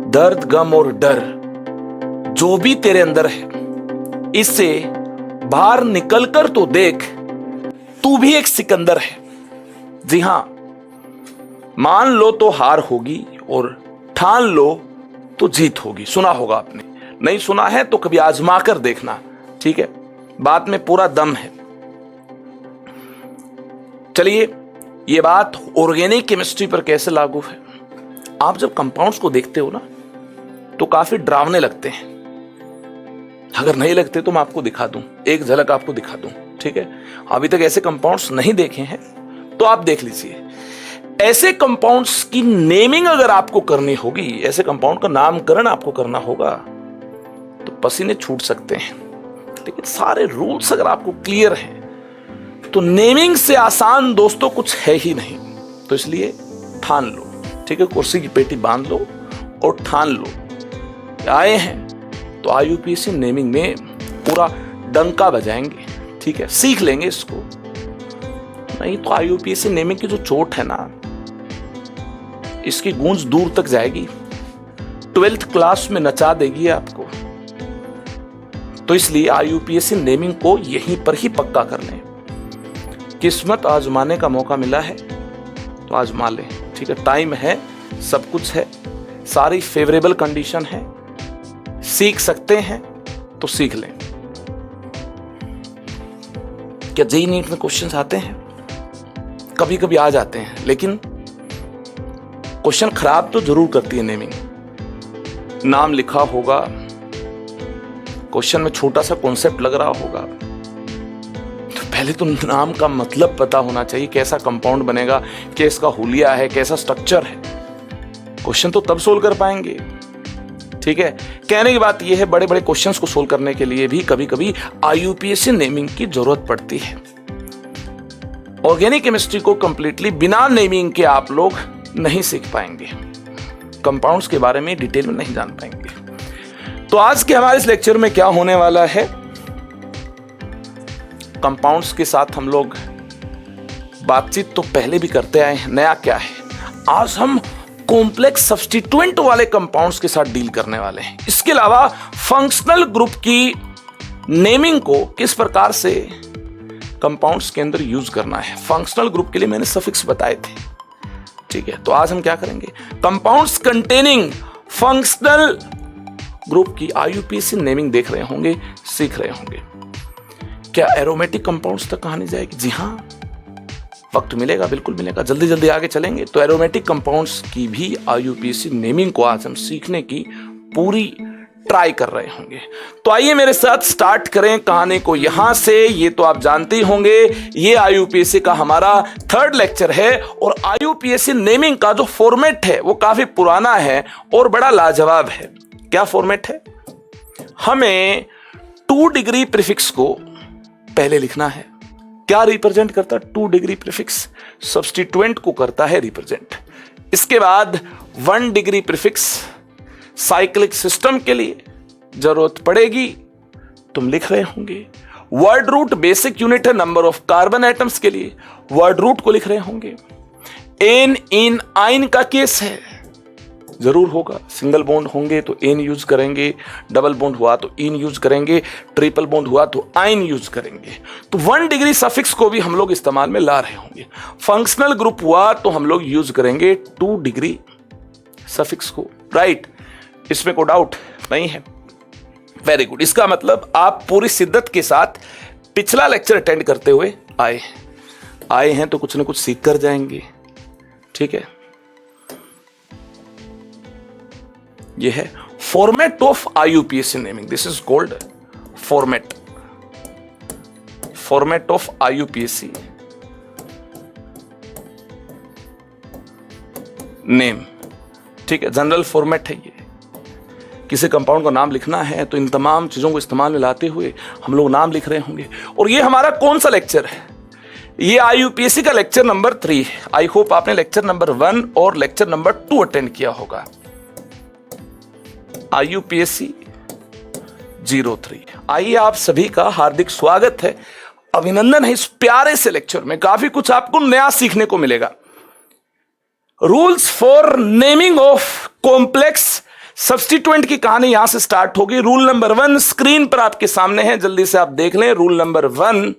दर्द, गम और डर जो भी तेरे अंदर है, इससे बाहर निकलकर तो देख, तू भी एक सिकंदर है। जी हां, मान लो तो हार होगी और ठान लो तो जीत होगी। सुना होगा आपने, नहीं सुना है तो कभी आजमा कर देखना, ठीक है? बात में पूरा दम है। चलिए, यह बात ऑर्गेनिक केमिस्ट्री पर कैसे लागू है। आप जब कंपाउंड्स को देखते हो ना तो काफी डरावने लगते हैं। अगर नहीं लगते तो मैं आपको दिखा दूं, एक झलक आपको दिखा दूं, ठीक है? अभी तक ऐसे कंपाउंड्स नहीं देखे हैं तो आप देख लीजिए। ऐसे कंपाउंड्स की नेमिंग अगर आपको करनी होगी, ऐसे कंपाउंड का नामकरण आपको करना होगा तो पसीने छूट सकते हैं, लेकिन सारे रूल्स अगर आपको क्लियर हैं तो नेमिंग से आसान दोस्तों कुछ है ही नहीं। तो इसलिए ठान लो, ठीक है? कुर्सी की पेटी बांध लो और ठान लो। आए हैं तो आईयूपीएसी नेमिंग में पूरा डंका बजाएंगे, ठीक है? सीख लेंगे इसको। नहीं तो आईयूपीएसी नेमिंग की जो चोट है ना, इसकी गूंज दूर तक जाएगी, 12th क्लास में नचा देगी आपको। तो इसलिए आईयूपीएसी नेमिंग को यहीं पर ही पक्का कर लें। किस्मत आजमाने का मौका मिला है तो आजमा लें, ठीक है? टाइम है, सब कुछ है, सारी फेवरेबल कंडीशन है, सीख सकते हैं तो सीख लें। क्या जेईई नीट में क्वेश्चंस आते हैं? कभी कभी आ जाते हैं, लेकिन क्वेश्चन खराब तो जरूर करती है नेमिंग। नाम लिखा होगा, क्वेश्चन में छोटा सा कॉन्सेप्ट लग रहा होगा, तो पहले तो नाम का मतलब पता होना चाहिए, कैसा कंपाउंड बनेगा, कैसा हुलिया है, कैसा स्ट्रक्चर है। क्वेश्चन तो तब सोल्व कर पाएंगे, ठीक है? कहने की बात यह है, बड़े बड़े क्वेश्चंस को सोल्व करने के लिए भी कभी कभी आईयूपीएसी नेमिंग की जरूरत पड़ती है। ऑर्गेनिक केमिस्ट्री को कंप्लीटली बिना नेमिंग के आप लोग नहीं सीख पाएंगे, कंपाउंड्स के बारे में डिटेल में नहीं जान पाएंगे। तो आज के हमारे इस लेक्चर में क्या होने वाला है, कंपाउंड्स के साथ हम लोग बातचीत तो पहले भी करते आए हैं, नया क्या है? आज हम कॉम्प्लेक्स सब्स्टिट्यूएंट वाले कंपाउंड्स के साथ डील करने वाले हैं। इसके अलावा फंक्शनल ग्रुप की नेमिंग को किस प्रकार से कंपाउंड्स के अंदर यूज करना है, फंक्शनल ग्रुप के लिए मैंने सफिक्स बताए थे, ठीक है? तो आज हम क्या करेंगे, कंपाउंड्स कंटेनिंग फंक्शनल ग्रुप की आईयूपीएसी नेमिंग देख रहे होंगे, सीख रहे होंगे। क्या एरोमेटिक कंपाउंड्स तक कहानी जाएगी? जी हां, वक्त मिलेगा, बिल्कुल मिलेगा, जल्दी जल्दी आगे चलेंगे। तो एरोमेटिक कंपाउंड्स की भी आईयूपीएसी नेमिंग को आज हम सीखने की पूरी ट्राई कर रहे होंगे। तो आइए मेरे साथ स्टार्ट करें कहानी को यहां से। ये तो आप जानते ही होंगे, ये आईयूपीएसी का हमारा 3rd लेक्चर है और आईयूपीएसी नेमिंग का जो फॉर्मेट है वो काफी पुराना है और बड़ा लाजवाब है। क्या फॉर्मेट है? हमें 2 डिग्री प्रीफिक्स को पहले लिखना है। क्या रिप्रेजेंट करता है 2 डिग्री प्रीफिक्स? सब्स्टिट्यूएंट को करता है रिप्रेजेंट। इसके बाद 1 डिग्री प्रीफिक्स साइक्लिक सिस्टम के लिए जरूरत पड़ेगी, तुम लिख रहे होंगे। वर्ड रूट बेसिक यूनिट है नंबर ऑफ कार्बन एटम्स के लिए, वर्ड रूट को लिख रहे होंगे। एन इन आइन का केस है, जरूर होगा। सिंगल बॉन्ड होंगे तो एन यूज करेंगे, डबल बॉन्ड हुआ तो इन यूज करेंगे, ट्रिपल बॉन्ड हुआ तो आइन यूज करेंगे। तो 1 डिग्री सफिक्स को भी हम लोग इस्तेमाल में ला रहे होंगे। फंक्शनल ग्रुप हुआ तो हम लोग यूज करेंगे 2 डिग्री सफिक्स को, राइट? इसमें कोई डाउट नहीं है। Very good. इसका मतलब आप पूरी शिद्दत के साथ पिछला लेक्चर अटेंड करते हुए आए हैं तो कुछ ना कुछ सीख कर जाएंगे, ठीक है? यह है format of IUPAC naming. This is called format of IUPAC name, ठीक है? जनरल फॉर्मेट है ये। किसी कंपाउंड का नाम लिखना है तो इन तमाम चीजों को इस्तेमाल में लाते हुए हम लोग नाम लिख रहे होंगे। और ये हमारा कौन सा लेक्चर है? ये आईयूपीएसी का लेक्चर नंबर 3 है। आई होप आपने लेक्चर नंबर 1 और लेक्चर नंबर 2 अटेंड किया होगा। आईयूपीएसी 03। आइए, आप सभी का हार्दिक स्वागत है, अभिनंदन है इस प्यारे से लेक्चर में। काफी कुछ आपको नया सीखने को मिलेगा। Rules for naming of complex substituent की कहानी यहां से स्टार्ट होगी। रूल नंबर 1 स्क्रीन पर आपके सामने है, जल्दी से आप देख लें। Rule number 1,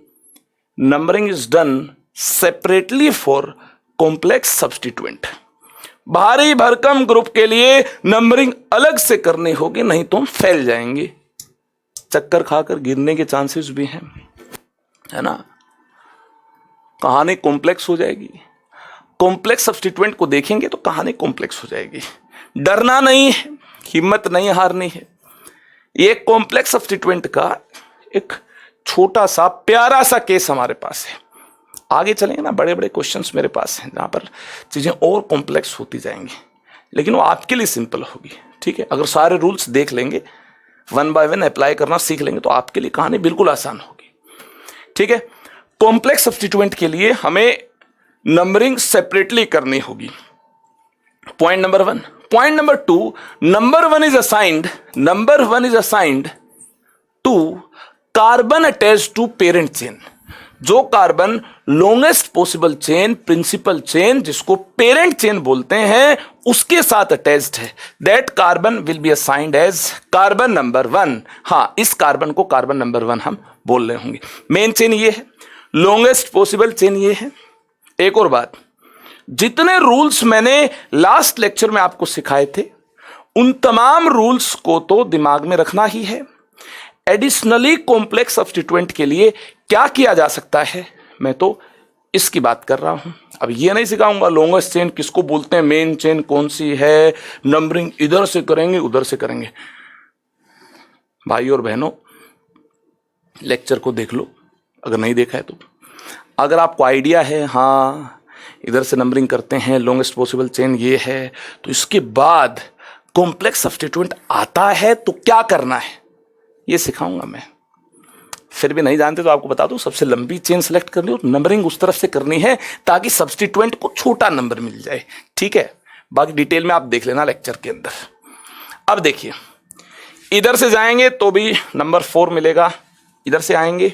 numbering is done separately for complex substituent. भारी भरकम ग्रुप के लिए नंबरिंग अलग से करनी होगी, नहीं तो हम फैल जाएंगे, चक्कर खाकर गिरने के चांसेस भी हैं, है ना। कहानी कॉम्प्लेक्स हो जाएगी। कॉम्प्लेक्स सब्स्टिट्यूएंट को देखेंगे तो कहानी कॉम्प्लेक्स हो जाएगी। डरना नहीं है, हिम्मत नहीं हारनी है। ये कॉम्प्लेक्स सब्स्टिट्यूएंट का एक छोटा सा प्यारा सा केस हमारे पास है। आगे चलेंगे ना, बड़े बड़े क्वेश्चंस मेरे पास हैं जहां पर चीजें और कॉम्प्लेक्स होती जाएंगी, लेकिन वो आपके लिए सिंपल होगी, ठीक है। अगर सारे रूल्स देख लेंगे, 1 बाय 1 अप्लाई करना सीख लेंगे तो आपके लिए कहानी बिल्कुल आसान होगी, ठीक है। कॉम्प्लेक्स सब्स्टिट्यूएंट के लिए हमें नंबरिंग सेपरेटली करनी होगी, point number 1। Point number 2, number 1 is assigned to carbon attached to parent chain. जो carbon longest possible chain, principal chain, जिसको पेरेंट चेन बोलते हैं, उसके साथ अटैच्ड है, that carbon will be assigned as carbon number 1। हाँ, इस कार्बन को कार्बन नंबर 1 हम बोल रहे होंगे। मेन चेन ये है, लॉन्गेस्ट पॉसिबल चेन ये है। एक और बात, जितने रूल्स मैंने लास्ट लेक्चर में आपको सिखाए थे, उन तमाम रूल्स को तो दिमाग में रखना ही है। एडिशनली कॉम्प्लेक्स सब्स्टिट्यूएंट के लिए क्या किया जा सकता है, मैं तो इसकी बात कर रहा हूं। अब ये नहीं सिखाऊंगा लॉन्गेस्ट चेन किसको बोलते हैं, मेन चेन कौन सी है, नंबरिंग इधर से करेंगे उधर से करेंगे। भाई और बहनों, लेक्चर को देख लो अगर नहीं देखा है तो। अगर आपको आइडिया है, हाँ इधर से नंबरिंग करते हैं, लॉन्गेस्ट पॉसिबल चेन ये है, तो इसके बाद कॉम्प्लेक्स सब्स्टिट्यूएंट आता है तो क्या करना है, ये सिखाऊंगा मैं। फिर भी नहीं जानते तो आपको बता दूं, सबसे लंबी चेन सेलेक्ट करनी और नंबरिंग उस तरफ से करनी है ताकि सब्स्टिट्यूएंट को छोटा नंबर मिल जाए, ठीक है। बाकी डिटेल में आप देख लेना लेक्चर के अंदर। अब देखिए, इधर से जाएंगे तो भी नंबर 4 मिलेगा, इधर से आएंगे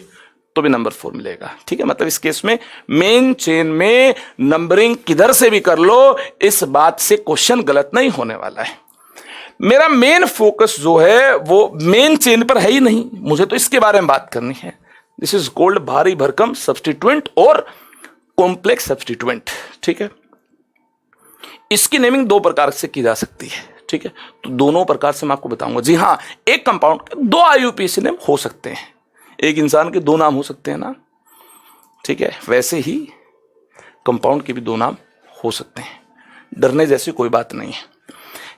तो भी नंबर 4 मिलेगा, ठीक है। मतलब इस केस में मेन चेन में नंबरिंग किधर से भी कर लो, इस बात से क्वेश्चन गलत नहीं होने वाला है। मेरा मेन फोकस जो है वो मेन चेन पर है ही नहीं, मुझे तो इसके बारे में बात करनी है। दिस इज कॉल्ड भारी भरकम सब्स्टिट्यूएंट और कॉम्प्लेक्स सब्स्टिट्यूएंट, ठीक है। इसकी नेमिंग 2 प्रकार से की जा सकती है, ठीक है। तो दोनों प्रकार से मैं आपको बताऊंगा। जी हाँ, एक कंपाउंड के 2 IUPAC नेम हो सकते हैं, एक इंसान के 2 नाम हो सकते हैं ना, ठीक है। वैसे ही कंपाउंड के भी 2 नाम हो सकते हैं, डरने जैसी कोई बात नहीं है।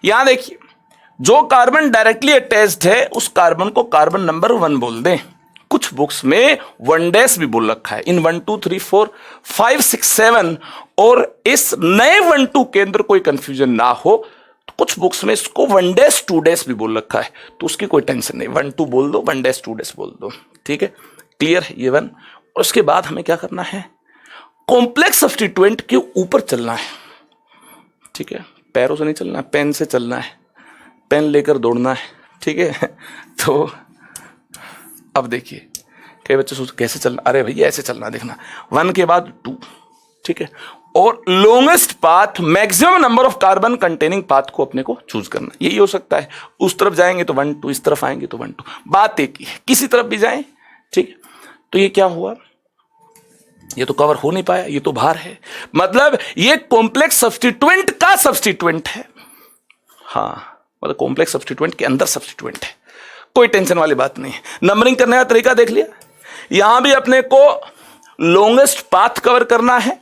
यहां देखिए, जो कार्बन डायरेक्टली अटैच्ड है उस कार्बन को कार्बन नंबर 1 बोल दें। कुछ बुक्स में 1 डैश भी बोल रखा है, इन 1 2 3 4 5 6 7, और इस नए 1 2 के अंदर कोई कंफ्यूजन ना हो तो कुछ बुक्स में इसको 1 डैश 2 डैश भी बोल रखा है, तो उसकी कोई टेंशन नहीं, 1 2 बोल दो, 1 डैश 2 डैश बोल दो, ठीक है। क्लियर है ये 1। और उसके बाद हमें क्या करना है, कॉम्प्लेक्स सब्स्टिट्यूएंट के ऊपर चलना है, ठीक है। पैरों से नहीं चलना है, पेन से चलना है, पेन लेकर दौड़ना है, ठीक है। तो अब देखिए, कई बच्चे सोचते कैसे चलना, अरे भैया ऐसे चलना, देखना 1 के बाद 2, ठीक है। और longest path, maximum number of carbon containing path को अपने को चूज करना, यही हो सकता है। उस तरफ जाएंगे तो 1 2, इस तरफ आएंगे तो 1 2, बात एक ही है, किसी तरफ भी जाएं, ठीक है। तो ये क्या हुआ, ये तो कवर हो नहीं पाया, ये तो बाहर है, मतलब ये कॉम्प्लेक्स सब्स्टिट्यूएंट का सब्स्टिट्यूएंट है। हाँ, मतलब कॉम्प्लेक्स सब्स्टिट्यूएंट के अंदर सब्स्टिट्यूएंट है, कोई टेंशन वाली बात नहीं है। नंबरिंग करने का तरीका देख लिया, यहां भी अपने को लॉन्गेस्ट पाथ कवर करना है,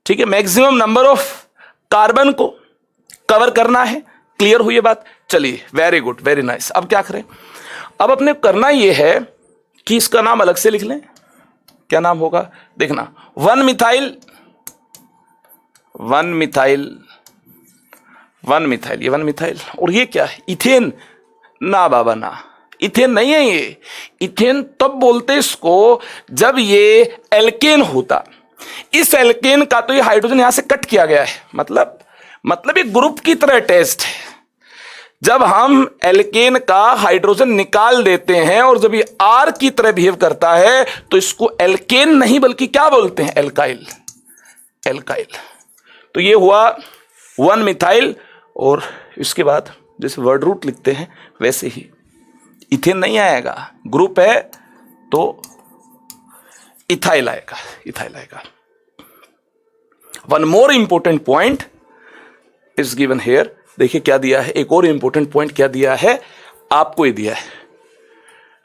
ठीक है। मैक्सिमम नंबर ऑफ कार्बन को कवर करना है, क्लियर हुई ये बात। चलिए, वेरी गुड, वेरी नाइस। अब क्या करें, अब अपने करना यह है कि इसका नाम अलग से लिख लें। क्या नाम होगा, देखना, 1 मिथाइल, 1 मिथाइल, 1 मिथाइल, ये 1 मिथाइल। और ये क्या है, इथेन। ना बाबा ना, इथेन नहीं है ये। इथेन तब बोलते इसको जब ये एल्केन होता। इस एल्केन का तो ये हाइड्रोजन यहां से कट किया गया है, मतलब ये ग्रुप की तरह अटैच्ड है। जब हम एल्केन का हाइड्रोजन निकाल देते हैं और जब ये आर की तरह बिहेव करता है तो इसको एल्केन नहीं बल्कि क्या बोलते हैं, एल्काइल, एल्काइल। तो ये हुआ 1 मिथाइल और इसके बाद जैसे वर्ड रूट लिखते हैं वैसे ही। इथेन नहीं आएगा, ग्रुप है तो इथाइल आएगा, इथाइल आएगा। One more important point is given here. देखिए क्या दिया है, एक और इंपॉर्टेंट पॉइंट क्या दिया है आपको, ये दिया है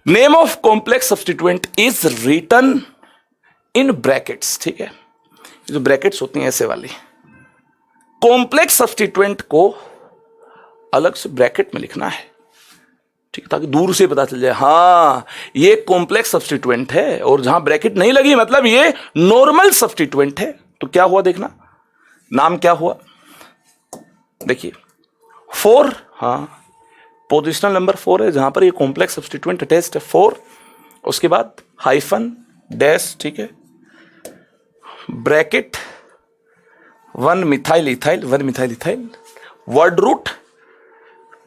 name of complex substituent is written in brackets. ठीक है, जो ब्रैकेट्स होती हैं ऐसे वाली, कॉम्प्लेक्स सब्स्टिट्यूएंट को अलग से ब्रैकेट में लिखना है, ठीक है, ताकि दूर से पता चल जाए हाँ ये कॉम्प्लेक्स सब्स्टिट्यूएंट है। और जहां ब्रैकेट नहीं लगी मतलब ये नॉर्मल सब्स्टिट्यूएंट है। तो क्या हुआ देखना, नाम क्या हुआ, देखिए 4, हाँ पोजिशनल नंबर 4 है जहां पर ये कॉम्प्लेक्स सब्स्टिट्यूएंट अटैच्ड है 4। उसके बाद हाइफन डैश, ठीक है, bracket 1 methyl ethyl, 1 methyl ethyl, word root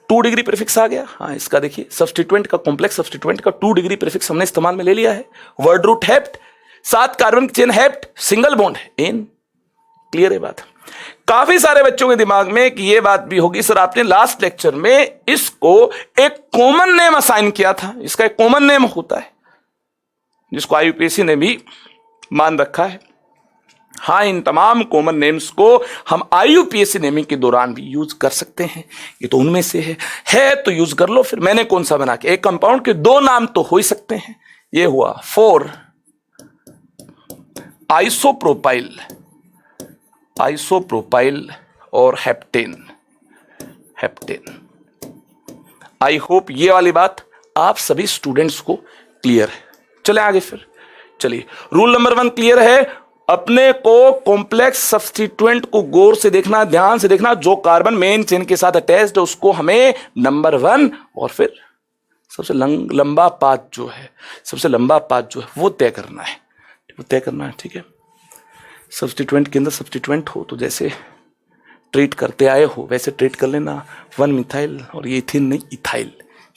2 degree prefix आ गया। हाँ इसका देखिए सब्स्टिट्यूएंट का, कॉम्प्लेक्स सब्स्टिट्यूएंट का 2 डिग्री प्रीफिक्स हमने इस्तेमाल में ले लिया है। वर्ड रूट हेप्ट, 7 कार्बन की चेन हेप्ट, सिंगल बॉन्ड है इन। क्लियर है बात। काफी सारे बच्चों के दिमाग में कि ये बात भी होगी सर आपने लास्ट लेक्चर में इसको एक कॉमन नेम असाइन किया था। इसका एक कॉमन नेम होता है जिसको आईयूपीएससी ने भी मान रखा है। हाँ इन तमाम कॉमन नेम्स को हम आईयूपीएससी नेमिंग के दौरान भी यूज कर सकते हैं। ये तो उनमें से है तो यूज कर लो। फिर मैंने कौन सा बना के, एक कंपाउंड के 2 नाम तो हो ही सकते हैं। ये हुआ 4 आइसोप्रोपाइल, आइसोप्रोपाइल और हेप्टेन, हेप्टेन। आई होप ये वाली बात आप सभी स्टूडेंट्स को क्लियर है। चले आगे फिर, चलिए रूल नंबर 1 क्लियर है। अपने को कॉम्प्लेक्स सब्स्टिट्यूएंट को गौर से देखना, ध्यान से देखना, जो कार्बन मेन चेन के साथ अटैच्ड है उसको हमें नंबर 1 और फिर सबसे लंबा पाथ जो है, सबसे लंबा पाथ जो है वो तय करना है, वो तय करना है। ठीक है, सब्स्टिट्यूएंट के अंदर सब्स्टिट्यूएंट हो तो जैसे ट्रीट करते आए हो वैसे ट्रीट कर लेना, 1 मिथाइल और ये इथिन नहीं इथाइल।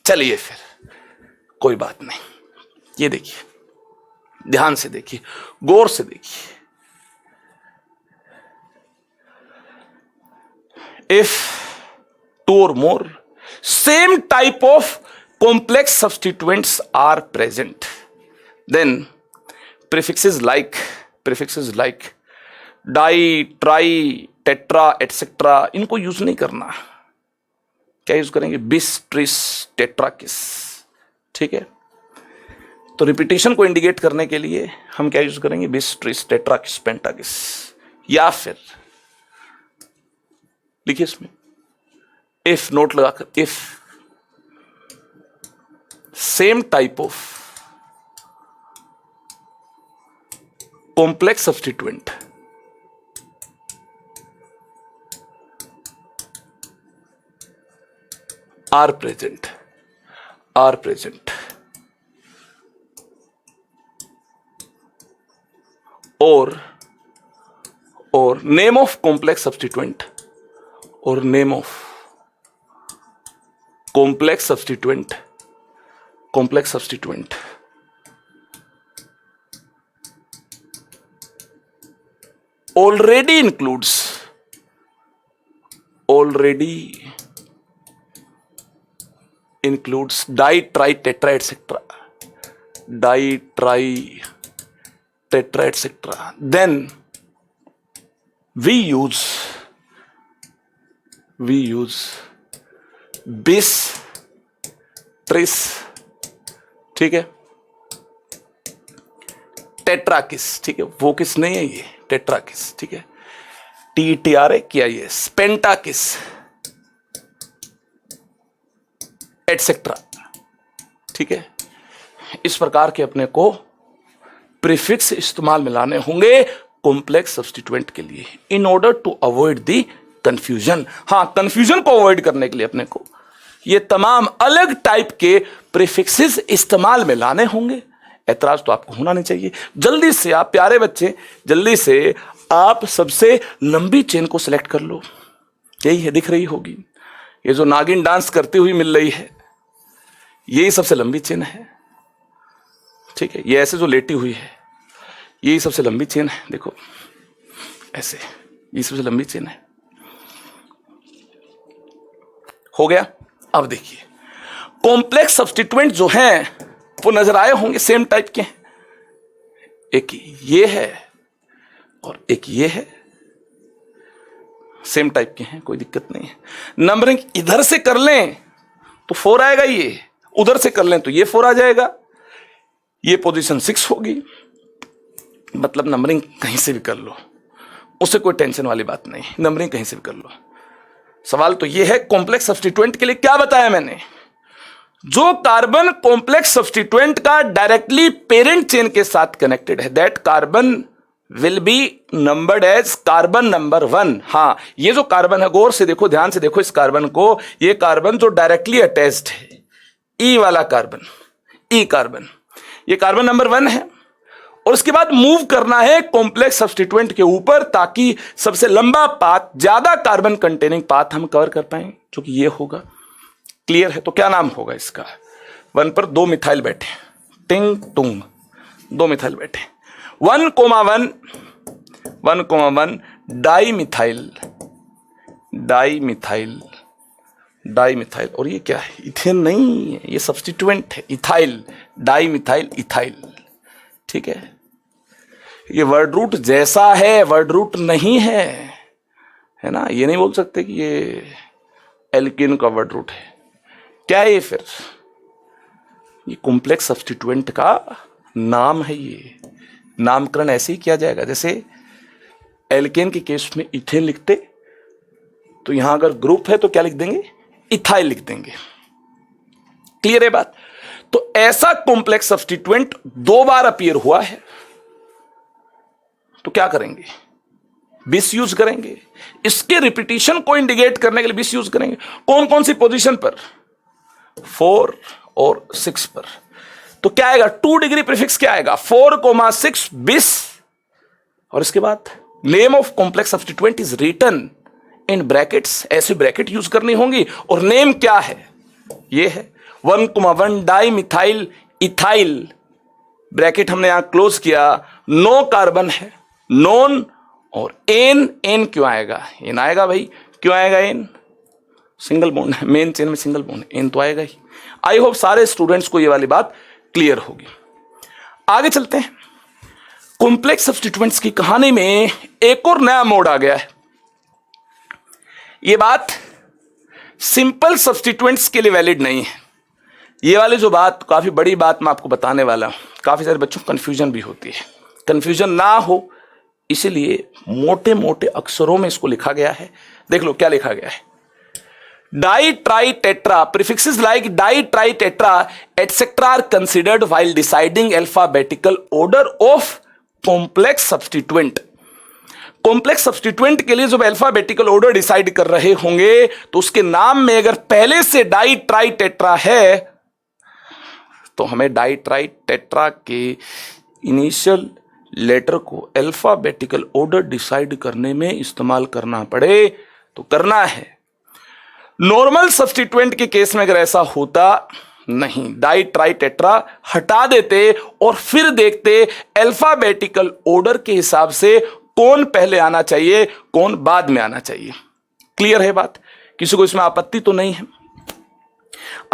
चलिए फिर कोई बात नहीं, ये देखिए ध्यान से देखिए, गौर से देखिए। If 2 or more same type of complex substituents are present, then prefixes like di, tri, tetra etcetera इनको यूज नहीं करना। क्या यूज करेंगे, बिस, ट्रिस, टेट्राकिस। ठीक है, तो रिपीटेशन को इंडिकेट करने के लिए हम क्या यूज करेंगे, बिस, ट्रिस, टेट्राकिस, पेंटाकिस। या फिर लिखिए इसमें इफ नोट लगाकर, if same type of complex substituent are present, or name of complex substituent, or name of complex substituent already includes di, tri, tetra, etc. Di, tri, tetra, etc. Then we use bis, tris, ठीक है, tetrakis. ठीक है, वो किस नहीं है ये tetrakis. ठीक है, TTRA किया ये पेंटाकिस एटसेट्रा। ठीक है, इस प्रकार के अपने को प्रीफिक्स इस्तेमाल में लाने होंगे कॉम्प्लेक्स सब्स्टिट्यूएंट के लिए, in order to avoid the confusion. हाँ, कंफ्यूजन को अवॉइड करने के लिए अपने को ये तमाम अलग टाइप के प्रीफिक्सेस इस्तेमाल में लाने होंगे। ऐतराज तो आपको होना नहीं चाहिए। जल्दी से आप प्यारे बच्चे, जल्दी से आप सबसे लंबी चेन को सिलेक्ट कर लो। यही है, दिख रही होगी, ये जो नागिन डांस करती हुई मिल रही है यही सबसे लंबी चेन है। ठीक है, ये ऐसे जो लेटी हुई है यही सबसे लंबी चेन है। देखो ऐसे, ये सबसे लंबी चेन है। हो गया। अब देखिए, कॉम्प्लेक्स सब्स्टिट्यूएंट जो हैं वो नजर आए होंगे, सेम टाइप के हैं। एक ये है और एक ये है, सेम टाइप के हैं, कोई दिक्कत नहीं है। नंबरिंग इधर से कर लें तो 4 आएगा, ये उधर से कर लें तो ये 4 आ जाएगा, ये पोजीशन 6 होगी। मतलब नंबरिंग कहीं से भी कर लो, उससे कोई टेंशन वाली बात नहीं, नंबरिंग कहीं से भी कर लो। सवाल तो ये है, कॉम्प्लेक्स सब्स्टिट्यूएंट के लिए क्या बताया मैंने, जो कार्बन कॉम्प्लेक्स सब्स्टिट्यूएंट का डायरेक्टली पेरेंट चेन के साथ कनेक्टेड है, that carbon will be numbered as carbon number 1। हाँ, ये जो कार्बन है, गौर से देखो, ध्यान से देखो इस कार्बन को, ये कार्बन जो डायरेक्टली अटैच्ड है, ई वाला कार्बन, ई कार्बन, ये कार्बन नंबर 1 है। और उसके बाद मूव करना है कॉम्प्लेक्स सब्स्टिट्यूएंट के ऊपर, ताकि सबसे लंबा पाथ, ज्यादा कार्बन कंटेनिंग पाथ हम कवर कर पाए, जो कि ये होगा। क्लियर है? तो क्या नाम होगा इसका? 1 पर 2 मिथाइल बैठे, टिंग टुंग, 2 मिथाइल बैठे, 1,1 di methyl, di methyl, di methyl. और ये क्या है? इथेन नहीं है, ये सब्स्टिट्यूएंट है, इथाइल, डाई मिथाइल इथाइल। ठीक है, ये वर्ड रूट जैसा है, वर्ड रूट नहीं है ना। ये नहीं बोल सकते कि ये एल्केन का वर्ड रूट है। क्या है ये फिर? ये कॉम्प्लेक्स सब्स्टिट्यूएंट का नाम है। ये नामकरण ऐसे ही किया जाएगा, जैसे एल्केन के केस में इथेन लिखते, तो यहां अगर ग्रुप है तो क्या लिख देंगे? इथाइल लिख देंगे। क्लियर है बात? तो ऐसा कॉम्प्लेक्स सब्स्टिट्यूएंट 2 बार अपीयर हुआ है, तो क्या करेंगे? बिस यूज करेंगे। इसके रिपीटिशन को इंडिकेट करने के लिए बिस यूज करेंगे। कौन कौन सी पोजीशन पर? 4 और 6 पर। तो क्या आएगा? 2 डिग्री प्रीफिक्स क्या आएगा? 4,6 बिस। और इसके बाद name of complex substituent is written in brackets, ऐसे ब्रैकेट यूज करनी होंगी। और नेम क्या है? ये है 1,1 डाई मिथाइल इथाइल, ब्रैकेट हमने यहां क्लोज किया। नो कार्बन है, नॉन, और एन, एन क्यों आएगा? एन आएगा भाई, क्यों आएगा एन? सिंगल बॉन्ड है, मेन चेन में सिंगल बॉन्ड, एन तो आएगा ही। आई होप सारे स्टूडेंट्स को ये वाली बात क्लियर होगी। आगे चलते हैं। कॉम्प्लेक्स सब्स्टिट्यूएंट्स की कहानी में एक और नया मोड आ गया है। ये बात सिंपल सब्स्टिट्यूएंट्स के लिए वैलिड नहीं है। ये वाली जो बात, काफी बड़ी बात मैं आपको बताने वाला हूं, काफी सारे बच्चों को कंफ्यूजन भी होती है। कंफ्यूजन ना हो इसलिए मोटे मोटे अक्षरों में इसको लिखा गया है। देख लो क्या लिखा गया है। Di tri tetra, prefixes like di tri tetra etcetera are considered while deciding alphabetical order of complex substituent. Complex substituent के लिए जब अल्फाबेटिकल ऑर्डर डिसाइड कर रहे होंगे, तो उसके नाम में अगर पहले से डाई ट्राई टेट्रा है, तो हमें डाई ट्राई टेट्रा के इनिशियल लेटर को अल्फाबेटिकल ऑर्डर डिसाइड करने में इस्तेमाल करना पड़े तो करना है। नॉर्मल सब्स्टिट्यूएंट के केस में अगर ऐसा होता नहीं, डाई ट्राई टेट्रा हटा देते और फिर देखते अल्फाबेटिकल ऑर्डर के हिसाब से कौन पहले आना चाहिए, कौन बाद में आना चाहिए। क्लियर है बात? किसी को इसमें आपत्ति तो नहीं है?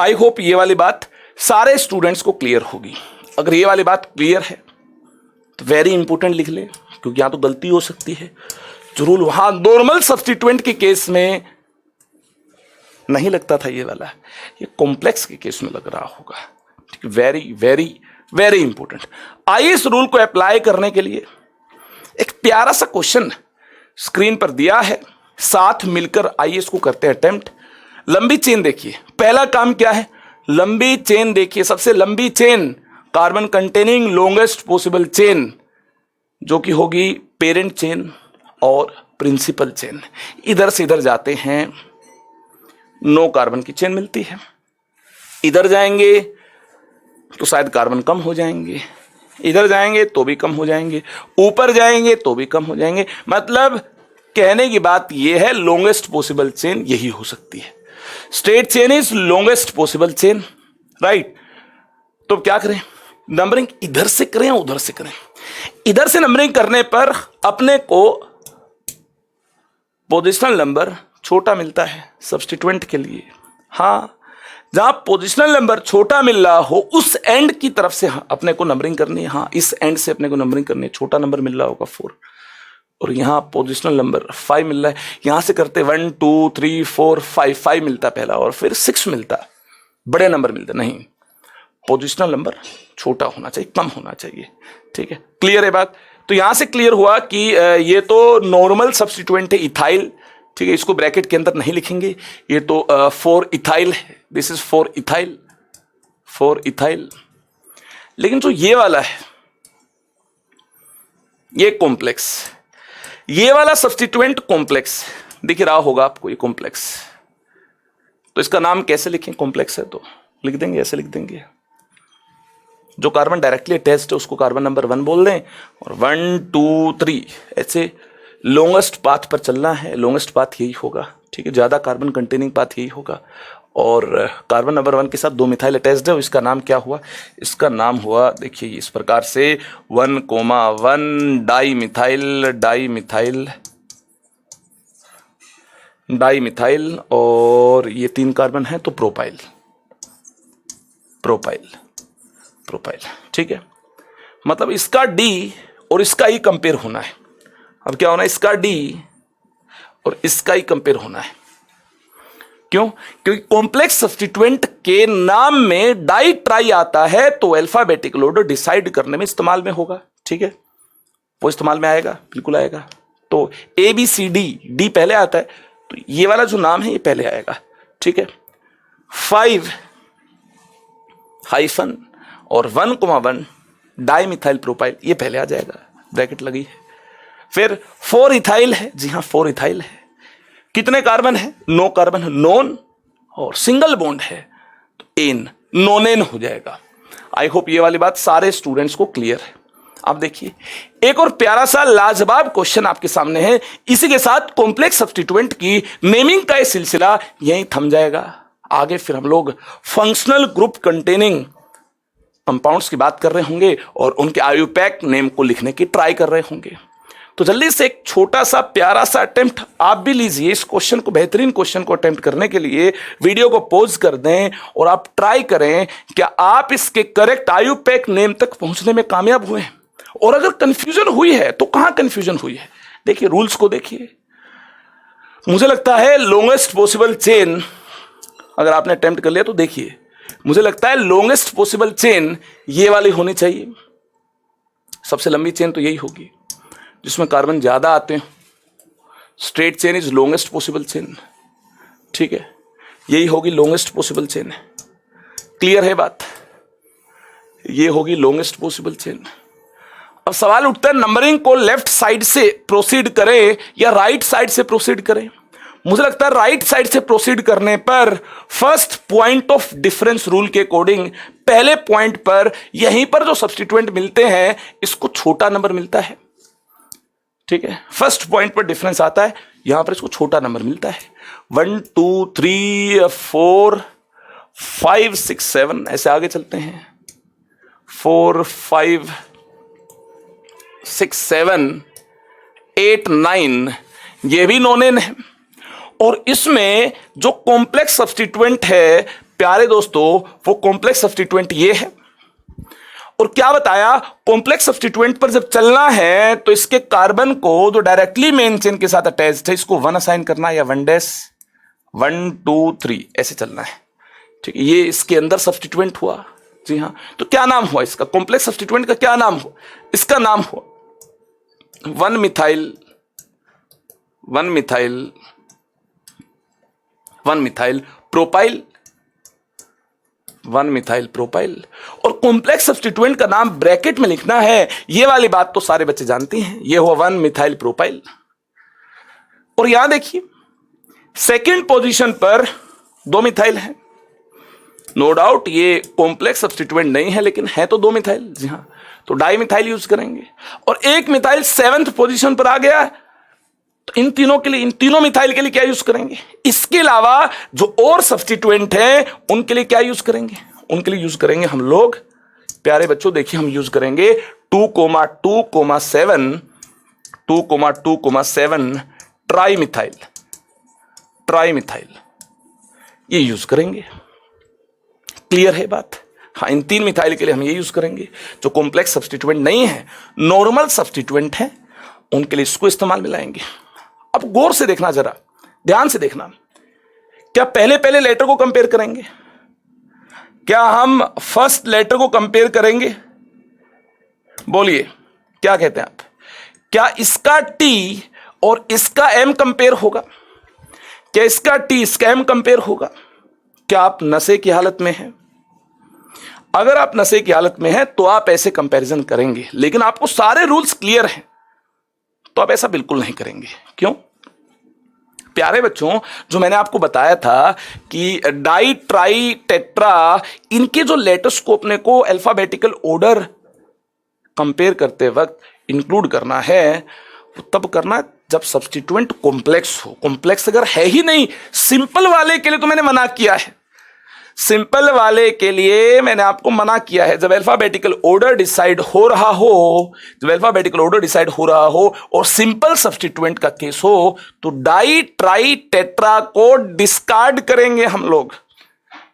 आई होप ये वाली बात सारे स्टूडेंट्स को क्लियर होगी। अगर ये वाली बात क्लियर है तो वेरी इंपॉर्टेंट लिख ले, क्योंकि यहां तो गलती हो सकती है। जो रूल वहां नॉर्मल सब्स्टिट्यूएंट के केस में नहीं लगता था ये वाला, ये कॉम्प्लेक्स के केस में लग रहा होगा। Very very very important. आइए इस रूल को अप्लाई करने के लिए एक प्यारा सा क्वेश्चन स्क्रीन पर दिया है, साथ मिलकर आइए इसको करते हैं अटेम्प्ट। लंबी चेन देखिए, पहला काम क्या है? लंबी चेन देखिए, सबसे लंबी chain carbon containing longest possible chain, जो कि होगी पेरेंट चेन और प्रिंसिपल चेन। इधर से इधर जाते हैं, 9 कार्बन की चेन मिलती है। इधर जाएंगे तो शायद कार्बन कम हो जाएंगे, इधर जाएंगे तो भी कम हो जाएंगे, ऊपर जाएंगे तो भी कम हो जाएंगे। मतलब कहने की बात यह है, लॉन्गेस्ट पॉसिबल चेन यही हो सकती है। Straight chain is longest possible chain, right? तो क्या करें? नंबरिंग इधर से करें या उधर से करें? इधर से नंबरिंग करने पर अपने को पोजिशनल नंबर छोटा मिलता है सब्स्टिट्यूएंट के लिए। हाँ, जहां पोजिशनल नंबर छोटा मिल रहा हो उस एंड की तरफ से अपने को नंबरिंग करनी है। हाँ, इस एंड से अपने को नंबरिंग करनी है। छोटा नंबर मिल रहा होगा 4 और यहां पोजिशनल नंबर 5 मिल रहा है। यहां से करते 1 2 3 4 5 मिलता पहला और फिर 6 मिलता, बड़े नंबर मिलते नहीं। पोजिशनल नंबर छोटा होना चाहिए, कम होना चाहिए। ठीक है, क्लियर है बात। तो यहां से क्लियर हुआ कि ये तो नॉर्मल सब्स्टिट्यूएंट है इथाइल। ठीक है, इसको ब्रैकेट के अंदर नहीं लिखेंगे। ये तो 4 इथाइल है, दिस इज 4 इथाइल, 4 इथाइल। लेकिन जो ये वाला है ये कॉम्प्लेक्स, ये वाला सब्स्टिट्यूएंट कॉम्प्लेक्स दिख रहा होगा आपको, ये कॉम्प्लेक्स। तो इसका नाम कैसे लिखें? कॉम्प्लेक्स है तो लिख देंगे, ऐसे लिख देंगे। जो कार्बन डायरेक्टली अटैच्ड है उसको कार्बन नंबर 1 बोल दें और 1 2 3 ऐसे लॉन्गेस्ट पाथ पर चलना है। लॉन्गेस्ट पाथ यही होगा। ठीक है, ज्यादा कार्बन कंटेनिंग पाथ यही होगा। और कार्बन नंबर 1 के साथ 2 मिथाइल अटैच्ड है। इसका नाम क्या हुआ? इसका नाम हुआ, देखिए इस प्रकार से 1,1 di methyl, di methyl, di methyl. और ये 3 कार्बन है तो प्रोपाइल, प्रोपाइल, प्रोपाइल। ठीक है, मतलब इसका डी और इसका ही कंपेयर होना है। अब क्या होना है? इसका डी और इसका ही कंपेयर होना है। क्यों? क्योंकि कॉम्प्लेक्स सब्स्टिट्यूएंट के नाम में डाई ट्राई आता है तो अल्फाबेटिकल ऑर्डर डिसाइड करने में इस्तेमाल में होगा। ठीक है, वो इस्तेमाल में आएगा, बिल्कुल आएगा। तो A B C D, D पहले आता है तो ये वाला जो नाम है ये पहले आएगा। ठीक है, 5 हाइफन और 1,1 डाई मिथाइल प्रोपाइल ये पहले आ जाएगा, ब्रैकेट लगी है। फिर 4 इथाइल है, जी हाँ 4 इथाइल है। कितने कार्बन है? 9 कार्बन है, नॉन और सिंगल बॉन्ड है तो एन, नोनेन हो जाएगा। आई होप ये वाली बात सारे स्टूडेंट्स को क्लियर है। अब देखिए एक और प्यारा सा लाजवाब क्वेश्चन आपके सामने है। इसी के साथ कॉम्प्लेक्स सब्स्टिट्यूएंट की नेमिंग का ये सिलसिला यहीं थम जाएगा। आगे फिर हम लोग फंक्शनल ग्रुप कंटेनिंग कंपाउंड्स की बात कर रहे होंगे और उनके आयुपैक नेम को लिखने की ट्राई कर रहे होंगे। तो जल्दी से एक छोटा सा प्यारा सा अटेम्प्ट आप भी लीजिए। इस क्वेश्चन को, बेहतरीन क्वेश्चन को अटेम्प्ट करने के लिए वीडियो को पॉज कर दें और आप ट्राई करें क्या आप इसके करेक्ट आयुपैक नेम तक पहुंचने में कामयाब हुए हैं। और अगर कंफ्यूजन हुई है तो कहां कंफ्यूजन हुई है? देखिए रूल्स को देखिए। मुझे लगता है लॉन्गेस्ट पॉसिबल चेन, अगर आपने अटेम्प्ट कर लिया तो देखिए, मुझे लगता है लॉन्गेस्ट पॉसिबल चेन ये वाली होनी चाहिए। सबसे लंबी चेन तो यही होगी जिसमें कार्बन ज्यादा आते हैं। Straight chain is longest possible chain. ठीक है, यही होगी लॉन्गेस्ट पॉसिबल चेन। क्लियर है बात? ये होगी लॉन्गेस्ट पॉसिबल चेन। अब सवाल उठता है नंबरिंग को लेफ्ट साइड से प्रोसीड करें या राइट साइड से प्रोसीड करें। मुझे लगता है राइट साइड से प्रोसीड करने पर first point of difference rule के अकॉर्डिंग पहले पॉइंट पर यहीं पर जो सब्स्टिट्यूएंट मिलते हैं इसको छोटा नंबर मिलता है। ठीक है, फर्स्ट पॉइंट पर डिफरेंस आता है, यहां पर इसको छोटा नंबर मिलता है। 1 2 3 4 5 6 7 ऐसे आगे चलते हैं। 4 5 6 7 8 9 ये भी नॉनेन है। और इसमें जो कॉम्प्लेक्स सब्स्टिट्यूएंट है प्यारे दोस्तों, वो कॉम्प्लेक्स सब्स्टिट्यूएंट ये है। और क्या बताया, कॉम्प्लेक्स सब्स्टिट्यूएंट पर जब चलना है तो इसके कार्बन को जो डायरेक्टली मेन चेन के साथ अटैच्ड है इसको 1 असाइन करना है या 1 डैश 1 2 3 ऐसे चलना है। ठीक है, ये इसके अंदर सब्स्टिट्यूएंट हुआ। जी हाँ, तो क्या नाम हुआ इसका? कॉम्प्लेक्स सब्स्टिट्यूएंट का क्या नाम हुआ? इसका नाम हुआ 1 methyl 1 methyl 1 methyl propyl, 1 methyl propyl. और कॉम्प्लेक्स सब्स्टिट्यूएंट का नाम ब्रैकेट में लिखना है। ये वाली बात तो सारे बच्चे जानते हैं। ये हुआ 1 मिथाइल प्रोपाइल। और यहां देखिए सेकंड पोजीशन पर 2 मिथाइल है। नो डाउट ये कॉम्प्लेक्स सब्स्टिट्यूएंट नहीं है लेकिन है तो 2 मिथाइल। जी हां, तो डाई मिथाइल यूज करेंगे। और 1 मिथाइल 7th पोजीशन पर आ गया तो इन तीनों के लिए, इन तीनों मिथाइल के लिए क्या यूज करेंगे? इसके अलावा जो और सब्स्टिट्यूएंट हैं उनके लिए क्या यूज करेंगे? उनके लिए यूज करेंगे हम लोग, प्यारे बच्चों देखिए, हम यूज करेंगे 2,2,7 2,2,7 ट्राई मिथाइल ये यूज करेंगे। क्लियर है बात? हाँ, इन 3 मिथाइल के लिए हम ये यूज करेंगे। जो कॉम्प्लेक्स सब्स्टिट्यूएंट नहीं है, नॉर्मल सब्स्टिट्यूएंट है, उनके लिए इसको इस्तेमाल में लाएंगे। अब गौर से देखना, जरा ध्यान से देखना, क्या पहले पहले लेटर को कंपेयर करेंगे? क्या हम फर्स्ट लेटर को कंपेयर करेंगे? बोलिए, क्या कहते हैं आप? क्या इसका टी और इसका एम कंपेयर होगा? क्या इसका टी इसका एम कंपेयर होगा? क्या आप नशे की हालत में हैं? अगर आप नशे की हालत में हैं तो आप ऐसे कंपैरिजन करेंगे, लेकिन आपको सारे रूल्स क्लियर हैं तो आप ऐसा बिल्कुल नहीं करेंगे। क्यों? प्यारे बच्चों, जो मैंने आपको बताया था कि डाई ट्राई टेट्रा, इनके जो लेटर्स को अपने को अल्फाबेटिकल ऑर्डर कंपेयर करते वक्त इंक्लूड करना है, वो तब करना जब सब्स्टिट्यूएंट कॉम्प्लेक्स हो। कॉम्प्लेक्स अगर है ही नहीं, सिंपल वाले के लिए तो मैंने मना किया है, सिंपल वाले के लिए मैंने आपको मना किया है। जब अल्फाबेटिकल ऑर्डर डिसाइड हो रहा हो, जब अल्फाबेटिकल ऑर्डर डिसाइड हो रहा हो और सिंपल सब्स्टिट्यूएंट का केस हो, तो डाई ट्राई टेट्रा को डिस्कार्ड करेंगे हम लोग।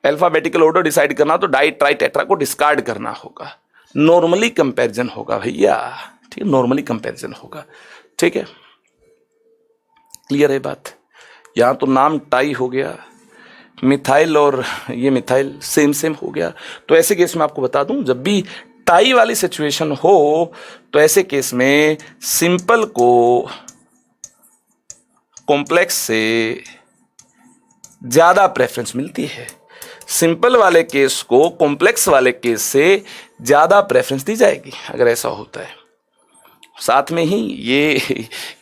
अल्फाबेटिकल ऑर्डर डिसाइड करना तो डाई ट्राई टेट्रा को डिस्कार्ड करना होगा। नॉर्मली कंपैरिजन होगा भैया, ठीक है, नॉर्मली कंपैरिजन होगा। ठीक है, क्लियर है बात? यहां तो नाम टाई हो गया, मिथाइल और ये मिथाइल सेम सेम हो गया। तो ऐसे केस में आपको बता दूं, जब भी टाई वाली सिचुएशन हो तो ऐसे केस में सिंपल को कॉम्प्लेक्स से ज्यादा प्रेफरेंस मिलती है। सिंपल वाले केस को कॉम्प्लेक्स वाले केस से ज्यादा प्रेफरेंस दी जाएगी अगर ऐसा होता है। साथ में ही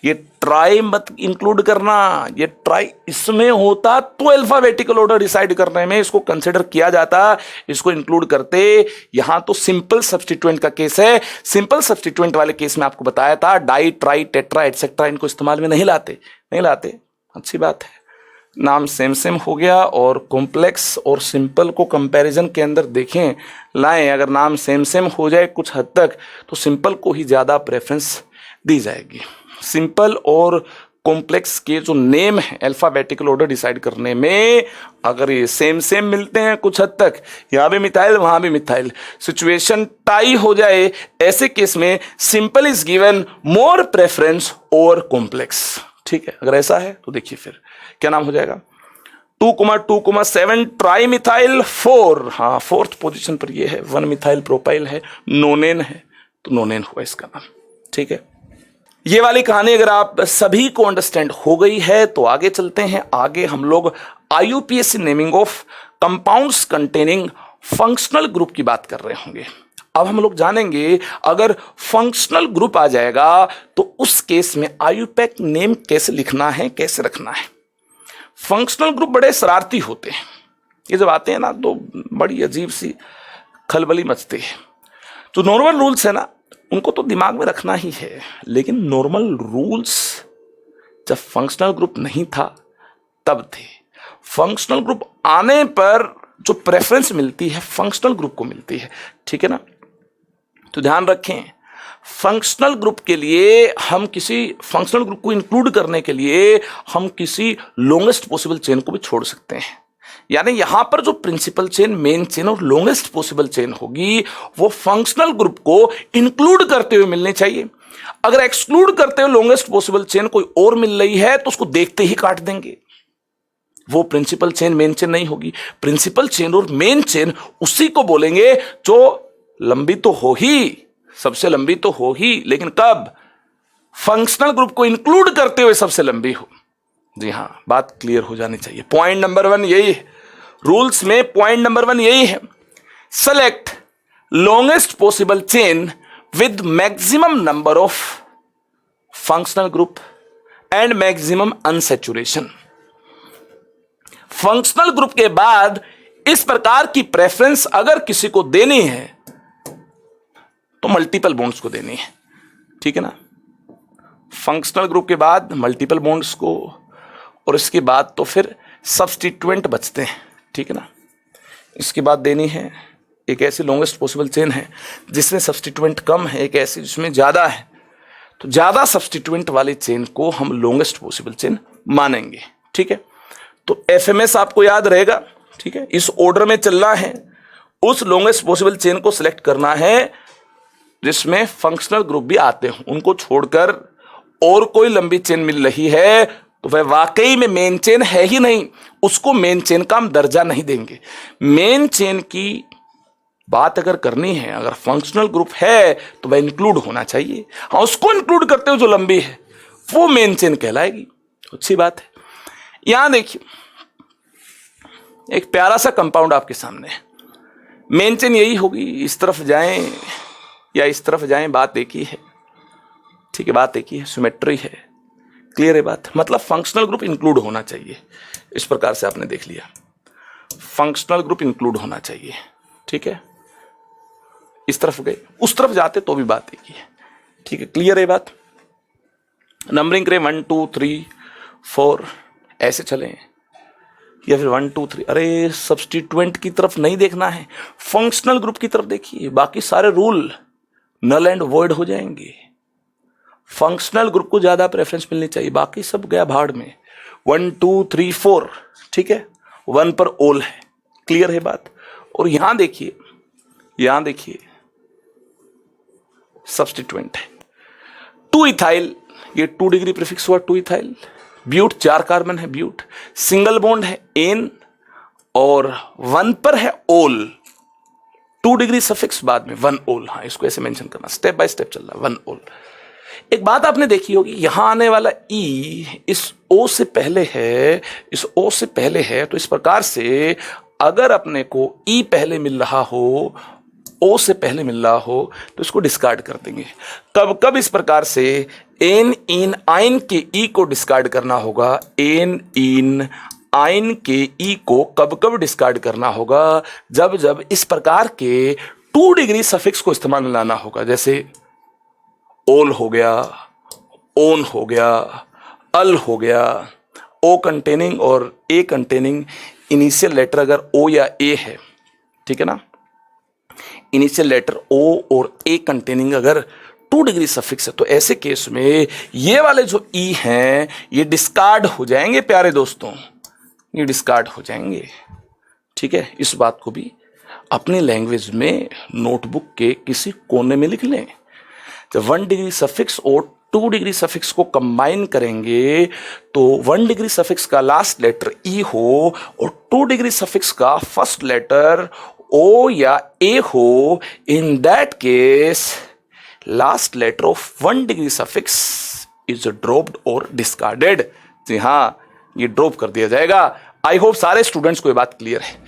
ये ट्राई मत इंक्लूड करना, ये ट्राई इसमें होता तो अल्फाबेटिकल ऑर्डर डिसाइड करने में इसको कंसिडर किया जाता, इसको इंक्लूड करते। यहां तो सिंपल सब्स्टिट्यूएंट का केस है। सिंपल सब्स्टिट्यूएंट वाले केस में आपको बताया था डाई ट्राई टेट्रा एटसेट्रा इनको इस्तेमाल में नहीं लाते। अच्छी बात है, नाम सेम सेम हो गया। और कॉम्प्लेक्स और सिंपल को कंपैरिजन के अंदर देखें लाएं, अगर नाम सेम सेम हो जाए कुछ हद तक तो सिंपल को ही ज़्यादा प्रेफरेंस दी जाएगी। सिंपल और कॉम्प्लेक्स के जो नेम है अल्फाबेटिकल ऑर्डर डिसाइड करने में, अगर ये सेम सेम मिलते हैं कुछ हद तक, यहाँ भी मिथाइल वहाँ भी मिथाइल, सिचुएशन टाई हो जाए, ऐसे केस में simple is given more preference over complex. ठीक है, अगर ऐसा है तो देखिए फिर क्या नाम हो जाएगा, 2,2,7 ट्राई मिथाइल 4। हाँ, 4th पोजीशन पर ये है, 1 मिथाइल प्रोपाइल है, नोनेन है, तो नोनेन हुआ इसका नाम। ठीक है, ये वाली कहानी अगर आप सभी को अंडरस्टैंड हो गई है तो आगे चलते हैं। आगे हम लोग IUPAC naming of compounds containing functional group की बात कर रहे होंगे। अब हम लोग जानेंगे अगर फंक्शनल ग्रुप आ जाएगा तो उस केस में IUPAC नेम कैसे लिखना है, कैसे रखना है। फंक्शनल ग्रुप बड़े शरारती होते हैं, ये जब आते हैं ना तो बड़ी अजीब सी खलबली मचती है। जो नॉर्मल रूल्स है ना उनको तो दिमाग में रखना ही है, लेकिन नॉर्मल रूल्स जब फंक्शनल ग्रुप नहीं था तब थे। फंक्शनल ग्रुप आने पर जो प्रेफरेंस मिलती है फंक्शनल ग्रुप को मिलती है। ठीक है ना, तो ध्यान रखें, फंक्शनल ग्रुप के लिए हम किसी फंक्शनल ग्रुप को इंक्लूड करने के लिए हम किसी लॉन्गेस्ट पॉसिबल चेन को भी छोड़ सकते हैं। यानी यहां पर जो प्रिंसिपल चेन, मेन चेन और लॉन्गेस्ट पॉसिबल चेन होगी वो फंक्शनल ग्रुप को इंक्लूड करते हुए मिलनी चाहिए। अगर एक्सक्लूड करते हुए लॉन्गेस्ट पॉसिबल चेन कोई और मिल रही है तो उसको देखते ही काट देंगे, वो प्रिंसिपल चेन मेन चेन नहीं होगी। प्रिंसिपल चेन और मेन चेन उसी को बोलेंगे जो लंबी तो हो ही, सबसे लंबी तो हो ही, लेकिन कब? फंक्शनल ग्रुप को इंक्लूड करते हुए सबसे लंबी हो। जी हां, बात क्लियर हो जानी चाहिए। पॉइंट नंबर 1 यही है, रूल्स में पॉइंट नंबर 1 यही है, select longest possible chain with maximum number of functional group and maximum unsaturation. Functional group के बाद इस प्रकार की प्रेफरेंस अगर किसी को देनी है तो मल्टीपल बॉन्ड्स को देनी है। ठीक है ना, फंक्शनल ग्रुप के बाद मल्टीपल बॉन्ड्स को, और इसके बाद तो फिर सब्स्टिट्यूएंट बचते हैं। ठीक है ना, इसके बाद देनी है एक ऐसी लॉन्गेस्ट पॉसिबल चेन है जिसमें सब्स्टिट्यूएंट कम है, एक ऐसी जिसमें ज़्यादा है, तो ज़्यादा सब्स्टिट्यूएंट वाली चेन को हम लॉन्गेस्ट पॉसिबल चेन मानेंगे। ठीक है, तो FMS आपको याद रहेगा। ठीक है, इस ऑर्डर में चलना है, उस लॉन्गेस्ट पॉसिबल चेन को सिलेक्ट करना है जिसमें फंक्शनल ग्रुप भी आते हो, उनको छोड़कर और कोई लंबी चेन मिल रही है तो वह वाकई में मेन चेन है ही नहीं, उसको मेन चेन का हम दर्जा नहीं देंगे। मेन चेन की बात अगर करनी है, अगर फंक्शनल ग्रुप है तो वह इंक्लूड होना चाहिए। हाँ, उसको इंक्लूड करते हुए जो लंबी है वो मेन चेन कहलाएगी। अच्छी बात है। यहां देखिए एक प्यारा सा कंपाउंड आपके सामने है। मेन चेन यही होगी, इस तरफ जाएं या इस तरफ जाएं, बात एक ही है। ठीक है, बात एक ही है, सिमेट्री है। क्लियर है बात? मतलब फंक्शनल ग्रुप इंक्लूड होना चाहिए। इस प्रकार से आपने देख लिया, फंक्शनल ग्रुप इंक्लूड होना चाहिए। ठीक है, इस तरफ गए, उस तरफ जाते तो भी बात एक ही है। ठीक है, क्लियर है बात? नंबरिंग करें 1 2 3 4 ऐसे चले, या फिर 1 2 3। अरे सब्स्टिट्यूएंट की तरफ नहीं देखना है, फंक्शनल ग्रुप की तरफ देखिए। बाकी सारे रूल नल एंड वॉइड हो जाएंगे। फंक्शनल ग्रुप को ज्यादा प्रेफरेंस मिलनी चाहिए, बाकी सब गया भाड़ में। 1 2 3 4, ठीक है, 1 पर ऑल है। क्लियर है बात? और यहां देखिए, यहां देखिए सब्स्टिट्यूएंट है 2 इथाइल, ये 2 डिग्री प्रीफिक्स हुआ 2 इथाइल। ब्यूट 4 कार्बन है, ब्यूट सिंगल बॉन्ड है एन, और 1 पर है ओल, 2 डिग्री सफिक्स बाद में 1 ओल। हाँ, इसको ऐसे मेंशन करना, स्टेप बाय स्टेप चल रहा है 1 ओल। एक बात आपने देखी होगी, यहां आने वाला ई इस ओ से पहले है, इस ओ से पहले है, तो इस प्रकार से अगर अपने को ई पहले मिल रहा हो, ओ से पहले मिल रहा हो, तो इसको डिस्कार्ड कर देंगे। कब कब इस प्रकार से एन इन आइन के ई को डिस्कार्ड करना होगा, एन इन आइन के ई को कब कब डिस्कार्ड करना होगा, जब जब इस प्रकार के 2 डिग्री सफिक्स को इस्तेमाल में लाना होगा। जैसे ओल हो गया, ओन हो गया, अल हो गया, ओ कंटेनिंग और ए कंटेनिंग इनिशियल लेटर अगर ओ या ए है, ठीक है ना, इनिशियल लेटर ओ और ए कंटेनिंग अगर 2 डिग्री सफिक्स है, तो ऐसे केस में ये वाले जो ई हैं ये डिस्कार्ड हो जाएंगे प्यारे दोस्तों, ये डिस्कार्ड हो जाएंगे। ठीक है, इस बात को भी अपनी लैंग्वेज में नोटबुक के किसी कोने में लिख लें। जब 1 डिग्री सफिक्स और 2 डिग्री सफिक्स को कंबाइन करेंगे तो 1 डिग्री सफिक्स का लास्ट लेटर ई हो और 2 डिग्री सफिक्स का फर्स्ट लेटर ओ या ए हो, in that case last letter of 1 degree suffix is dropped और डिस्कार्डेड। जी हाँ, ये ड्रॉप कर दिया जाएगा। आई होप सारे स्टूडेंट्स को ये बात क्लियर है।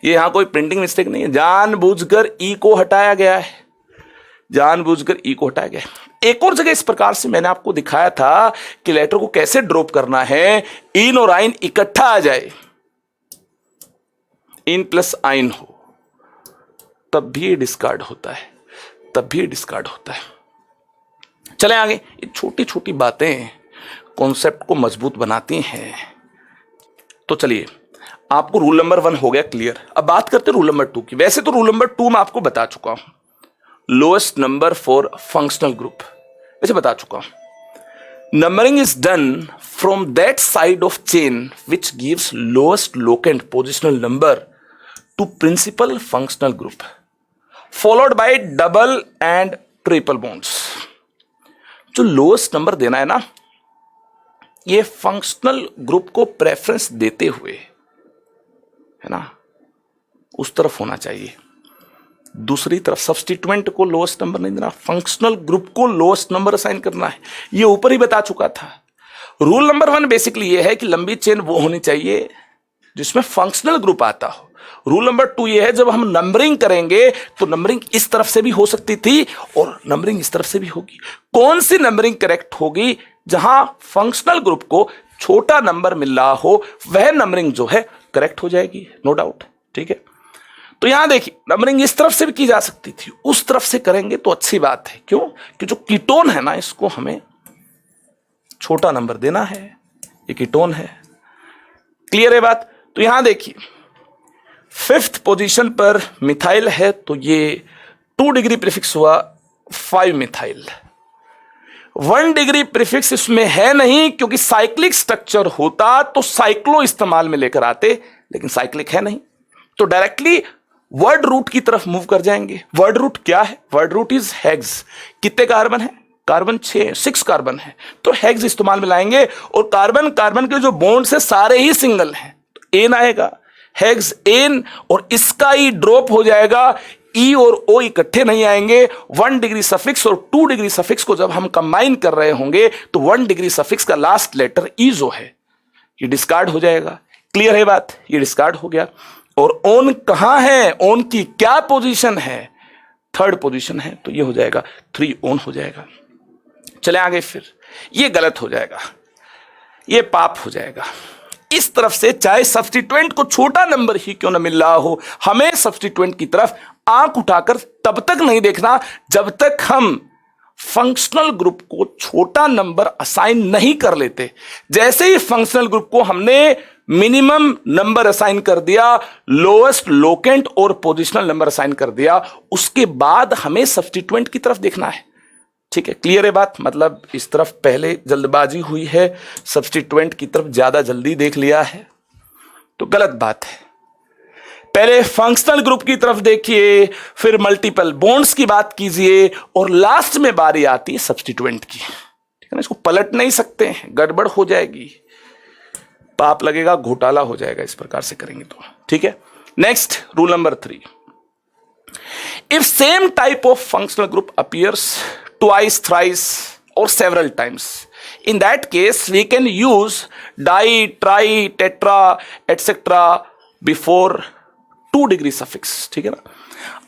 ये यहां कोई प्रिंटिंग मिस्टेक नहीं है, जानबूझकर ई को हटाया गया है, जानबूझकर ई को हटाया गया है। एक और जगह इस प्रकार से मैंने आपको दिखाया था कि लेटर को कैसे ड्रॉप करना है, इन और आइन इकट्ठा आ जाए, इन प्लस आइन हो, तब भी डिस्कार्ड होता है, तब भी डिस्कार्ड होता है। चलें आगे। ये छोटी छोटी बातें कॉन्सेप्ट को मजबूत बनाती हैं। तो चलिए, आपको रूल नंबर 1 हो गया क्लियर। अब बात करते हैं रूल नंबर 2 की। वैसे तो रूल नंबर 2 मैं आपको बता चुका हूं, lowest number for functional group, वैसे बता चुका हूं। Numbering is done from that side of chain which gives lowest locant positional number to principal functional group followed by double and triple bonds. जो लोएस्ट नंबर देना है ना, ये functional group को प्रेफरेंस देते हुए, है ना, उस तरफ होना चाहिए। दूसरी तरफ सब्स्टिट्यूएंट को लोएस्ट नंबर नहीं देना, फंक्शनल ग्रुप को लोएस्ट नंबर असाइन करना है। ये ऊपर ही बता चुका था। रूल नंबर 1 बेसिकली ये है कि लंबी चेन वो होनी चाहिए जिसमें फंक्शनल ग्रुप आता हो। रूल नंबर 2 ये है, जब हम नंबरिंग करेंगे तो नंबरिंग इस तरफ से भी हो सकती थी और नंबरिंग इस तरफ से भी होगी। कौन सी नंबरिंग करेक्ट होगी? जहां फंक्शनल ग्रुप को छोटा नंबर मिल रहा हो, वह नंबरिंग जो है करेक्ट हो जाएगी, नो डाउट। ठीक है, तो यहां देखिए, नंबरिंग इस तरफ से भी की जा सकती थी, उस तरफ से करेंगे तो अच्छी बात है। क्यों? कि जो कीटोन है ना, इसको हमें छोटा नंबर देना है, ये कीटोन है। क्लियर है बात? तो यहां देखिए, 5th पोजीशन पर मिथाइल है, तो ये 2 डिग्री प्रीफिक्स हुआ 5 मिथाइल। 1 डिग्री प्रीफिक्स इसमें है नहीं, क्योंकि साइक्लिक स्ट्रक्चर होता तो साइक्लो इस्तेमाल में लेकर आते, लेकिन साइक्लिक है नहीं, तो डायरेक्टली वर्ड रूट की तरफ मूव कर जाएंगे। वर्ड रूट क्या है? Word root is hex. कितने कार्बन है? कार्बन 6 कार्बन है, तो हेक्स इस्तेमाल में लाएंगे। और कार्बन कार्बन के जो बॉन्ड है सारे ही सिंगल हैं, तो एन आएगा, हेक्स एन, और इसका ही ड्रॉप हो जाएगा, ई और ओ इकट्ठे नहीं आएंगे। 1 डिग्री सफिक्स और 2 डिग्री सफिक्स को जब हम कंबाइन कर रहे होंगे तो 1 डिग्री सफिक्स का लास्ट लेटर ई जो है ये डिस्कार्ड हो जाएगा। क्लियर है बात? ये डिस्कार्ड हो गया। और ओन कहां है? ओन की क्या पोजीशन है? 3rd पोजीशन है, तो ये हो जाएगा 3 ओन हो जाएगा। चले आगे, फिर ये गलत हो जाएगा, ये पाप हो जाएगा। इस तरफ से चाहे सब्स्टिट्यूएंट को छोटा नंबर ही क्यों ना मिल रहा हो, हमें सब्स्टिट्यूएंट की तरफ आंख उठाकर तब तक नहीं देखना जब तक हम फंक्शनल ग्रुप को छोटा नंबर असाइन नहीं कर लेते। जैसे ही फंक्शनल ग्रुप को हमने मिनिमम नंबर असाइन कर दिया, लोएस्ट लोकेंट और पोजिशनल नंबर असाइन कर दिया, उसके बाद हमें सब्स्टिट्यूएंट की तरफ देखना है। ठीक है, क्लियर है बात? मतलब इस तरफ पहले जल्दबाजी हुई है, सब्स्टिट्यूएंट की तरफ ज्यादा जल्दी देख लिया है, तो गलत बात है। पहले फंक्शनल ग्रुप की तरफ देखिए, फिर मल्टीपल बॉन्ड्स की बात कीजिए, और लास्ट में बारी आती है सब्स्टिट्यूएंट की। ठीक है ना, इसको पलट नहीं सकते हैं, गड़बड़ हो जाएगी, पाप लगेगा, घोटाला हो जाएगा इस प्रकार से करेंगे तो। ठीक है, next rule number 3, if same type of functional group appears twice, thrice और several times, in that case we can use di, tri, tetra etc before 2 degree suffix. ठीक है ना,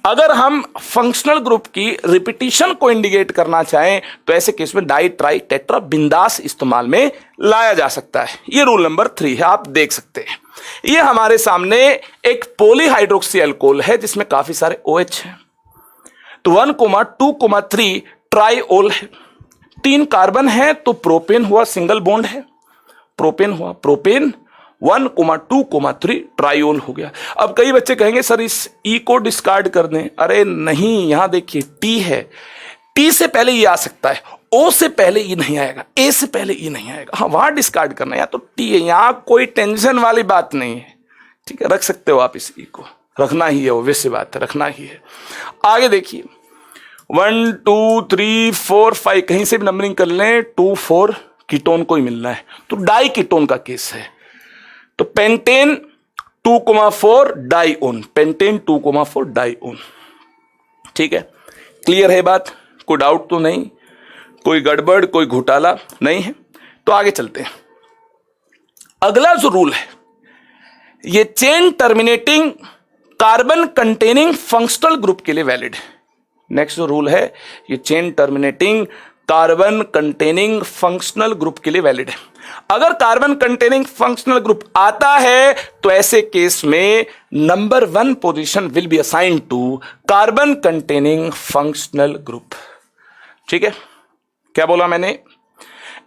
अगर हम फंक्शनल ग्रुप की रिपीटिशन को इंडिकेट करना चाहें तो ऐसे केस में डाई, ट्राई, टेट्रा बिंदास इस्तेमाल में लाया जा सकता है। ये रूल नंबर 3 है, आप देख सकते हैं। ये हमारे सामने एक पॉलीहाइड्रोक्सी अल्कोहल है जिसमें काफी सारे OH हैं, तो 1, 2, 3 ट्राईओल है। 3 कार्बन है तो प्रोपेन हुआ, सिंगल बॉन्ड है, प्रोपेन हुआ, प्रोपेन 1, 2, 3 ट्राईओल हो गया। अब कई बच्चे कहेंगे सर इस ई को डिस्कार्ड कर दें। अरे नहीं, यहां देखिए टी है, टी से पहले ई आ सकता है, ओ से पहले ई नहीं आएगा, ए से पहले ई नहीं आएगा। हाँ, वहां डिस्कार्ड करना है, या तो टी है, यहां कोई टेंशन वाली बात नहीं है। ठीक है, रख सकते हो आप, इस ई को रखना ही है, ऑब्वियस बात है, रखना ही है। आगे देखिए 1, 2, 3, 4, 5 कहीं से भी नंबरिंग कर लें, 2, 4 कीटोन को ही मिलना है, तो डाई कीटोन का केस है। तो पेंटेन 2,4 डाईओन, पेंटेन 2,4 डाईओन। ठीक है, क्लियर है बात? कोई डाउट तो नहीं, कोई गड़बड़, कोई घोटाला नहीं है? तो आगे चलते हैं। अगला जो रूल है ये chain terminating carbon containing functional group के लिए वैलिड है। नेक्स्ट जो रूल है ये chain terminating carbon containing functional group के लिए वैलिड है। अगर कार्बन कंटेनिंग फंक्शनल ग्रुप आता है तो ऐसे केस में number 1 position will be assigned to carbon containing functional group. ठीक है, क्या बोला मैंने?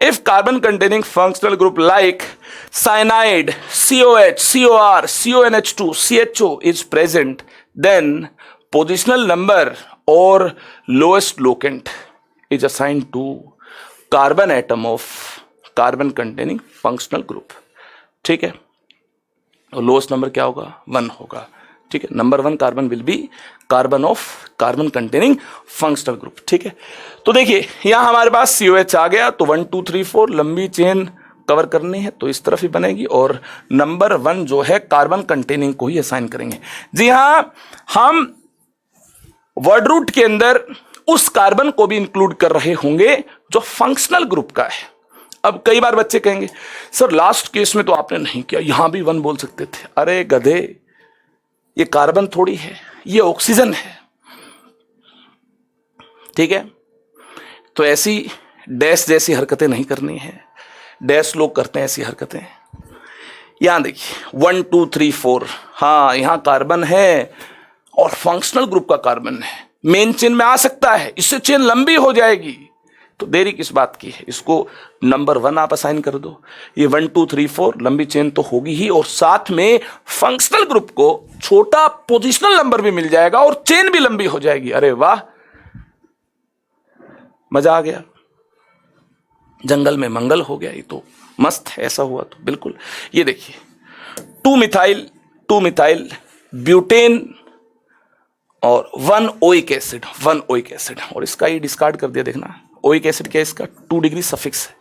If carbon containing functional group like cyanide, COH, COR, CONH2, CHO is present, then positional number or lowest locant is assigned to carbon atom of carbon containing functional group। ठीक है, और lowest number क्या होगा? 1 होगा। ठीक है, number 1 carbon will B carbon of carbon containing functional group. ठीक है, तो देखिए यहां हमारे पास COH आ गया, तो 1, 2, 3, 4 लंबी चेन कवर करनी है तो इस तरफ ही बनेगी, और नंबर 1 जो है कार्बन कंटेनिंग को ही असाइन करेंगे। जी हां, हम वर्ड रूट के अंदर उस कार्बन को भी इंक्लूड कर रहे होंगे जो फंक्शनल ग्रुप का है। अब कई बार बच्चे कहेंगे सर लास्ट केस में तो आपने नहीं किया, यहां भी 1 बोल सकते थे। अरे गधे, ये कार्बन थोड़ी है, ये ऑक्सीजन है। ठीक है, तो ऐसी डैश जैसी हरकतें नहीं करनी है, डैश लोग करते हैं ऐसी हरकतें। यहां देखिए 1, 2, 3, 4, हाँ यहां कार्बन है और फंक्शनल ग्रुप का कार्बन है, मेन चेन में आ सकता है, इससे चेन लंबी हो जाएगी, तो देरी किस बात की है? इसको नंबर 1 आप असाइन कर दो। ये 1, 2, 3, 4 लंबी चेन तो होगी ही, और साथ में फंक्शनल ग्रुप को छोटा पोजिशनल नंबर भी मिल जाएगा और चेन भी लंबी हो जाएगी। अरे वाह, मजा आ गया, जंगल में मंगल हो गया। ये तो मस्त है, ऐसा हुआ तो बिल्कुल। ये देखिए 2 मिथाइल ब्यूटेन और 1 ओइक एसिड, 1 ओइक एसिड, और इसका ये डिस्कार्ड कर दिया। देखना ओइक एसिड क्या है, इसका 2 डिग्री सफिक्स है।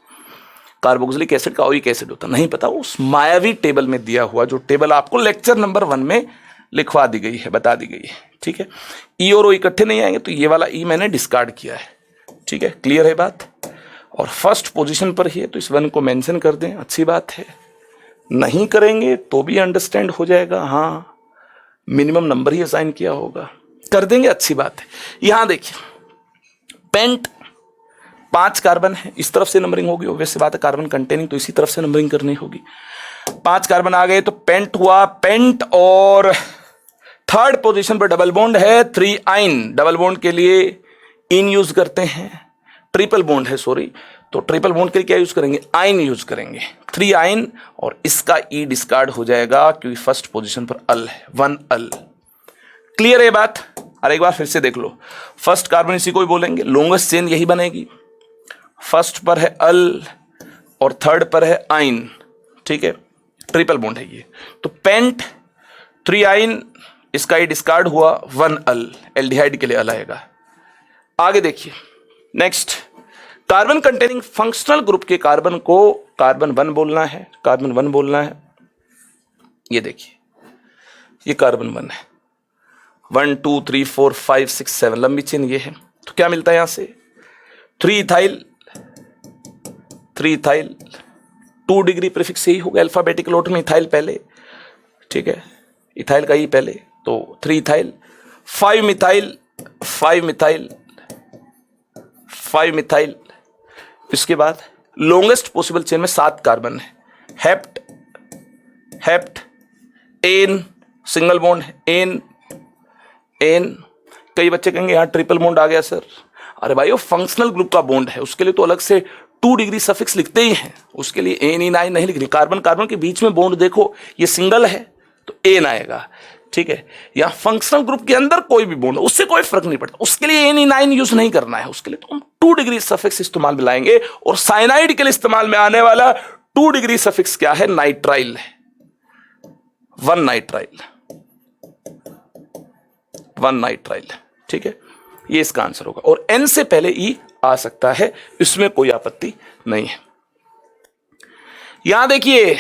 कार्बोक्सिलिक एसिड का ओइक एसिड होता, नहीं पता, उस मायावी टेबल में दिया हुआ, जो टेबल आपको लेक्चर नंबर 1 में लिखवा दी गई है, बता दी गई है। ठीक है, ई और ओ इकट्ठे नहीं आएंगे, तो ये वाला ई मैंने डिस्कार्ड किया है। ठीक है, क्लियर है बात। और फर्स्ट पोजीशन पर ही है, तो इस 1 को मेंशन कर दें, अच्छी बात है। नहीं करेंगे तो भी अंडरस्टैंड हो जाएगा, हाँ मिनिमम नंबर ही असाइन किया होगा, कर देंगे, अच्छी बात है। यहां देखिए पेंट 5 कार्बन है, इस तरफ से नंबरिंग होगी, वैसे बात है कार्बन कंटेनिंग, तो इसी तरफ से नंबरिंग करनी होगी। 5 कार्बन आ गए तो पेंट हुआ, पेंट। और थर्ड पोजीशन पर डबल बॉन्ड है 3 आइन, डबल बॉन्ड के लिए इन यूज करते हैं, ट्रिपल बॉन्ड है सॉरी, तो ट्रिपल बॉन्ड के लिए क्या यूज करेंगे, आइन यूज करेंगे, 3 आइन, और इसका ई डिस्कार्ड हो जाएगा क्योंकि फर्स्ट पोजीशन पर अल है, 1 अल। क्लियर है बात। अरे एक बार फिर से देख लो, फर्स्ट कार्बन इसी को ही बोलेंगे, लॉन्गेस्ट चेन यही बनेगी, फर्स्ट पर है अल और थर्ड पर है आइन। ठीक है, ट्रिपल बॉन्ड है ये, तो पेंट 3 आइन, इसका ये डिस्कार्ड हुआ, 1 अल, एल्डिहाइड के लिए अल आएगा। आगे देखिए next, carbon containing functional group के कार्बन को कार्बन 1 बोलना है, कार्बन 1 बोलना है। ये देखिए ये कार्बन 1 है, 1 2 3 4 5 6 7 लंबी चेन ये है, तो क्या मिलता है यहां से, 3 इथाइल 2 डिग्री प्रीफिक्स यही होगा, अल्फाबेटिकल ऑर्डर में इथाइल पहले। ठीक है, इथाइल का ही पहले, तो 3 इथाइल, 5 मिथाइल, 5 मिथाइल, 5 मिथाइल। इसके बाद लॉन्गेस्ट पॉसिबल चेन में 7 कार्बन है, hept, hept, ane, single bond, ane, ane. कई बच्चे कहेंगे यार ट्रिपल बॉन्ड आ गया सर, अरे भाई वो फंक्शनल ग्रुप का बॉन्ड है, उसके लिए तो अलग से 2 डिग्री सफिक्स लिखते ही हैं, उसके लिए एन इन आई नहीं लिखनी। कार्बन कार्बन के बीच में बॉन्ड देखो, ये सिंगल है तो एन आएगा। ठीक है, या फंक्शनल ग्रुप के अंदर कोई भी बॉन्ड, उससे कोई फर्क नहीं पड़ता, उसके लिए एन इन आई यूज नहीं करना है, उसके लिए तो हम 2 डिग्री सफिक्स इस्तेमाल में लाएंगे। और साइनाइड के लिए इस्तेमाल में आने वाला 2 डिग्री सफिक्स क्या है, नाइट्राइल है, 1 नाइट्राइल, 1 नाइट्राइल। ठीक है, ये इसका आंसर होगा। और एन से पहले ई आ सकता है, इसमें कोई आपत्ति नहीं है। यहां देखिए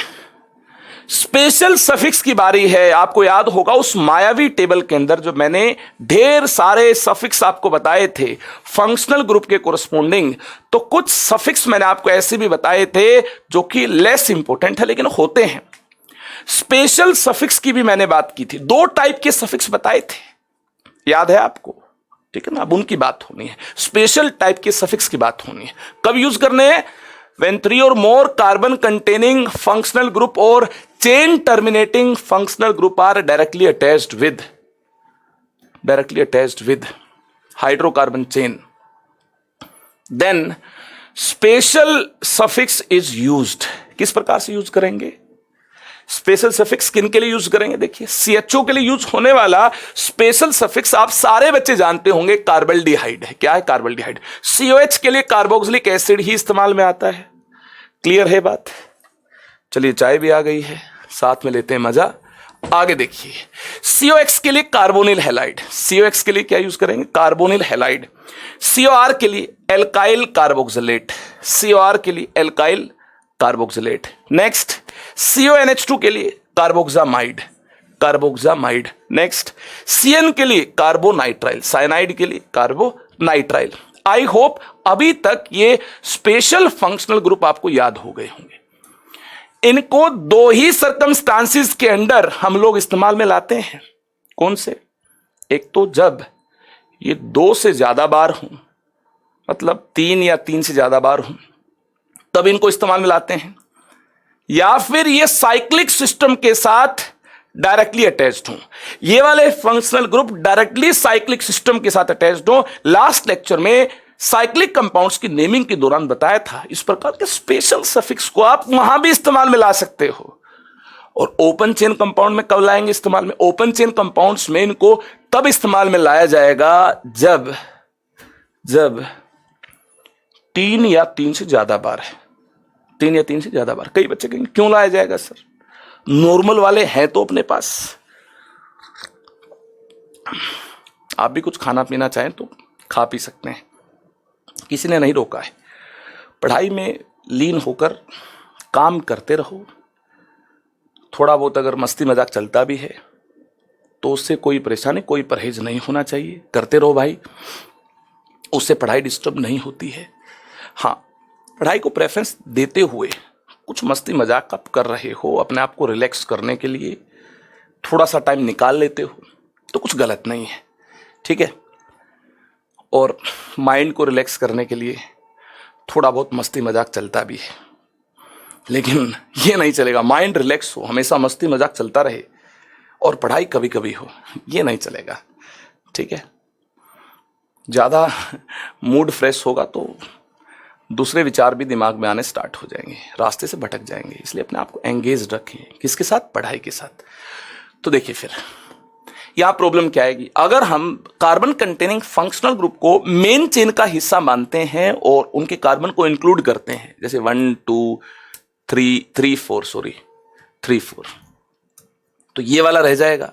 स्पेशल सफिक्स की बारी है। आपको याद होगा उस मायावी टेबल के अंदर जो मैंने ढेर सारे सफिक्स आपको बताए थे फंक्शनल ग्रुप के कोरस्पोंडिंग, तो कुछ सफिक्स मैंने आपको ऐसे भी बताए थे जो कि लेस इंपॉर्टेंट है लेकिन होते हैं। स्पेशल सफिक्स की भी मैंने बात की थी, 2 टाइप के सफिक्स बताए थे, याद है आपको। ठीक है ना, अब उनकी बात होनी है, स्पेशल टाइप के सफिक्स की बात होनी है। कब यूज करने हैं, when 3 or more carbon containing functional group or chain terminating functional group are directly attached with hydrocarbon chain, then special suffix is used। किस प्रकार से यूज करेंगे स्पेशल सफिक्स, किन के लिए यूज करेंगे, देखिए CHO के लिए यूज होने वाला स्पेशल सफिक्स आप सारे बच्चे जानते होंगे, कार्बल्डिहाइड है। क्या है, कार्बल्डिहाइड। COH के लिए कार्बोक्सिलिक एसिड ही इस्तेमाल में आता है। क्लियर है बात। चलिए चाय भी आ गई है, साथ में लेते हैं मजा। आगे देखिए COX के लिए कार्बोनिल हैलाइड, COX के लिए क्या यूज करेंगे, कार्बोनिल हैलाइड। COR के लिए एल्काइल कार्बोक्सिलेट, COR के लिए एल्काइल कार्बोक्सिलेट। नेक्स्ट CONH2 के लिए कार्बोक्सामाइड, कार्बोक्सामाइड। नेक्स्ट CN के लिए कार्बोनाइट्राइल, साइनाइड के लिए कार्बोनाइट्राइल। आई होप अभी तक ये स्पेशल फंक्शनल ग्रुप आपको याद हो गए होंगे। इनको 2 ही सर्कमस्टांसिस के अंडर हम लोग इस्तेमाल में लाते हैं। कौन से, एक तो जब ये 2 से ज्यादा बार हों, मतलब 3 या 3 से ज्यादा बार हों, तब इनको इस्तेमाल में लाते हैं, या फिर ये साइक्लिक सिस्टम के साथ डायरेक्टली अटैच्ड हों। ये वाले functional group directly cyclic system के साथ अटैच्ड हों। लास्ट लेक्चर में साइक्लिक कंपाउंड्स की नेमिंग के दौरान बताया था, इस प्रकार के स्पेशल सफिक्स को आप वहां भी इस्तेमाल में ला सकते हो। और ओपन चेन कंपाउंड में कब लाएंगे इस्तेमाल में, ओपन चेन कंपाउंड्स में इनको तब इस्तेमाल में लाया जाएगा जब 3 या 3 से ज्यादा बार है, 3 या 3 से ज्यादा बार। कई बच्चे कहेंगे क्यों लाया जाएगा सर, नॉर्मल वाले हैं तो अपने पास। आप भी कुछ खाना पीना चाहें तो खा पी सकते हैं, किसी ने नहीं रोका है। पढ़ाई में लीन होकर काम करते रहो। थोड़ा बहुत अगर मस्ती मजाक चलता भी है तो उससे कोई परेशानी, कोई परहेज नहीं होना चाहिए। करते रहो भाई, उससे पढ़ाई डिस्टर्ब नहीं होती है। हाँ, पढ़ाई को प्रेफरेंस देते हुए कुछ मस्ती मजाक आप कर रहे हो, अपने आप को रिलैक्स करने के लिए थोड़ा सा टाइम निकाल लेते हो तो कुछ गलत नहीं है, ठीक है। और माइंड को रिलैक्स करने के लिए थोड़ा बहुत मस्ती मजाक चलता भी है, लेकिन ये नहीं चलेगा माइंड रिलैक्स हो, हमेशा मस्ती मजाक चलता रहे और पढ़ाई कभी कभी हो, ये नहीं चलेगा, ठीक है। ज़्यादा मूड फ्रेश होगा तो दूसरे विचार भी दिमाग में आने स्टार्ट हो जाएंगे, रास्ते से भटक जाएंगे। इसलिए अपने आप को एंगेज रखें, किसके साथ? पढ़ाई के साथ। तो देखिए फिर यहां प्रॉब्लम क्या आएगी, अगर हम कार्बन कंटेनिंग फंक्शनल ग्रुप को मेन चेन का हिस्सा मानते हैं और उनके कार्बन को इंक्लूड करते हैं, जैसे 1 2 3 4, तो ये वाला रह जाएगा,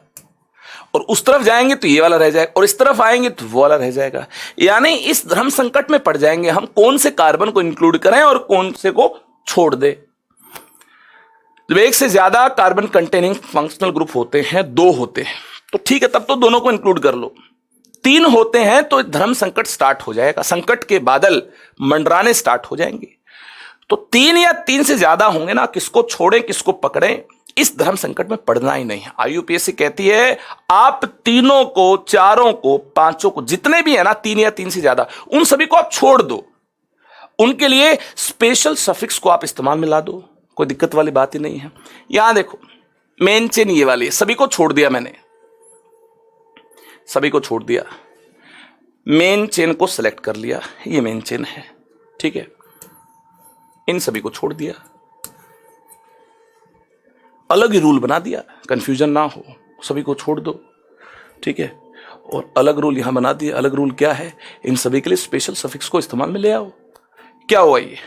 और उस तरफ जाएंगे तो ये वाला रह जाएगा, और इस तरफ आएंगे तो वो वाला रह जाएगा। यानी इस धर्म संकट में पड़ जाएंगे हम, कौन से कार्बन को इंक्लूड करें और कौन से को छोड़ दे। जब एक से ज्यादा कार्बन कंटेनिंग फंक्शनल ग्रुप होते हैं, 2 होते हैं तो ठीक है, तब तो दोनों को इंक्लूड कर लो। 3 होते हैं तो धर्म संकट स्टार्ट हो जाएगा, संकट के बादल मंडराने स्टार्ट हो जाएंगे। तो 3 या 3 से ज्यादा होंगे ना, किसको छोड़ें किसको पकड़ें, इस धर्म संकट में पड़ना ही नहीं है। IUPAC कहती है आप तीनों को, चारों को, पांचों को, जितने भी है ना 3 या 3 से ज्यादा, उन सभी को आप छोड़ दो। उनके लिए स्पेशल सफिक्स को आप इस्तेमाल में ला दो, कोई दिक्कत वाली बात ही नहीं है। यहां देखो मेन चेन ये वाली है, सभी को छोड़ दिया मैंने, सभी को छोड़ दिया, मेन चेन को सिलेक्ट कर लिया, ये मेन चेन है, ठीक है। इन सभी को छोड़ दिया, अलग ही रूल बना दिया, कंफ्यूजन ना हो, सभी को छोड़ दो, ठीक है। और अलग रूल यहां बना दिया। अलग रूल क्या है, इन सभी के लिए स्पेशल सफिक्स को इस्तेमाल में ले आओ। क्या हुआ ये,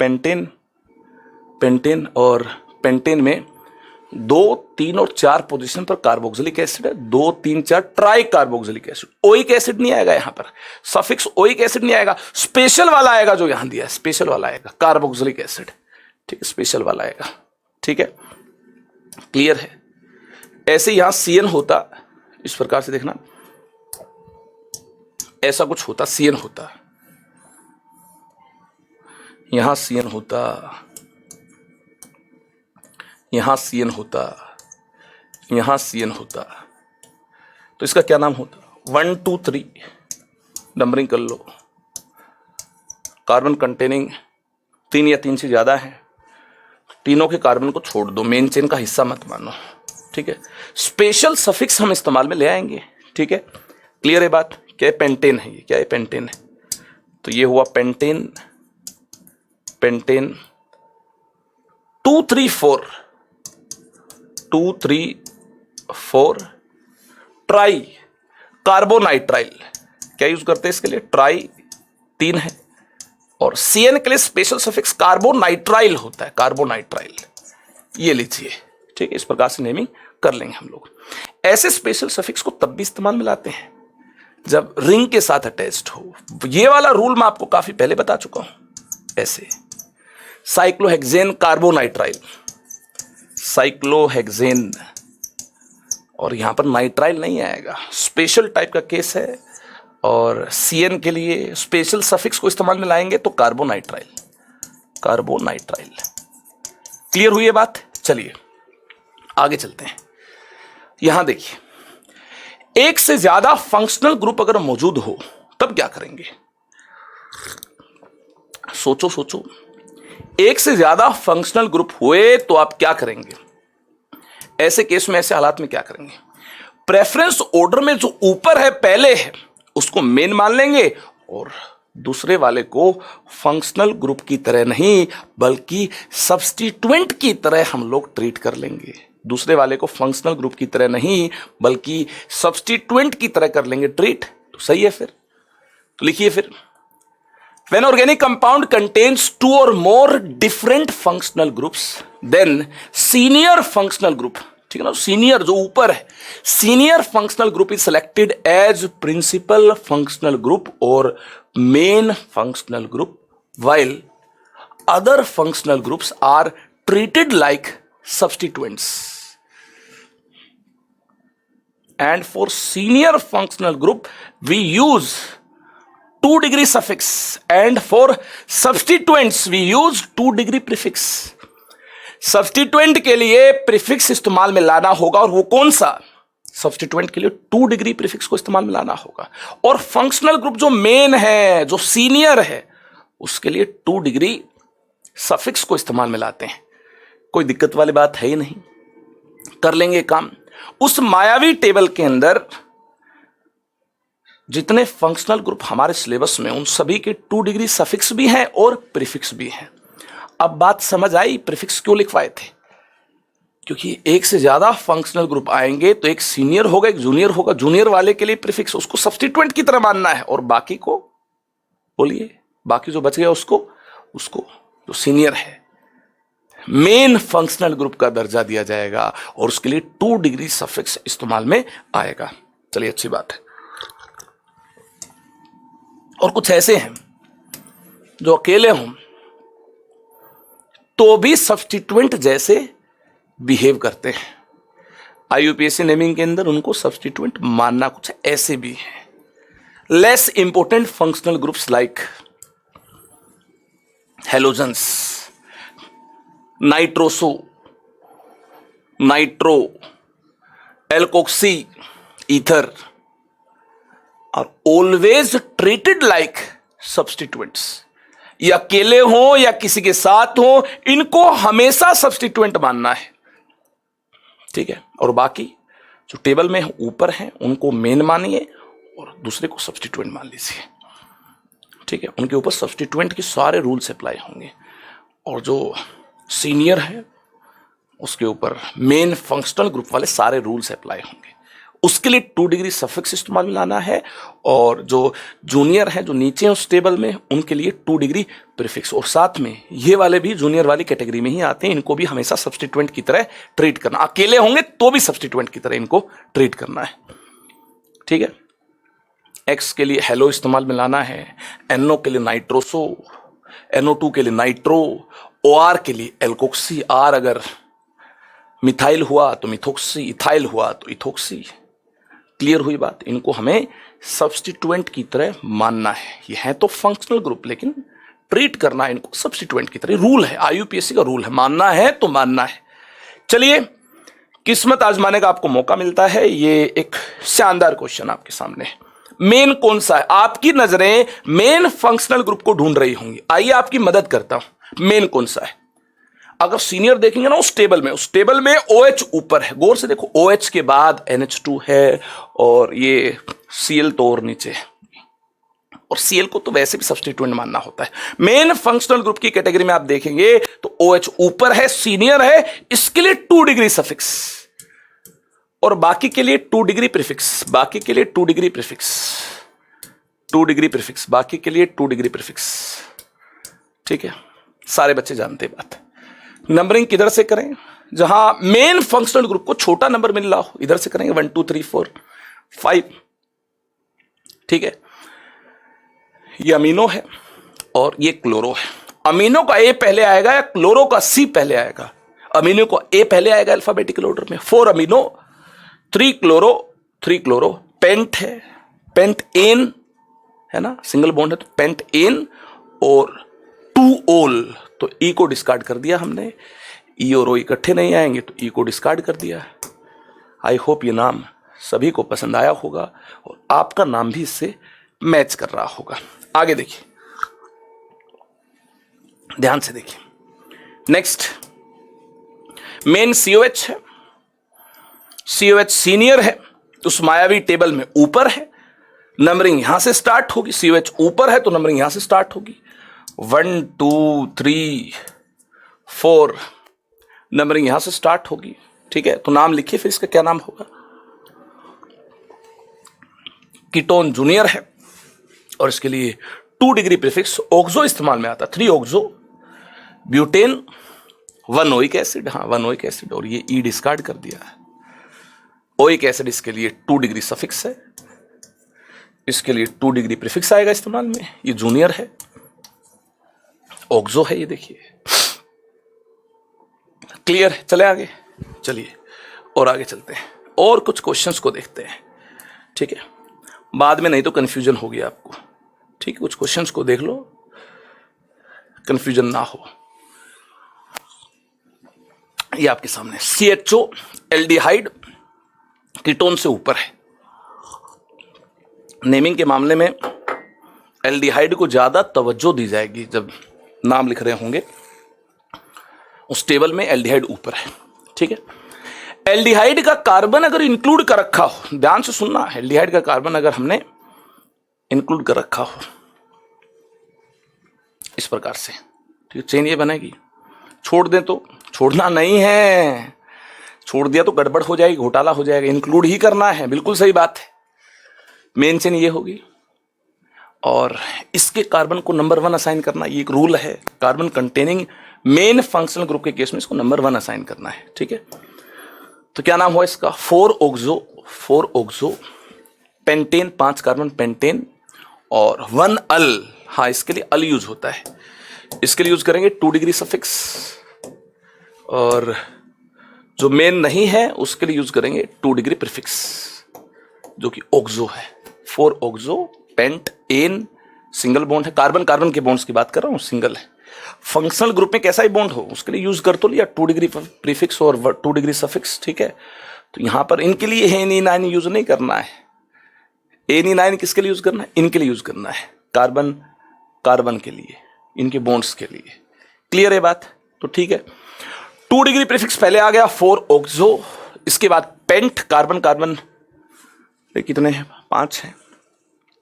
पेंटेन, पेंटेन और पेंटेन में 2 3 और 4 पोजीशन पर कार्बोक्सिलिक एसिड है, 2 3 4 try carboxylic acid. Oic acid नहीं आएगा यहां पर, सफिक्स ओइक एसिड नहीं आएगा, स्पेशल वाला आएगा जो यहां दिया है, स्पेशल वाला आएगा कार्बोक्सिलिक एसिड, ठीक है, स्पेशल वाला आएगा, ठीक है, क्लियर है। ऐसे यहां CN होता, इस प्रकार से देखना, ऐसा कुछ होता, CN होता, यहां CN होता, यहां CN होता, यहां CN होता, तो इसका क्या नाम होता, 1 2 3 नंबरिंग कर लो। कार्बन कंटेनिंग 3 या 3 से ज्यादा है, तीनों के कार्बन को छोड़ दो, मेन चेन का हिस्सा मत मानो, ठीक है। स्पेशल सफिक्स हम इस्तेमाल में ले आएंगे, ठीक है, क्लियर है बात। क्या है, पेंटेन है, ये क्या है, पेंटेन है, तो ये हुआ पेंटेन, पेंटेन 2 3 4 2 3 4 ट्राई कार्बोनाइट्राइल, क्या यूज करते हैं इसके लिए, ट्राई 3 है, और CN के लिए स्पेशल सफिक्स कार्बोनाइट्राइल होता है, कार्बोनाइट्राइल, ये लीजिए, ठीक है। इस प्रकार से नेमिंग कर लेंगे हम लोग। ऐसे स्पेशल सफिक्स को तब भी इस्तेमाल में लाते हैं जब रिंग के साथ अटैच्ड हो। ये वाला रूल मैं आपको काफी पहले बता चुका हूं। ऐसे साइक्लोहेक्सेन कार्बोनाइट्राइल, साइक्लोहेक्सेन, और यहां पर नाइट्राइल नहीं आएगा, स्पेशल टाइप का केस है। और CN के लिए स्पेशल सफिक्स को इस्तेमाल में लाएंगे तो कार्बोनाइट्राइल, कार्बोनाइट्राइल, क्लियर हुई है बात। चलिए आगे चलते हैं। यहां देखिए, एक से ज्यादा फंक्शनल ग्रुप अगर मौजूद हो तब क्या करेंगे, सोचो सोचो, एक से ज्यादा फंक्शनल ग्रुप हुए तो आप क्या करेंगे, ऐसे केस में, ऐसे हालात में क्या करेंगे। प्रेफरेंस ऑर्डर में जो ऊपर है, पहले है, उसको मेन मान लेंगे, और दूसरे वाले को फंक्शनल ग्रुप की तरह नहीं बल्कि सब्स्टिट्यूएंट की तरह हम लोग ट्रीट कर लेंगे। दूसरे वाले को फंक्शनल ग्रुप की तरह नहीं बल्कि सब्स्टिट्यूएंट की तरह कर लेंगे ट्रीट, तो सही है फिर। तो लिखिए फिर, when organic compound contains 2 or more different functional groups then senior functional group, ठीक है ना, सीनियर जो ऊपर है, senior functional group is selected as principal functional group और main functional group, while other functional groups are treated like substituents. And for senior functional group we use 2 degree suffix, and for substituents we use 2 degree prefix. Substituent के लिए prefix इस्तेमाल में लाना होगा, और वो कौन सा? सब्स्टिट्यूएंट के लिए 2 डिग्री प्रीफिक्स को इस्तेमाल में लाना होगा। और फंक्शनल ग्रुप जो मेन है, जो सीनियर है, उसके लिए 2 डिग्री सफिक्स को इस्तेमाल में लाते हैं। कोई दिक्कत वाली बात है ही नहीं, कर लेंगे काम। उस मायावी टेबल के अंदर जितने फंक्शनल ग्रुप हमारे सिलेबस में, उन सभी के 2 डिग्री सफिक्स भी हैं और प्रीफिक्स भी हैं। अब बात समझ आई प्रीफिक्स क्यों लिखवाए थे? क्योंकि एक से ज्यादा फंक्शनल ग्रुप आएंगे तो एक सीनियर होगा, एक जूनियर होगा। जूनियर वाले के लिए प्रीफिक्स, उसको सब्स्टिट्यूएंट की तरह मानना है, और बाकी को बोलिए, बाकी जो बच गया उसको जो सीनियर है, मेन फंक्शनल ग्रुप का दर्जा दिया जाएगा, और उसके लिए 2 डिग्री सफिक्स इस्तेमाल में आएगा। चलिए, अच्छी बात है। और कुछ ऐसे हैं जो अकेले हों तो भी सब्स्टिट्यूएंट जैसे बिहेव करते हैं। आईयूपीएससी नेमिंग के अंदर उनको सब्स्टिट्यूएंट मानना कुछ ऐसे भी है। Less important functional groups like halogens, nitroso, nitro, alkoxy, ether are always treated like substituents. ये अकेले हो या किसी के साथ हो, इनको हमेशा सब्स्टिट्यूएंट मानना है, ठीक है। और बाकी जो टेबल में ऊपर हैं उनको मेन मानिए और दूसरे को सब्स्टिट्यूएंट मान लीजिए, ठीक है। उनके ऊपर सब्स्टिट्यूएंट के सारे रूल्स अप्लाई होंगे, और जो सीनियर है उसके ऊपर मेन फंक्शनल ग्रुप वाले सारे रूल्स अप्लाई होंगे। उसके लिए 2 डिग्री सफिक्स इस्तेमाल में लाना है, और जो जूनियर है, जो नीचे उस टेबल में, उनके लिए 2 डिग्री प्रीफिक्स। और साथ में ये वाले भी जूनियर वाली कैटेगरी में ही आते हैं, इनको भी हमेशा सब्स्टिट्यूएंट की तरह ट्रीट करना। अकेले होंगे तो भी सब्स्टिट्यूएंट की तरह इनको ट्रीट करना है, ठीक है। एक्स के लिए हेलो इस्तेमाल में लाना है, NO के लिए नाइट्रोसो, NO2 के लिए नाइट्रो, OR के लिए एल्कोक्सी, R अगर मिथाइल हुआ तो मिथोक्सी, इथाइल हुआ तो इथोक्सी। क्लियर हुई बात? इनको हमें सब्स्टिट्यूएंट की तरह मानना है। ये है तो फंक्शनल ग्रुप, लेकिन ट्रीट करना इनको सब्स्टिट्यूएंट की तरह। रूल है, आईयूपीएससी का रूल है, मानना है तो मानना है। चलिए, किस्मत आजमाने का आपको मौका मिलता है। ये एक शानदार क्वेश्चन आपके सामने है। मेन कौन सा है? आपकी नजरें मेन फंक्शनल ग्रुप को ढूंढ रही होंगी। आइए आपकी मदद करता हूं। मेन कौन सा है? अगर सीनियर देखेंगे ना, उस टेबल में OH ऊपर है। गौर से देखो, OH के बाद NH2 है, और ये Cl तो और नीचे है, और Cl को तो वैसे भी सब्स्टिट्यूएंट मानना होता है। मेन फंक्शनल ग्रुप की कैटेगरी में आप देखेंगे तो OH ऊपर है, सीनियर है, इसके लिए 2 डिग्री सफिक्स, और बाकी के लिए 2 डिग्री प्रीफिक्स, बाकी के लिए 2 डिग्री प्रीफिक्स, 2 डिग्री प्रीफिक्स, बाकी के लिए 2 डिग्री प्रीफिक्स, ठीक है। सारे बच्चे जानते हैं बात। नंबरिंग किधर से करें? जहां मेन फंक्शनल ग्रुप को छोटा नंबर मिल रहा हो, इधर से करेंगे 1 2 3 4 5, ठीक है। ये अमीनो है और ये क्लोरो है। अमीनो का A पहले आएगा या क्लोरो का C पहले आएगा? अमीनो का A पहले आएगा अल्फाबेटिकल ऑर्डर में। 4 अमीनो, 3 क्लोरो, पेंट है, पेंट एन है ना, सिंगल बॉन्ड है तो पेंट एन, और 2 ओल, तो E को डिस्कार्ड कर दिया हमने। E और O इकट्ठे नहीं आएंगे तो E को डिस्कार्ड कर दिया। आई होप ये नाम सभी को पसंद आया होगा और आपका नाम भी इससे मैच कर रहा होगा। आगे देखिए, ध्यान से देखिए। नेक्स्ट, मेन COH है। COH सीनियर है, उस मायावी टेबल में ऊपर है, नंबरिंग यहां से स्टार्ट होगी। COH ऊपर है तो नंबरिंग यहां से स्टार्ट होगी। 1 2 3 4 नंबरिंग यहां से स्टार्ट होगी, ठीक है। तो नाम लिखिए, फिर इसका क्या नाम होगा? कीटोन जूनियर है और इसके लिए 2 डिग्री प्रीफिक्स ऑक्सो इस्तेमाल में आता है। 3 ऑक्सो, ब्यूटेन, 1 ओइक एसिड, हाँ 1 ओइक एसिड, और ये E डिस्कार्ड कर दिया है। ओइक एसिड इसके लिए 2 डिग्री सफिक्स है, इसके लिए 2 डिग्री प्रीफिक्स आएगा इस्तेमाल में। ये जूनियर है, ऑक्सो है, ये देखिए। क्लियर है? चले आगे, चलिए और आगे चलते हैं और कुछ क्वेश्चंस को देखते हैं, ठीक है। बाद में नहीं तो कंफ्यूजन होगी आपको, ठीक है। कुछ क्वेश्चंस को देख लो, कंफ्यूजन ना हो। ये आपके सामने CHO एल्डिहाइड कीटोन से ऊपर है। नेमिंग के मामले में एल्डिहाइड को ज्यादा तवज्जो दी जाएगी जब नाम लिख रहे होंगे। उस टेबल में एल्डिहाइड ऊपर है, ठीक है। एल्डिहाइड का कार्बन अगर इंक्लूड कर रखा हो, ध्यान से सुनना, एल्डिहाइड का कार्बन अगर हमने इंक्लूड कर रखा हो इस प्रकार से, ठीक है, चेन ये बनेगी। छोड़ दें तो, छोड़ना नहीं है, छोड़ दिया तो गड़बड़ हो जाएगी, घोटाला हो जाएगा। इंक्लूड ही करना है, बिल्कुल सही बात है। मेन चेन ये होगी और इसके कार्बन को नंबर 1 असाइन करना, ये एक रूल है। Carbon containing main functional group के केस में इसको नंबर 1 असाइन करना है, ठीक है। तो क्या नाम हुआ इसका? 4 ऑक्सो पेंटेन, 5 कार्बन पेंटेन और 1 अल। हाँ, इसके लिए अल यूज होता है, इसके लिए यूज करेंगे 2 डिग्री सफिक्स, और जो मेन नहीं है उसके लिए यूज करेंगे 2 डिग्री प्रीफिक्स, जो कि ऑक्सो है। 4 oxo pent ane, single bond है, कार्बन कार्बन के बॉन्ड्स की बात कर रहा हूं, सिंगल है। फंक्शनल ग्रुप में कैसा ही बॉन्ड हो उसके लिए यूज कर तो लिया 2 डिग्री प्रीफिक्स और 2 डिग्री सफिक्स, ठीक है। तो यहां पर इनके लिए Ni9 यूज नहीं करना है। Ni9 किसके लिए यूज करना है? इनके लिए यूज करना है, कार्बन कार्बन के लिए, इनके बॉन्ड्स के लिए। क्लियर है बात? तो ठीक है, 2 डिग्री प्रीफिक्स पहले आ गया 4 ऑक्सो, इसके बाद पेंट, कार्बन कार्बन कितने हैं? 5 हैं,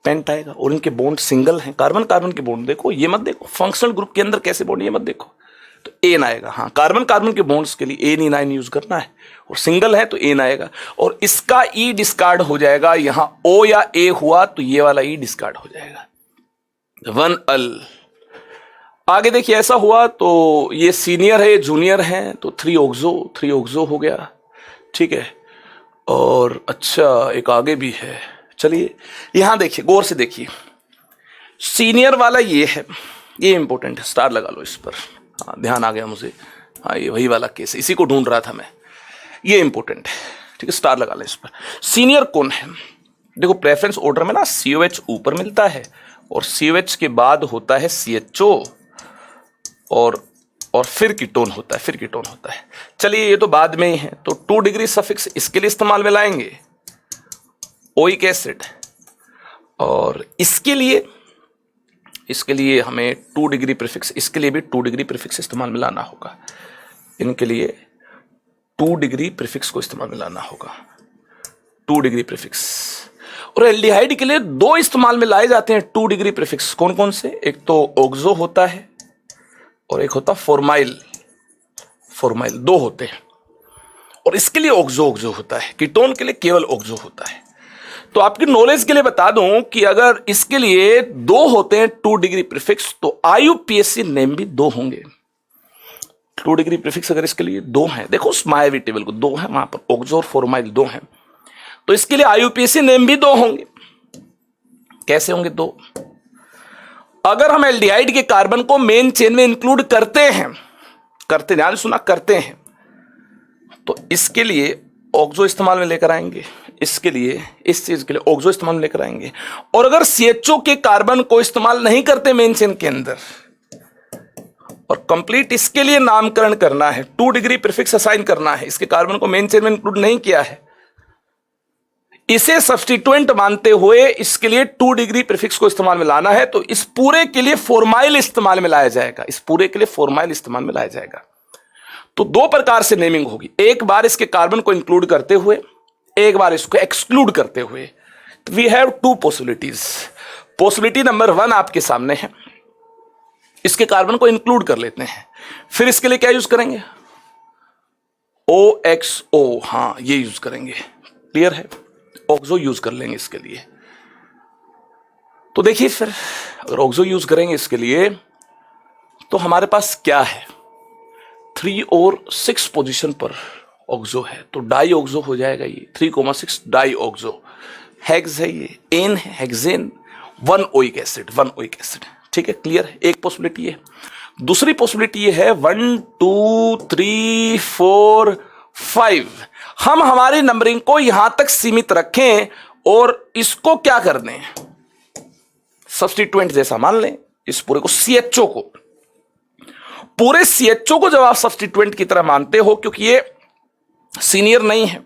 पेंट आएगा, और इनके बॉन्ड सिंगल हैं। कार्बन कार्बन के बॉन्ड देखो, ये मत देखो फंक्शनल ग्रुप के अंदर कैसे बॉन्ड, ये मत देखो। तो एन आएगा। हाँ, कार्बन कार्बन के बॉन्ड्स के लिए Ni9 यूज करना है, और सिंगल है तो एन आएगा, और इसका ई डिस्कार्ड हो जाएगा। यहां O या A हुआ तो ये वाला ई डिस्कार्ड हो जाएगा, 1 अल। आगे देखिए, ऐसा हुआ तो ये सीनियर है, जूनियर है, तो 3 ऑक्सो हो गया, ठीक है। और अच्छा, एक आगे भी है, चलिए यहां देखिए, गौर से देखिए। सीनियर वाला ये है, ये इंपॉर्टेंट है, स्टार लगा लो इस पर। हाँ, ध्यान आ गया मुझे। हाँ, ये वही वाला केस है, इसी को ढूंढ रहा था मैं, ये इंपॉर्टेंट है, ठीक है, स्टार लगा लो इस पर। सीनियर कौन है? देखो, प्रेफरेंस ऑर्डर में ना COH ऊपर मिलता है, और COH के बाद होता है CHO, और फिर कीटोन होता है, चलिए ये तो बाद में ही है। तो 2 डिग्री सफिक्स इसके लिए इस्तेमाल में लाएंगे, ओइक एसिड, और इसके लिए हमें 2 डिग्री प्रीफिक्स, इसके लिए भी 2 डिग्री प्रीफिक्स इस्तेमाल में लाना होगा। इनके लिए 2 डिग्री प्रीफिक्स को इस्तेमाल में लाना होगा, 2 डिग्री प्रीफिक्स। और एल्डिहाइड के लिए 2 इस्तेमाल में लाए जाते हैं 2 डिग्री प्रीफिक्स। कौन कौन से? एक तो ऑक्सो होता है और एक होता फॉर्माइल, 2 होते हैं, और इसके लिए ऑक्सो होता है। कीटोन के लिए केवल ऑक्सो होता है। तो आपकी नॉलेज के लिए बता दूं कि अगर इसके लिए 2 होते हैं 2 डिग्री प्रीफिक्स, तो IUPAC नेम भी 2 होंगे। 2 डिग्री प्रीफिक्स अगर इसके लिए 2 हैं, देखो उस मायावी टेबल को 2 है, वहां पर ऑक्सो और फॉर्माइल 2 हैं, तो इसके लिए IUPAC नेम भी 2 होंगे। कैसे होंगे 2? अगर हम एल्डिहाइड के कार्बन को मेन चेन में इंक्लूड करते हैं, ध्यान सुना, करते हैं, तो इसके लिए ऑक्सो इस्तेमाल में लेकर आएंगे, इसके लिए, इस चीज के लिए ऑक्सो इस्तेमाल में लेकर आएंगे। और अगर CHO के कार्बन को इस्तेमाल नहीं करते मेन चेन के अंदर, और कंप्लीट इसके लिए नामकरण करना है, 2 डिग्री प्रीफिक्स असाइन करना है, इसके कार्बन को मेन चेन में इंक्लूड नहीं किया है, इसे सब्स्टिट्यूएंट मानते हुए इसके लिए 2 डिग्री प्रीफिक्स को इस्तेमाल में लाना है, तो इस पूरे के लिए फॉर्माइल इस्तेमाल में लाया जाएगा, तो 2 प्रकार से नेमिंग होगी, एक बार इसके कार्बन को इंक्लूड करते हुए, एक बार इसको एक्सक्लूड करते हुए। We have 2 possibilities. Possibility number 1 आपके सामने है, इसके कार्बन को इंक्लूड कर लेते हैं, फिर इसके लिए क्या यूज करेंगे? OXO, हाँ ये यूज करेंगे, क्लियर है, ऑक्सो यूज कर लेंगे इसके लिए। तो देखिए, फिर अगर ऑक्सो यूज करेंगे इसके लिए, तो हमारे पास क्या है? 3 और 6 पोजीशन पर ऑक्सो है, तो डाई ऑक्सो हो जाएगा ये 3,6 डाई ऑक्सो। हेक्स है ये, एन है, hexane, 1 oic acid, 1 oic acid. ठीक है, क्लियर है, एक पॉसिबिलिटी है। दूसरी पॉसिबिलिटी ये है 1 2 3 4 5, हम हमारी नंबरिंग को यहां तक सीमित रखें और इसको क्या कर दें, सब्स्टिट्यूएंट जैसा मान लें। इस पूरे को CHO को, पूरे CHO को जब आप सब्स्टिट्यूएंट की तरह मानते हो, क्योंकि ये सीनियर नहीं है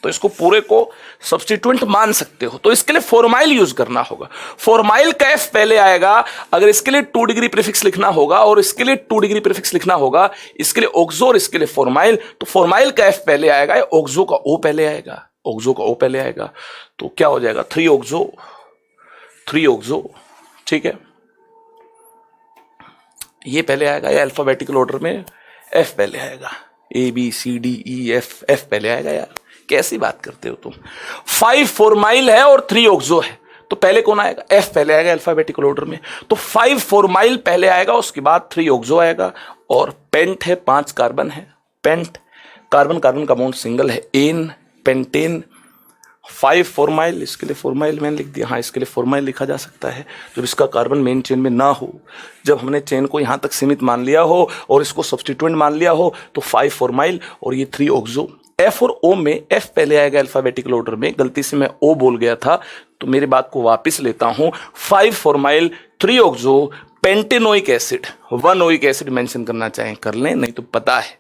तो इसको पूरे को सब्स्टिट्यूएंट मान सकते हो, तो इसके लिए फॉर्माइल यूज करना होगा। फॉर्माइल का F पहले आएगा, अगर इसके लिए 2 डिग्री प्रीफिक्स लिखना होगा और इसके लिए 2 डिग्री प्रीफिक्स लिखना होगा, इसके लिए ऑक्सो और इसके लिए फॉर्माइल, तो फॉर्माइल का F पहले आएगा, ऑक्सो का O पहले आएगा, ऑक्सो का O पहले आएगा, तो क्या हो जाएगा 3 ऑक्सो, 3 ऑक्सो। ठीक है, ये पहले आएगा, या अल्फाबेटिकल ऑर्डर में F पहले आएगा, ABCDEF, F पहले आएगा। यार कैसी बात करते हो तुम, 5 फॉर्माइल है और 3 ऑक्सो है, तो पहले कौन आएगा, F पहले आएगा अल्फाबेटिकल ऑर्डर में, तो 5 फॉर्माइल पहले आएगा, उसके बाद 3 ऑक्सो आएगा। और पेंट है, 5 कार्बन है, पेंट, कार्बन कार्बन का बॉन्ड सिंगल है, एन, पेंटेन। 5 फॉर्माइल, इसके लिए फॉर्माइल मैंने लिख दिया, हाँ इसके लिए फॉर्माइल लिखा जा सकता है जब इसका कार्बन मेन चेन में ना हो, जब हमने चेन को यहां तक सीमित मान लिया हो और इसको सब्स्टिट्यूएंट मान लिया हो, तो 5 फॉर्माइल और ये 3 ऑक्सो। F और O में F पहले आएगा अल्फाबेटिकल ऑर्डर में, गलती से मैं O बोल गया था तो मेरी बात को वापस लेता हूं, 5 formyl 3 oxo, pentanoic acid, 1 oic acid mention करना चाहें कर लें, नहीं तो पता है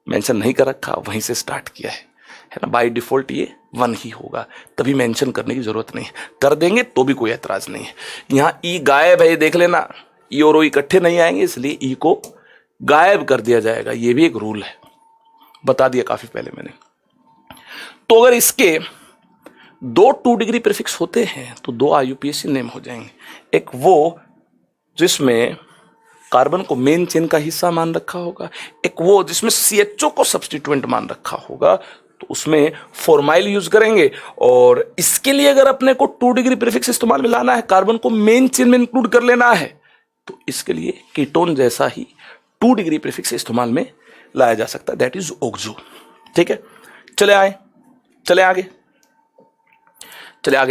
मेंशन नहीं कर रखा, वहीं से स्टार्ट किया है ना, बाय डिफॉल्ट ये 1 ही होगा, तभी मेंशन करने की जरूरत नहीं है, कर देंगे तो भी कोई एतराज नहीं है। यहां E गायब है, देख लेना, E और O इकट्ठे नहीं आएंगे, इसलिए E को गायब कर दिया जाएगा, ये भी एक रूल है, बता दिया काफी पहले मैंने। तो अगर इसके 2 2 डिग्री प्रीफिक्स होते हैं तो 2 IUPAC नेम हो जाएंगे, एक वो जिसमें कार्बन को मेन चेन का हिस्सा मान रखा होगा, एक वो जिसमें CHO को सब्स्टिट्यूएंट मान रखा होगा, तो उसमें फॉर्माइल यूज करेंगे। और इसके लिए अगर अपने को 2 डिग्री प्रीफिक्स इस्तेमाल में लाना है, कार्बन को मेन चेन में इंक्लूड कर लेना है, तो इसके लिए कीटोन जैसा ही 2 डिग्री प्रीफिक्स इस्तेमाल में लाया जा सकता है, दैट इज ऑक्सो। ठीक है, चले आगे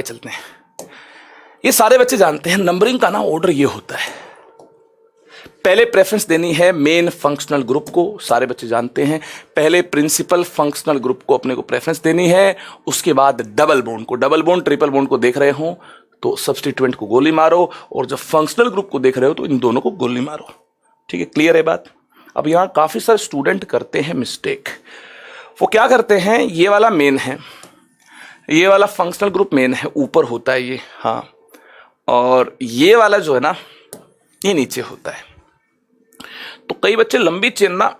चलते हैं। ये सारे बच्चे जानते हैं नंबरिंग का ना ऑर्डर ये होता है, पहले प्रेफरेंस देनी है मेन फंक्शनल ग्रुप को, सारे बच्चे जानते हैं, पहले प्रिंसिपल फंक्शनल ग्रुप को अपने को प्रेफरेंस देनी है, उसके बाद डबल बॉन्ड को, डबल बॉन्ड ट्रिपल बॉन्ड को देख रहे हो तो सब्स्टिट्यूएंट को गोली मारो, और जब फंक्शनल ग्रुप को देख रहे हो तो इन दोनों को गोली मारो। ठीक है, क्लियर है बात। अब यहाँ काफी सारे स्टूडेंट करते हैं मिस्टेक, वो क्या करते हैं, ये वाला मेन है, ये वाला फंक्शनल ग्रुप मेन है, ऊपर होता है ये, हाँ, और ये वाला जो है ना ये नीचे होता है। तो कई बच्चे लंबी चेन ना,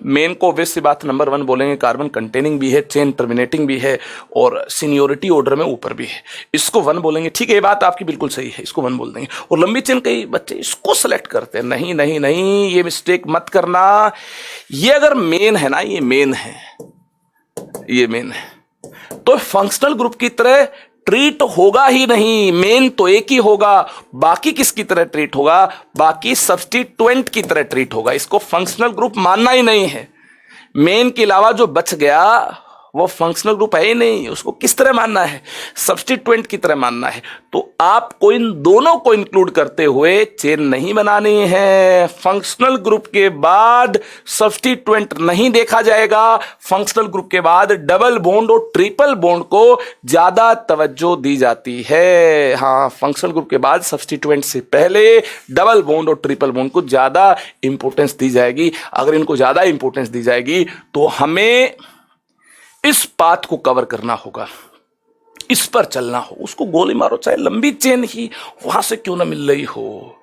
मेन को ऑब्वियस सी बात नंबर 1 बोलेंगे, कार्बन कंटेनिंग भी है, चेन टर्मिनेटिंग भी है, और सीनियोरिटी ऑर्डर में ऊपर भी है, इसको 1 बोलेंगे। ठीक है, ये बात आपकी बिल्कुल सही है, इसको 1 बोल देंगे। और लंबी चेन कई बच्चे इसको सेलेक्ट करते हैं, नहीं नहीं नहीं, ये मिस्टेक मत करना, ये अगर मेन है ना, ये मेन है, ये मेन है, तो फंक्शनल ग्रुप की तरह ट्रीट होगा ही नहीं, मेन तो एक ही होगा, बाकी किसकी तरह ट्रीट होगा, बाकी सब्स्टिट्यूएंट की तरह ट्रीट होगा, इसको फंक्शनल ग्रुप मानना ही नहीं है। मेन के अलावा जो बच गया वो फंक्शनल ग्रुप है ही नहीं, उसको किस तरह मानना है, सब्स्टिट्यूएंट की तरह मानना है। तो आपको इन दोनों को इंक्लूड करते हुए चेन नहीं बनानी है, फंक्शनल ग्रुप के बाद सब्स्टिट्यूएंट नहीं देखा जाएगा, फंक्शनल ग्रुप के बाद डबल बॉन्ड और ट्रिपल बॉन्ड को ज्यादा तवज्जो दी जाती है। हाँ, फंक्शनल ग्रुप के बाद सब्स्टिट्यूएंट से पहले डबल बॉन्ड और ट्रिपल बॉन्ड को ज्यादा इंपॉर्टेंस दी जाएगी। अगर इनको ज्यादा इंपॉर्टेंस दी जाएगी तो हमें इस पाथ को कवर करना होगा, इस पर चलना हो, उसको गोली मारो, चाहे लंबी चेन ही वहां से क्यों ना मिल रही हो।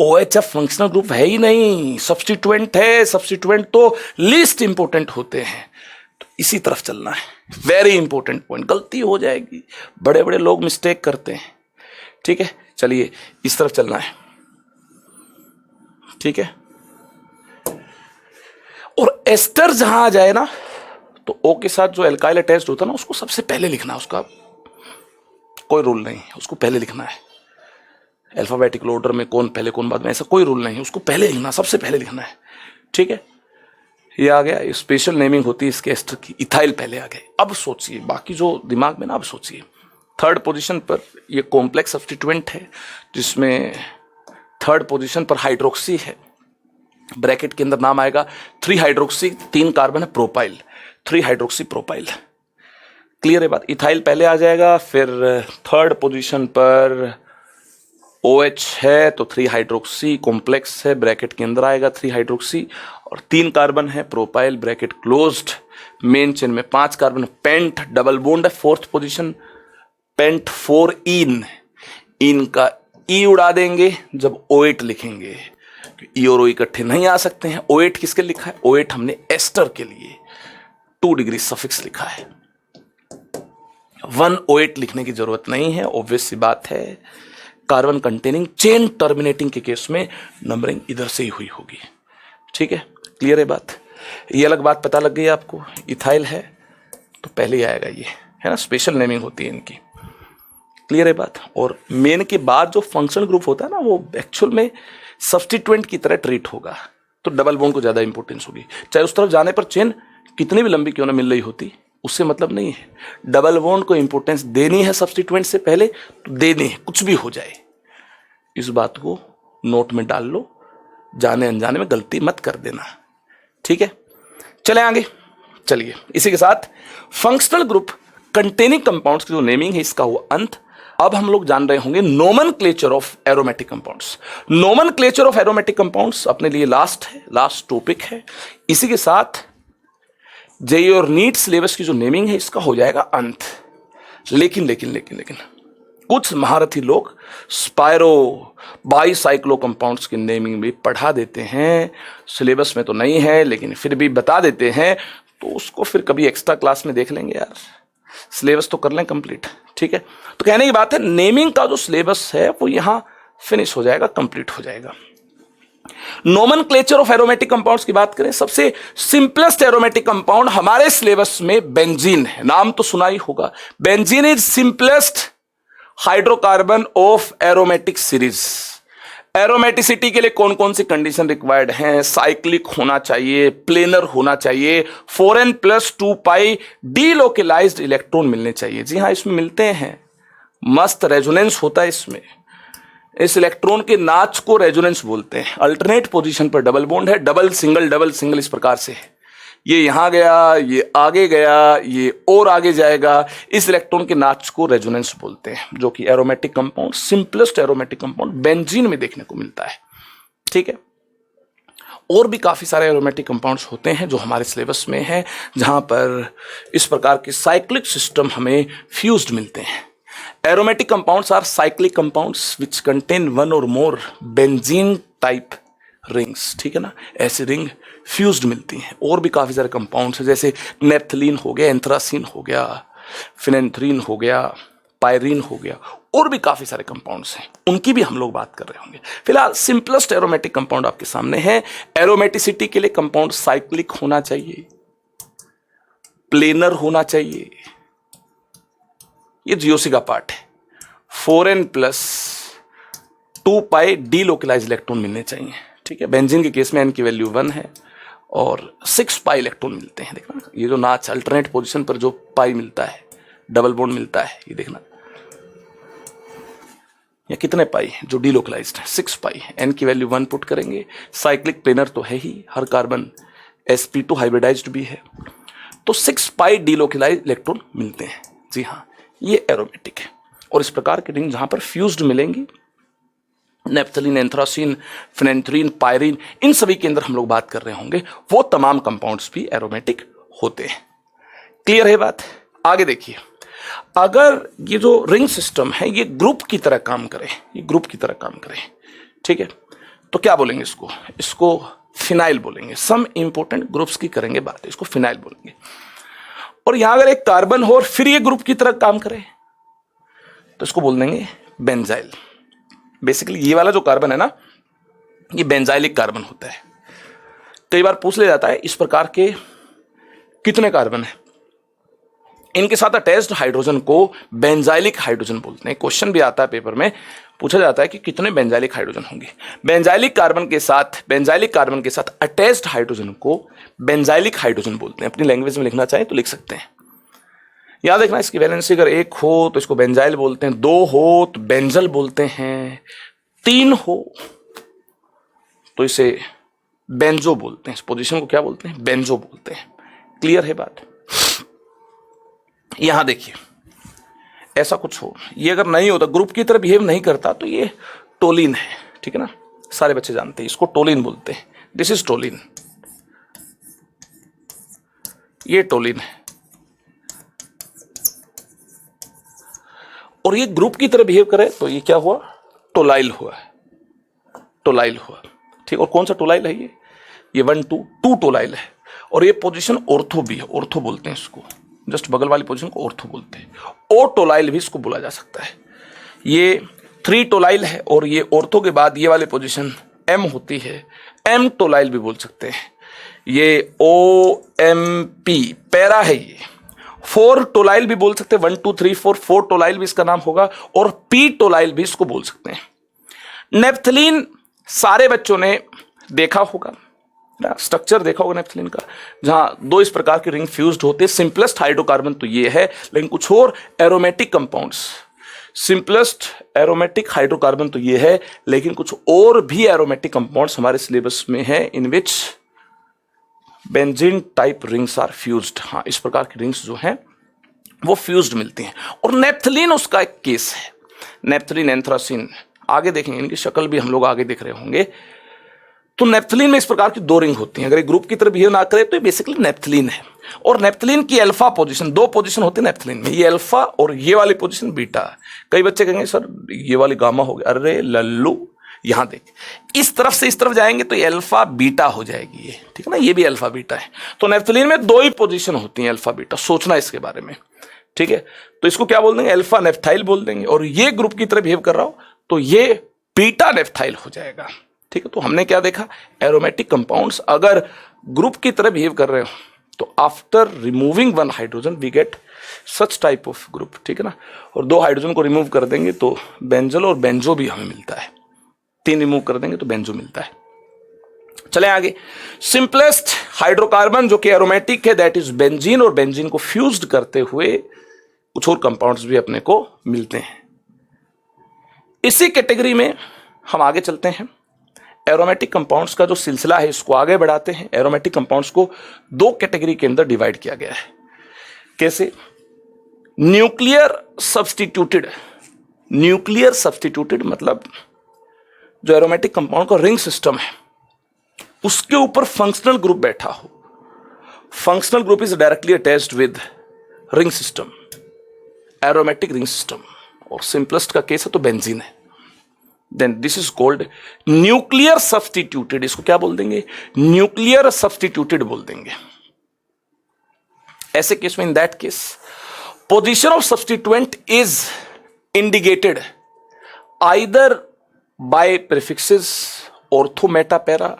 OHF फंक्शनल ग्रुप है ही नहीं, सब्स्टिट्यूएंट है, सब्स्टिट्यूएंट तो लीस्ट इंपॉर्टेंट होते हैं, तो इसी तरफ चलना है, वेरी इंपॉर्टेंट पॉइंट। गलती हो जाएगी, बड़े बड़े लोग मिस्टेक करते हैं। ठीक है, चलिए इस तरफ चलना है। ठीक है, और एस्टर जहां आ जाए ना, तो O के साथ जो एल्काइल अटैच्ड होता है ना, उसको सबसे पहले लिखना, उसका कोई रूल नहीं है, उसको पहले लिखना है। अल्फाबेटिकल ऑर्डर में कौन पहले कौन बाद में, ऐसा कोई रूल नहीं है, उसको पहले लिखना, सबसे पहले लिखना है। ठीक है, ये आ गया, ये स्पेशल नेमिंग होती है इसके एस्टर की। इथाइल पहले आ गए। अब सोचिए बाकी जो दिमाग में ना, अब सोचिए थर्ड पोजीशन पर ये कॉम्प्लेक्स सब्स्टिट्यूएंट है, जिसमें थर्ड पोजीशन पर हाइड्रोक्सी है। ब्रैकेट के अंदर नाम आएगा 3 हाइड्रोक्सी, 3 कार्बन है, प्रोपाइल, 3 हाइड्रोक्सी प्रोपाइल। क्लियर है बात। इथाइल पहले आ जाएगा, फिर थर्ड पोजीशन पर OH है तो 3 हाइड्रोक्सी, कॉम्प्लेक्स है, ब्रैकेट के अंदर आएगा 3 हाइड्रोक्सी, और 3 कार्बन है, propyl, bracket closed. Main chain में 5 कार्बन, पेंट डबल बॉन्ड है, फोर्थ पोजीशन, पेंट 4 इन। इन का ई उड़ा देंगे जब O8 लिखेंगे, ई और O इकट्ठे नहीं आ सकते हैं। O8 किसके लिखा है? O8 हमने एस्टर के लिए 2 डिग्री सफिक्स लिखा है। 1 O8 लिखने की जरूरत नहीं है, ऑब्वियस सी बात है। कार्बन कंटेनिंग चेन टर्मिनेटिंग के केस में नंबरिंग इधर से ही हुई होगी। ठीक है, क्लियर है बात। ये अलग बात पता लग गई आपको। इथाइल है तो पहले ही आएगा ये, है ना, स्पेशल नेमिंग होती है इनकी। क्लियर है बात। और मेन के बाद जो फंक्शनल ग्रुप होता है ना, वो एक्चुअल में सब्स्टिट्यूएंट की तरह ट्रीट होगा, तो डबल बॉन्ड को ज्यादा इंपॉर्टेंस होगी। चाहे उस तरफ जाने पर चेन कितनी भी लंबी क्यों ना मिल रही होती, उससे मतलब नहीं है। डबल बॉन्ड को इंपॉर्टेंस देनी है सब्स्टिट्यूएंट से पहले, तो देनी है, कुछ भी हो जाए। इस बात को नोट में डाल लो, जाने अनजाने में गलती मत कर देना। ठीक है, चले आगे। चलिए, इसी के साथ फंक्शनल ग्रुप कंटेनिंग कंपाउंड्स की जो नेमिंग है इसका हुआ अंत। अब हम लोग जान रहे होंगे nomenclature of aromatic compounds. Nomenclature of aromatic compounds अपने लिए लास्ट है, लास्ट टॉपिक है। इसी के साथ जेई और नीट सिलेबस की जो नेमिंग है इसका हो जाएगा अंत। लेकिन लेकिन लेकिन लेकिन कुछ महारथी लोग स्पायरो बाईसाइक्लो कंपाउंड्स की नेमिंग भी पढ़ा देते हैं। सिलेबस में तो नहीं है लेकिन फिर भी बता देते हैं, तो उसको फिर कभी एक्स्ट्रा क्लास में देख लेंगे यार। सिलेबस तो कर लें कंप्लीट। ठीक है, तो कहने की बात है नेमिंग का जो सिलेबस है वो यहां फिनिश हो जाएगा, कंप्लीट हो जाएगा। नोमेनक्लेचर ऑफ एरोमेटिक कंपाउंड्स की बात करें, सबसे सिंपलेस्ट एरोमेटिक कंपाउंड हमारे सिलेबस में बेंजीन है। नाम तो सुना ही होगा। Benzene is simplest hydrocarbon of aromatic series. Aromaticity के लिए कौन कौन सी कंडीशन रिक्वायर्ड हैं? साइक्लिक होना चाहिए, प्लेनर होना चाहिए, 4n+2π डीलोकेलाइज्ड इलेक्ट्रॉन मिलने चाहिए। जी हाँ, इसमें मिलते हैं, मस्त रेजोनेंस होता है इसमें। इस इलेक्ट्रॉन के नाच को रेजोनेंस बोलते हैं। अल्टरनेट पोजीशन पर डबल बॉन्ड है, डबल सिंगल इस प्रकार से है। ये यहां गया, ये आगे गया, ये और आगे जाएगा। इस इलेक्ट्रॉन के नाच को रेजोनेंस बोलते हैं, जो कि aromatic compound, simplest aromatic compound benzene में देखने को मिलता है। ठीक है, और भी काफी सारे एरोमेटिक कंपाउंड्स होते हैं जो हमारे सिलेबस में है, जहां पर इस प्रकार के साइक्लिक सिस्टम हमें फ्यूज्ड मिलते हैं। Aromatic compounds are cyclic compounds which contain 1 or more benzene type rings. ठीक है ना, ऐसी रिंग फ्यूज्ड मिलती हैं। और भी काफी सारे कंपाउंड्स हैं, जैसे नेप्थलीन हो गया, एंथ्रासीन हो गया, फिनेंथ्रीन हो गया, पायरीन हो गया, और भी काफी सारे कंपाउंड्स हैं, उनकी भी हम लोग बात कर रहे होंगे। फिलहाल सिंपलेस्ट एरोमेटिक कंपाउंड आपके सामने है। एरोमेटिसिटी के लिए कंपाउंड साइक्लिक होना चाहिए, प्लेनर होना चाहिए, ये जीओसी का पार्ट है। 4n+2π डीलोकेलाइज इलेक्ट्रॉन मिलने चाहिए। ठीक है, बेंजीन के केस में n की वैल्यू 1 है और 6π इलेक्ट्रॉन मिलते हैं। देखना ये जो नाच अल्टरनेट पोजीशन पर जो पाई मिलता है, डबल बॉन्ड मिलता है, ये देखना या कितने पाई जो डीलोकेलाइज्ड है, 6π। n की वैल्यू 1 पुट करेंगे। साइक्लिक प्लेनर तो है ही, हर कार्बन sp2 हाइब्रिडाइज्ड भी है, तो 6π डीलोकेलाइज्ड इलेक्ट्रॉन मिलते हैं। जी हाँ, ये एरोमेटिक है। और इस प्रकार के रिंग जहां पर फ्यूज्ड मिलेंगी, नेप्थलीन, एंथ्रासीन, फिनेंथ्रीन, पायरीन, इन सभी के अंदर हम लोग बात कर रहे होंगे, वो तमाम कंपाउंड्स भी एरोमेटिक होते हैं। क्लियर है बात? आगे देखिए, अगर ये जो रिंग सिस्टम है ये ग्रुप की तरह काम करे, ये ग्रुप की तरह काम करे, ठीक है, तो क्या बोलेंगे इसको फिनाइल बोलेंगे। सम इंपॉर्टेंट ग्रुप्स की करेंगे बात, इसको फिनाइल बोलेंगे। और यहां अगर एक कार्बन हो और फिर ये ग्रुप की तरह काम करे तो इसको बोल देंगे बेंजाइल। बेसिकली ये वाला जो कार्बन है ना, ये बेंजाइलिक कार्बन होता है। कई बार पूछ ले जाता है इस प्रकार के कितने कार्बन है, इनके साथ अटैच्ड हाइड्रोजन को बेंजाइलिक हाइड्रोजन बोलते हैं। क्वेश्चन भी आता है पेपर में, पूछा जाता है कि कितने बेंजाइलिक हाइड्रोजन होंगे। बेंजाइलिक कार्बन के साथ अटैच्ड हाइड्रोजन को बेंजाइलिक हाइड्रोजन बोलते हैं। अपनी लैंग्वेज में लिखना चाहें तो लिख सकते हैं। याद रखना, इसकी वैलेंसी अगर 1 हो तो इसको बेंजाइल बोलते हैं, 2 हो तो बेंजल बोलते हैं, 3 हो तो इसे बेंजो बोलते हैं। इस पोजीशन को क्या बोलते हैं? बेंजो बोलते हैं। क्लियर है बात? यहां देखिए, ऐसा कुछ हो, ये अगर नहीं होता, ग्रुप की तरह बिहेव नहीं करता, तो ये टोलिन है। ठीक है ना, सारे बच्चे जानते हैं इसको टोलिन बोलते हैं। दिस इज टोलिन, ये टोलिन है। और ये ग्रुप की तरह बिहेव करे तो ये क्या हुआ? टोलाइल हुआ। टोलाइल हुआ। ठीक, और कौन सा टोलाइल है ये 1 2 टोलाइल है। और ये पोजीशन ऑर्थो भी है, ऑर्थो बोलते हैं इसको, जस्ट बगल वाली पोजीशन को ऑर्थो बोलते हैं। ओ टोलाइल भी इसको बोला जा सकता है। ये 3 टोलाइल है और ये ऑर्थो के बाद ये वाली पोजीशन एम होती है, एम टोलाइल भी बोल सकते हैं। ये ओ एम पी पैरा है। ये 4 टोलाइल भी बोल सकते हैं, 1 2 3 4 टोलाइल भी इसका नाम होगा, और पी टोलाइल भी इसको बोल सकते हैं। नेप्थलीन सारे बच्चों ने देखा होगा, स्ट्रक्चर देखा होगा नेप्थलीन का, जहां 2 इस प्रकार के रिंग फ्यूज्ड होते हैं। सिंपलेस्ट हाइड्रोकार्बन तो ये है, लेकिन कुछ और aromatic compounds, simplest aromatic hydrocarbon तो ये है, लेकिन कुछ और भी एरोमेटिक कंपाउंड्स हमारे सिलेबस में है, in which benzene type rings are fused. हाँ, इस प्रकार की रिंग्स जो हैं वो फ्यूज्ड मिलती हैं, और नेप्थलीन उसका एक केस है। नेप्थलीन, एंथ्रासीन आगे देखेंगे, इनकी शक्ल भी हम लोग आगे देख रहे होंगे। तो नेप्थलीन में इस प्रकार की 2 रिंग होती हैं। अगर एक ग्रुप की तरह बिहेव ना करे तो ये बेसिकली नेप्थलीन है। और नेप्थलीन की अल्फा पोजीशन, 2 पोजीशन होती है नेप्थलीन में, ये अल्फा और ये वाली पोजीशन बीटा। कई बच्चे कहेंगे सर ये वाली गामा हो गया, अरे लल्लू यहां देख, इस तरफ से इस तरफ जाएंगे तो ये अल्फा बीटा हो जाएगी ये, ठीक है ना, ये भी अल्फा बीटा है। तो नेप्थलीन में 2 ही पोजीशन होती हैं अल्फा बीटा, सोचना इसके बारे में। ठीक है, तो इसको क्या बोल देंगे? अल्फा नेप्थाइल बोल देंगे। और ये ग्रुप की तरह बिहेव कर रहा हो तो ये बीटा नेप्थाइल हो जाएगा। ठीक है, तो हमने क्या देखा? एरोमेटिक कंपाउंड्स अगर ग्रुप की तरह बिहेव कर रहे हो तो after removing 1 hydrogen we get such type of group. ठीक है ना, और 2 हाइड्रोजन को रिमूव कर देंगे तो बेंजल और बेंजो भी हमें मिलता है। 3 रिमूव कर देंगे तो बेंजो मिलता है। चले आगे, सिंपलेस्ट हाइड्रोकार्बन जो कि एरोमेटिक है दैट इज बेंजीन, और बेंजीन को फ्यूज्ड करते हुए कुछ और कंपाउंड्स भी अपने को मिलते हैं। इसी कैटेगरी में हम आगे चलते हैं। एरोमेटिक कंपाउंड्स का जो सिलसिला है इसको आगे बढ़ाते हैं। एरोमेटिक कंपाउंड्स को 2 कैटेगरी के अंदर डिवाइड किया गया है। कैसे? Nuclear substituted. न्यूक्लियर सब्स्टिट्यूटेड मतलब जो एरोमेटिक कंपाउंड का रिंग सिस्टम है उसके ऊपर फंक्शनल ग्रुप बैठा हो। Functional group is directly attached with ring system, aromatic ring system. और सिंपलेस्ट का केस है तो बेंजीन है। Then this is called nuclear substituted. इसको क्या बोल देंगे? न्यूक्लियर सब्स्टिट्यूटेड बोल देंगे। ऐसे केस में, इन that case, position of substituent is indicated either bye prefixes ortho Meta para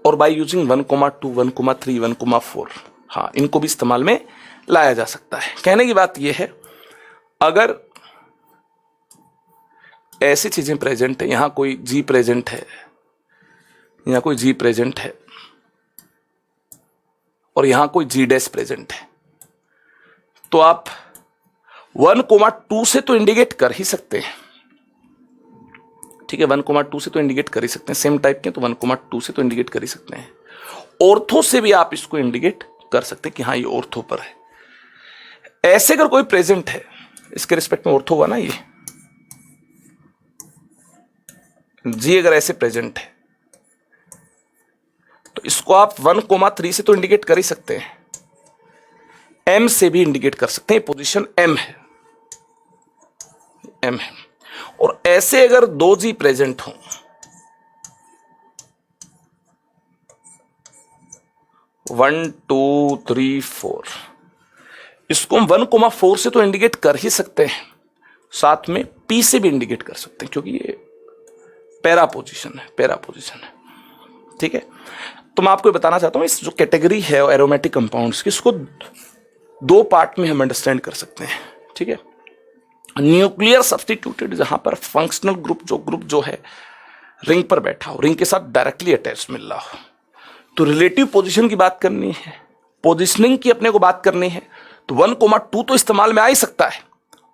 और बाय यूजिंग 1,2 1,3 1,4। हाँ, इनको भी इस्तेमाल में लाया जा सकता है। कहने की बात यह है, अगर ऐसी चीजें प्रेजेंट है, यहां कोई जी प्रेजेंट है, यहां कोई जी प्रेजेंट है और यहां कोई जी डैश प्रेजेंट है, तो आप 1,2 से तो इंडिकेट कर ही सकते हैं। ठीक है, 1,2 से तो इंडिकेट कर ही सकते हैं। सेम टाइप के तो 1,2 से तो इंडिकेट कर ही सकते हैं। ऑर्थो से भी आप इसको इंडिकेट कर सकते हैं कि हाँ ये ऑर्थो पर है। ऐसे अगर कोई प्रेजेंट है, इसके रिस्पेक्ट में ऑर्थो हुआ ना ये जी, अगर ऐसे प्रेजेंट है तो इसको आप 1,3 से तो इंडिकेट कर ही सकते हैं, एम से भी इंडिकेट कर सकते हैं। पोजीशन एम है, एम है। और ऐसे अगर 2 जी प्रेजेंट हो, वन टू थ्री 4, इसको हम 1,4 से तो इंडिकेट कर ही सकते हैं, साथ में पी से भी इंडिकेट कर सकते हैं क्योंकि ये पैरा पोजीशन है, पैरा पोजीशन है। ठीक है, तो मैं आपको बताना चाहता हूं इस जो कैटेगरी है एरोमेटिक कंपाउंड्स की, इसको दो पार्ट में हम अंडरस्टैंड कर सकते हैं, ठीक है। न्यूक्लियर सब्स्टिट्यूटेड, जहां पर फंक्शनल ग्रुप जो है रिंग पर बैठा हो, रिंग के साथ डायरेक्टली अटैच मिल रहा हो, तो रिलेटिव पोजीशन की बात करनी है, पोजीशनिंग की अपने को बात करनी है, तो 1,2 तो इस्तेमाल में आ ही सकता है।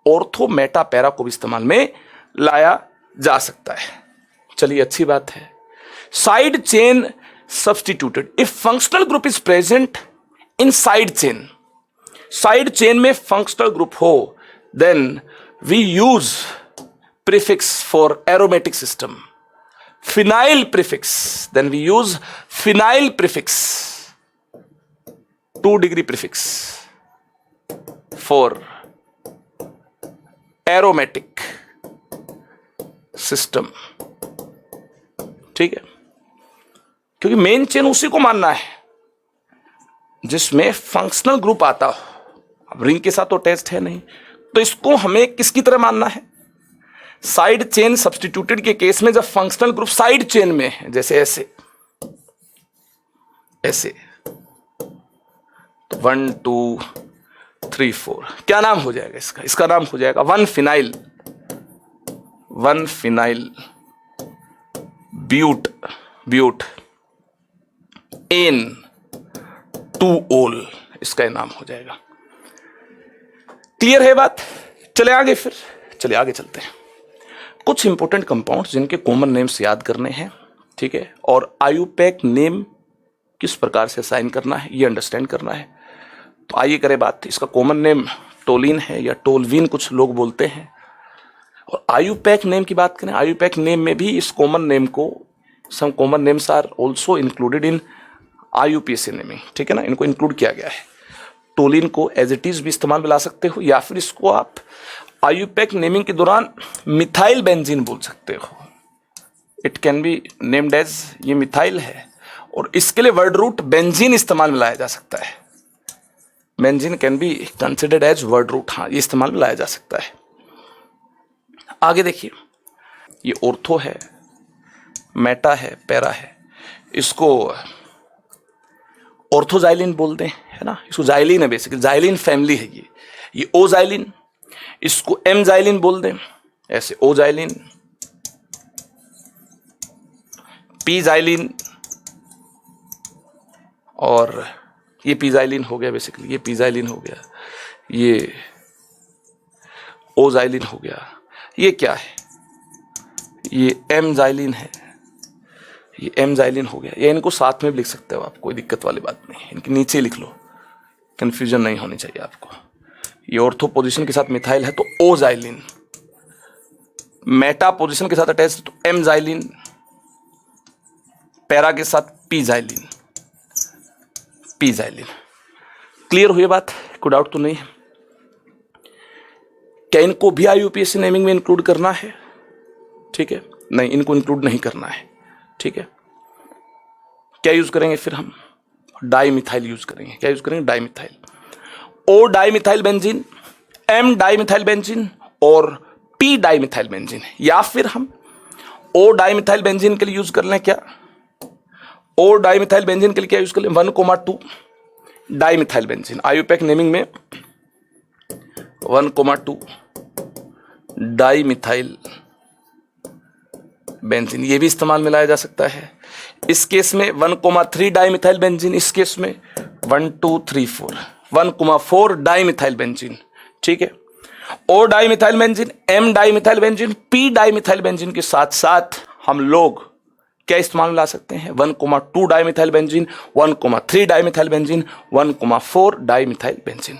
ऑर्थो मेटा पैरा को भी इस्तेमाल में लाया जा सकता है। चलिए, अच्छी बात है। Side chain substituted, if functional group is present in side chain, side chain में फंक्शनल ग्रुप हो, then we use prefix for aromatic system, phenyl prefix, then we use phenyl prefix, 2 degree prefix for aromatic system, ठीक है। क्योंकि main chain उसी को मानना है जिसमें फंक्शनल ग्रुप आता हो। अब रिंग के साथ तो टेस्ट है नहीं, तो इसको हमें किसकी तरह मानना है? साइड चेन सब्स्टिट्यूटेड के केस में जब फंक्शनल ग्रुप साइड चेन में है, जैसे ऐसे ऐसे, तो 1 2 3 4, क्या नाम हो जाएगा इसका? इसका नाम हो जाएगा 1 फिनाइल ब्यूट एन 2 ओल, इसका नाम हो जाएगा। क्लियर है बात? चले आगे, फिर चले आगे चलते हैं। कुछ इंपॉर्टेंट कंपाउंड्स जिनके कॉमन नेम्स याद करने हैं, ठीक है, और आयुपैक नेम किस प्रकार से असाइन करना है ये अंडरस्टैंड करना है। तो आइए करें बात। इसका कॉमन नेम टोलिन है या टोलविन कुछ लोग बोलते हैं। और आयुपैक नेम की बात करें, आयुपैक नेम में भी इस कॉमन नेम को, some common names are also included in IUPAC naming, ठीक है ना, इनको इंक्लूड किया गया है। टोलिन को एज इट इज भी इस्तेमाल में ला सकते हो, या फिर इसको आप आयुपैक नेमिंग के दौरान मिथाइल बेंजीन बोल सकते हो। It can be named as, ये मिथाइल है, और इसके लिए वर्ड रूट बेंजीन इस्तेमाल में लाया जा सकता है। Benzene can be considered as word root, हाँ, ये इस्तेमाल में लाया जा सकता है। आगे देखिए, ये ऑर्थो है, मेटा है, पैरा है, इसको ऑर्थोजाइलिन बोलते हैं, है ना, इसको जाइलिन है, बेसिकली जाइलिन फैमिली है ये ओजाइलिन, इसको एमजाइलिन बोल दें, ऐसे ओजाइलिन, पीजाइलिन, और ये पीजाइलिन हो गया, बेसिकली ये पीजाइलिन हो गया, ये ओजाइलिन हो गया। ये क्या है? ये एमजाइलिन है, ये एमजाइलिन हो गया। ये इनको साथ में भी लिख सकते हो आप, कोई दिक्कत वाली बात नहीं, इनके नीचे लिख लो, कंफ्यूजन नहीं होनी चाहिए आपको। ये ऑर्थो पोजीशन के साथ मिथाइल है तो ओजाइलिन, मेटा पोजीशन के साथ अटैच है तो एमजाइलिन, पैरा के साथ पीजाइलिन। क्लियर हुई बात? कोई डाउट तो नहीं है? क्या इनको भी IUPAC नेमिंग में इंक्लूड करना है? ठीक है, नहीं, इनको इंक्लूड नहीं करना है, ठीक है। क्या यूज करेंगे फिर हम? डाइमिथाइल यूज करेंगे। क्या यूज करेंगे? Dimethyl, O dimethyl benzene, M dimethyl benzene और P डाइमिथाइल बेंजीन, या फिर हम O डाइमिथाइल बेंजीन के लिए यूज कर लें क्या? O डाइमिथाइल बेंजीन के लिए क्या यूज कर लें? 1,2 डाइमिथाइल बेंजीन। आयुपैक नेमिंग में 1,2 डाइमिथाइल बेंजीन, ये भी इस्तेमाल में लाया जा सकता है। इस केस में 1,3 डाइमिथाइल बेंजीन, इस केस में 1 2 3 4 1,4 डाइमिथाइल बेंजीन, ठीक है। O dimethyl benzene, M dimethyl benzene, P dimethyl benzene के साथ साथ हम लोग क्या इस्तेमाल में ला सकते हैं? 1,2 dimethyl benzene, 1,3 dimethyl benzene, 1,4 dimethyl benzene,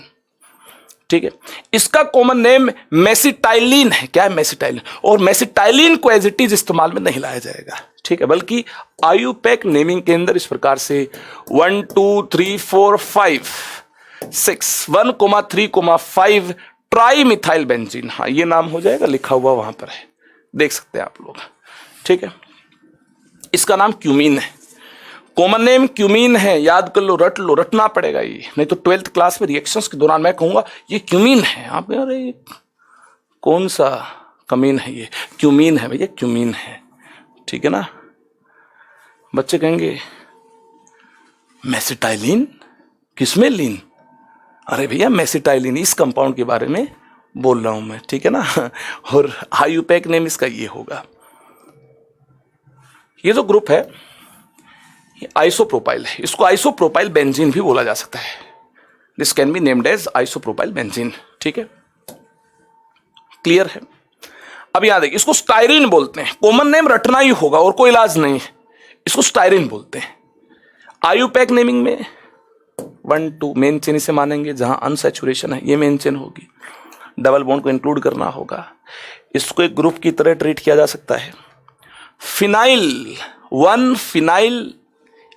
ठीक है। इसका कॉमन नेम मेसिटाइलिन है। क्या है? मेसिटाइलिन। और मेसिटाइलिन को एज इट इज इस्तेमाल में नहीं लाया जाएगा, ठीक है, बल्कि आयुपैक नेमिंग के अंदर इस प्रकार से 1 2 3 4 5 6 1,3,5 ट्राइमिथाइल बेंजीन, हाँ, ये नाम हो जाएगा, लिखा हुआ वहां पर है, देख सकते हैं आप लोग, ठीक है। इसका नाम क्यूमीन है, कॉमन नेम क्यूमीन है, याद कर लो, रट लो, रटना पड़ेगा ये, नहीं तो 12th क्लास में रिएक्शंस के दौरान मैं कहूंगा ये क्यूमीन है, आप कह रहे कौन सा कमीन है? ये क्यूमीन है भैया, क्यूमीन है, ठीक है ना। बच्चे कहेंगे मेसिटाइलिन किसमें लीन? अरे भैया मेसिटाइलिन, इस कंपाउंड के बारे में बोल रहा हूं मैं, ठीक है ना। और आईयूपैक नेम इसका ये होगा। ये जो ग्रुप है ये आइसोप्रोपाइल है, इसको आइसोप्रोपाइल बेंजीन भी बोला जा सकता है। This can be named as isopropyl benzene, ठीक है, क्लियर है। अब याद है, इसको स्टायरीन बोलते हैं, कॉमन नेम रटना ही होगा और कोई इलाज नहीं है, इसको स्टायरीन बोलते हैं। आईयूपैक नेमिंग में 1 2 मेन चेन इसे मानेंगे, जहां अनसैचुरेशन है ये मेन चेन होगी, डबल बॉन्ड को इंक्लूड करना होगा, इसको एक ग्रुप की तरह ट्रीट किया जा सकता है। Phenyl 1 phenyl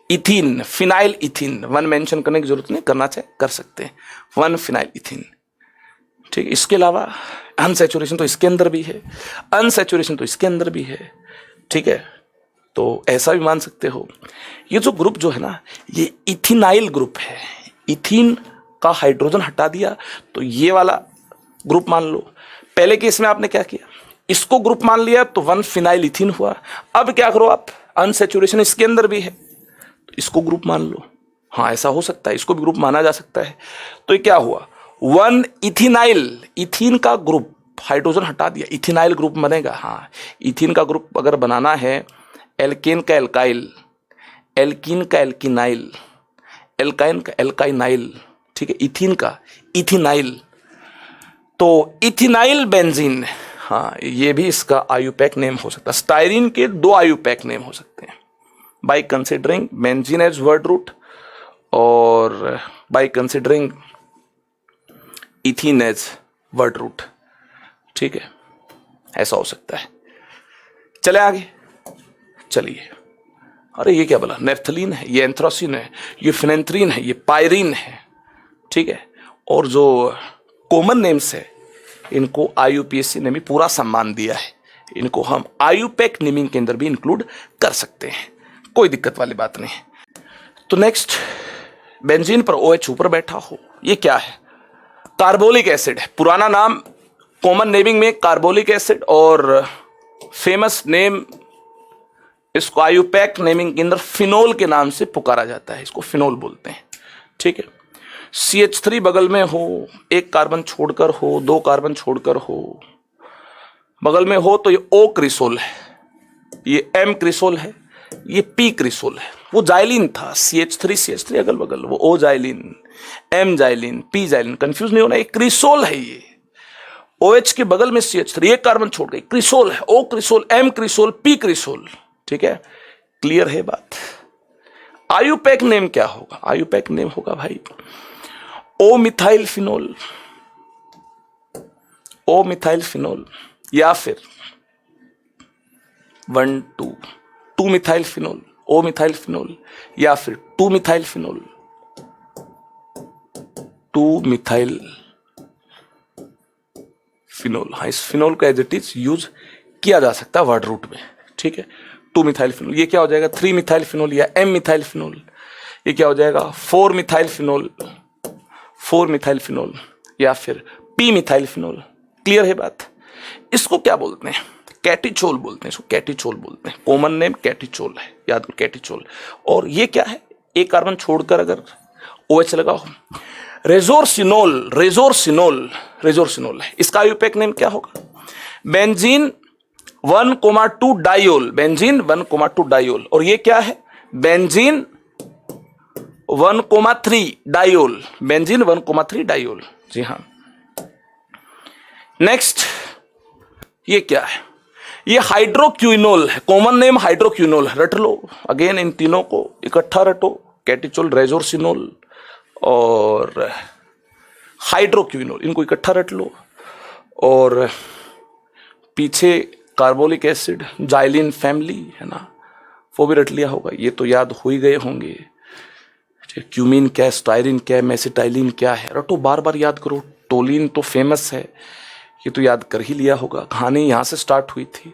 ethene, phenyl ethene 1 mention करने की जरूरत नहीं, करना चाहे कर सकते हैं, 1 फिनाइल इथीन, ठीक है। इसके अलावा अनसैचुरेशन तो इसके अंदर भी है, अनसैचुरेशन तो इसके अंदर भी है, ठीक है, तो ऐसा भी मान सकते हो। ये जो ग्रुप जो है ना ये इथिनाइल ग्रुप है, इथीन का हाइड्रोजन हटा दिया तो ये वाला ग्रुप मान लो। पहले केस में आपने क्या किया, इसको ग्रुप मान लिया तो 1 फिनाइल इथीन हुआ। अब क्या करो आप, अनसैचुरेशन इसके अंदर भी है तो इसको ग्रुप मान लो। हाँ ऐसा हो सकता है, इसको भी ग्रुप माना जा सकता है। तो ये क्या हुआ, 1 इथिनाइल, इथीन का ग्रुप हाइड्रोजन हटा दिया, इथिनाइल ग्रुप बनेगा। हाँ इथीन का ग्रुप अगर बनाना है, एल्केन का एल्काइल, एल्कीन का एल्किनाइल, एल्काइन का एल्काइनाइल, ठीक है, इथीन का इथिनाइल, तो इथिनाइल बेंजीन। हाँ ये भी इसका आईयूपैक नेम हो सकता है। स्टायरीन के 2 आईयूपैक नेम हो सकते हैं, by considering benzene as word root और by considering ethene as word root, ठीक है, ऐसा हो सकता है। चले आगे, चलिए। अरे ये क्या बोला, नेफ्थलीन है, ये एंथ्रासिन है, ये फिनेंथ्रीन है, ये पायरीन है, ठीक है। और जो कॉमन नेम्स है इनको आईयूपीएससी ने भी पूरा सम्मान दिया है, इनको हम आईयूपैक नेमिंग के अंदर भी इंक्लूड कर सकते हैं, कोई दिक्कत वाली बात नहीं। तो नेक्स्ट, बेंजीन पर OH ऊपर बैठा हो, ये क्या है, कार्बोलिक एसिड है, पुराना नाम कॉमन नेमिंग में कार्बोलिक एसिड और फेमस नेम इसको आईयूपैक नेमिंग के अंदर फिनोल के नाम से पुकारा जाता है, इसको फिनोल बोलते हैं, ठीक है। CH3 बगल में हो, 1 कार्बन छोड़कर हो, 2 कार्बन छोड़कर हो, बगल में हो तो ये O क्रिसोल है, ये M क्रिसोल है, ये P क्रिसोल है। वो जाइलिन था, CH3 अगल बगल, वो O xylene, M xylene, P xylene, confuse नहीं होना, ये क्रिसोल है। ये OH के बगल में CH3 1 कार्बन छोड़ गई, क्रिसोल है, O cresol, M cresol, P cresol, ठीक है, क्लियर है बात। आईयूपैक नेम क्या होगा, आईयूपैक नेम होगा भाई ओ मिथाइल फिनोल, ओ मिथाइल फिनोल, या फिर 1 2 मिथाइल फिनोल, ओ मिथाइल फिनोल, या फिर 2 मिथाइल फिनोल, 2 मिथाइल फिनोल। हाँ इस फिनोल का एज इट इज यूज किया जा सकता है वर्ड रूट में, ठीक है। 2 मिथाइल फिनोल, ये क्या हो जाएगा 3 मिथाइल फिनोल या M मिथाइल फिनोल, ये क्या हो जाएगा 4 मिथाइल फिनोल, 4 मिथाइल फिनोल, या फिर P मिथाइल फिनोल, क्लियर है बात। इसको क्या बोलते हैं, कैटिचोल बोलते हैं, इसको कैटिचोल बोलते हैं, कॉमन नेम कैटिचोल है, याद करो कैटिचोल। और ये क्या है, 1 कार्बन छोड़कर अगर OH लगा हो, रेजोरसिनोल, रेजोरसिनोल, रेजोरसिनोल है, इसका आईयूपैक नेम क्या होगा, बेंजीन 1,2 डाइयोल, बेंजीन 1,2 डाइयोल। और ये क्या है, बेंजीन 1,3 डाइयोल, बेंजीन 1,3 डाइयोल, जी हाँ। नेक्स्ट, ये क्या है, ये हाइड्रोक्विनोल है, कॉमन नेम हाइड्रोक्विनोल है, रट लो अगेन, इन तीनों को इकट्ठा रटो, कैटिचोल, रेजोरसिनोल और हाइड्रोक्विनोल, इनको इकट्ठा रट लो। और पीछे कार्बोलिक एसिड, जाइलिन फैमिली है ना, वो भी रट लिया होगा, ये तो याद हो ही गए होंगे। क्यूमीन क्या है, स्टायरीन क्या है, मेसिटाइलिन क्या है, रटो, बार बार याद करो। टोलिन तो फेमस है, ये तो याद कर ही लिया होगा, कहानी यहाँ से स्टार्ट हुई थी।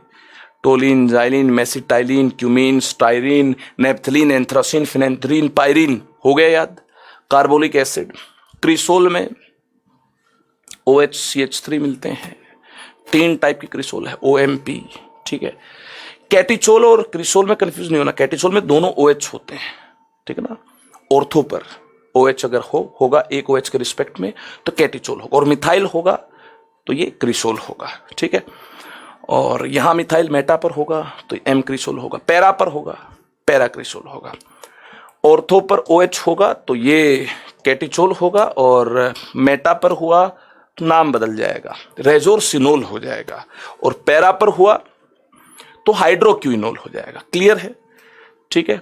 Toluene, xylene, mesitylene, cumene, styrene, naphthalene, anthracene, phenanthrene, pyrene, हो गया याद। कार्बोलिक एसिड, क्रिसोल में OH CH3 मिलते हैं, 3 टाइप की क्रिसोल है, OMP, ठीक है। कैटिचोल और क्रिसोल में कंफ्यूज नहीं होना, कैटिचोल में दोनों OH होते हैं, ठीक है ना, ऑर्थो पर, OH अगर होगा एक OH के रिस्पेक्ट में तो कैटिचोल होगा, और मिथाइल होगा तो ये क्रिसोल होगा, ठीक है। और यहाँ मिथाइल मेटा पर होगा तो M क्रिसोल होगा, पैरा पर होगा पैरा क्रिसोल होगा, ऑर्थो पर OH होगा तो ये कैटिचोल होगा, और मेटा पर हुआ तो नाम बदल जाएगा, रेजोरसिनोल हो जाएगा, और पैरा पर हुआ तो हाइड्रोक्विनोल हो जाएगा। क्लियर है, ठीक है।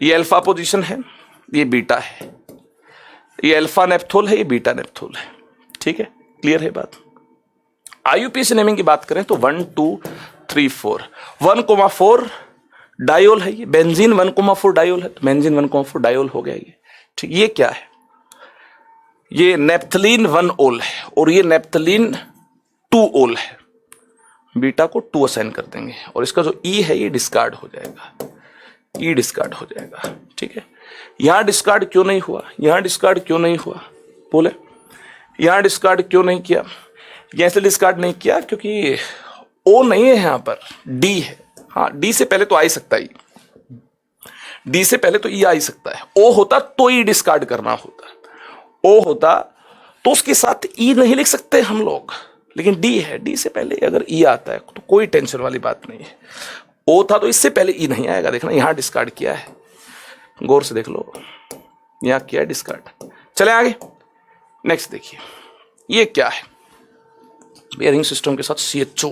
ये अल्फा पोजीशन है, ये बीटा है, ये अल्फा नेप्थोल है, ये बीटा नेप्थोल है, ठीक है। क्लियर है बात। IUPAC नेमिंग की बात करें तो 1 2 3 4 1,4 डायोल है, ये बेंजीन 1,4 डायोल है, तो बेंजीन 1,4 डायोल हो गया ये, ठीक। ये क्या है, ये नेप्थलीन 1 ओल है, और ये नेप्थलीन 2 ओल है। बीटा को 2 असाइन कर देंगे, और इसका जो E है ये डिस्कार्ड हो जाएगा, E डिस्कार्ड हो जाएगा, ठीक है। यहां डिस्कार्ड क्यों नहीं हुआ, यहां डिस्कार्ड क्यों नहीं हुआ बोले, यहां डिस्कार्ड क्यों नहीं किया, ऐसे डिस्कार्ड नहीं किया क्योंकि O नहीं है यहां पर, D है। हाँ, D से पहले तो आ ही सकता है, D से पहले तो E आ ही सकता है। O होता तो E डिस्कार्ड करना होता, O होता तो उसके साथ E नहीं लिख सकते हम लोग, लेकिन D है, D से पहले अगर E आता है तो कोई टेंशन वाली बात नहीं है। O था तो इससे पहले E नहीं आएगा, देखना यहां डिस्कार्ड किया है, गौर से देख लो, यहां किया डिस्कार्ड। चले आगे, नेक्स्ट देखिए ये क्या है, बेयरिंग सिस्टम के साथ CHO,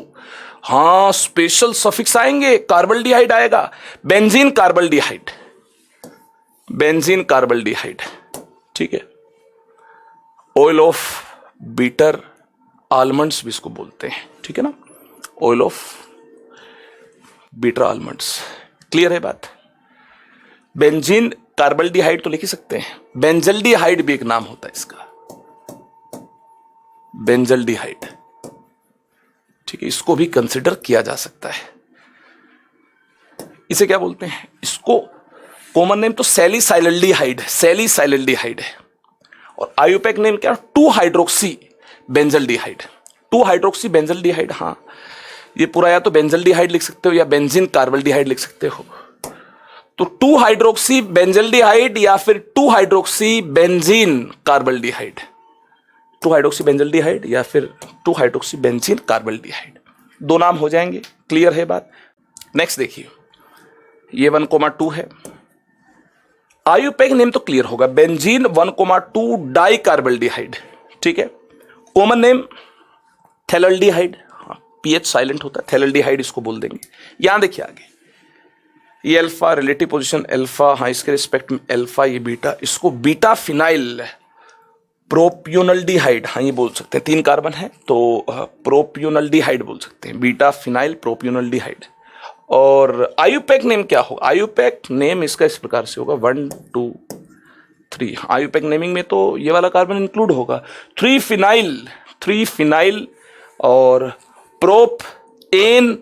हाँ स्पेशल सफिक्स आएंगे, कार्बल्डिहाइड आएगा, बेंजीन कार्बल्डिहाइड, बेंजीन कार्बल्डिहाइड, ठीक है। ऑयल ऑफ बीटर आलमंड्स भी इसको बोलते हैं, ठीक है ना, oil of bitter almonds. Clear है बात। बेंजीन कार्बल्डिहाइड तो लिख ही सकते हैं, बेंजल्डिहाइड भी एक नाम होता है इसका, बेंजल्डिहाइड, ठीक है। इसको भी कंसिडर किया जा सकता है। इसे क्या बोलते हैं, इसको कॉमन नेम तो सैलिसाइल्डिहाइड है, सैलिसाइल्डिहाइड है, और IUPAC नेम क्या, 2 हाइड्रोक्सी बेंजल्डिहाइड, 2 हाइड्रोक्सी बेंजल्डिहाइड। हाँ, ये पूरा या तो बेंजल्डिहाइड लिख सकते हो या बेंजीन कार्बल्डिहाइड लिख सकते हो, तो 2 हाइड्रोक्सी बेंजल्डिहाइड या फिर 2 हाइड्रोक्सी बेंजीन कार्बल्डिहाइड, 2 हाइड्रोक्सी बेंजल्डिहाइड या फिर 2 हाइड्रोक्सी बेंजीन कार्बल्डिहाइड, 2 नाम हो जाएंगे। क्लियर है बात। नेक्स्ट देखिए, ये 1,2 है, IUPAC नेम तो क्लियर होगा, बेंजीन 1,2 डाई कार्बल्डिहाइड, ठीक है। कॉमन नेम थैलेल्डिहाइड, PH साइलेंट होता है, थैलेल्डिहाइड इसको बोल देंगे। यहां देखिए आगे, ये अल्फा, रिलेटिव पोजीशन अल्फा, हाँ इसके रिस्पेक्ट में अल्फा, ये बीटा, इसको बीटा फिनाइल प्रोपियोनल्डिहाइड, हाँ ये बोल सकते हैं, 3 कार्बन है तो प्रोपियोनल्डिहाइड बोल सकते हैं, बीटा फिनाइल प्रोपियोनल्डिहाइड। और IUPAC नेम क्या होगा, IUPAC नेम इसका इस प्रकार से होगा 1 2 3, IUPAC नेमिंग में तो ये वाला कार्बन इंक्लूड होगा, 3 फिनाइल और प्रोप एन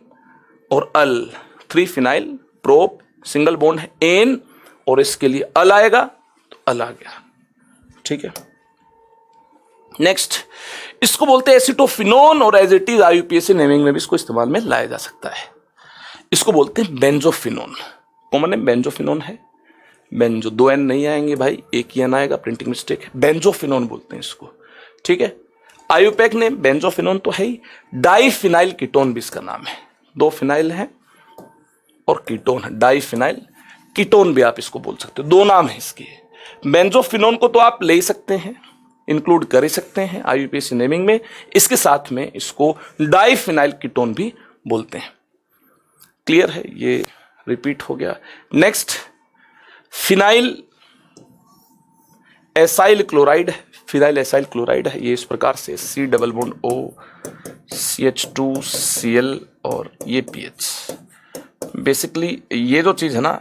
और अल, 3 फिनाइल प्रोप सिंगल बॉन्ड है एन, और इसके लिए अल आएगा तो अल आ गया, ठीक है। नेक्स्ट, इसको बोलते हैं एसिटोफिनोन, और as it is IUPAC naming में भी इसको इस्तेमाल में लाया जा सकता है। इसको बोलते हैं बेंजोफिनोन, कॉमन नेम बेंजोफिनोन है, बेंजो 2 N नहीं आएंगे भाई, एक ही N आएगा, प्रिंटिंग मिस्टेक है, बेंजोफिनोन बोलते हैं इसको, ठीक है। IUPAC नेम बेंजोफिनोन तो है ही, डाईफिनाइल कीटोन भी इसका नाम है, 2 फिनाइल है और कीटोन है, डाईफिनाइल कीटोन भी आप इसको बोल सकते हो, 2 नाम है इसके। बेंजोफिनोन को तो आप ले ही सकते हैं, इंक्लूड कर ही सकते हैं IUPAC नेमिंग में, इसके साथ में इसको डाईफिनाइल कीटोन भी बोलते हैं। क्लियर है, ये रिपीट हो गया। नेक्स्ट, फिनाइल एसाइल क्लोराइड है, फिनाइल एसाइल क्लोराइड है, ये इस प्रकार से C double bond O CH2Cl और ये PH, बेसिकली ये जो चीज है ना,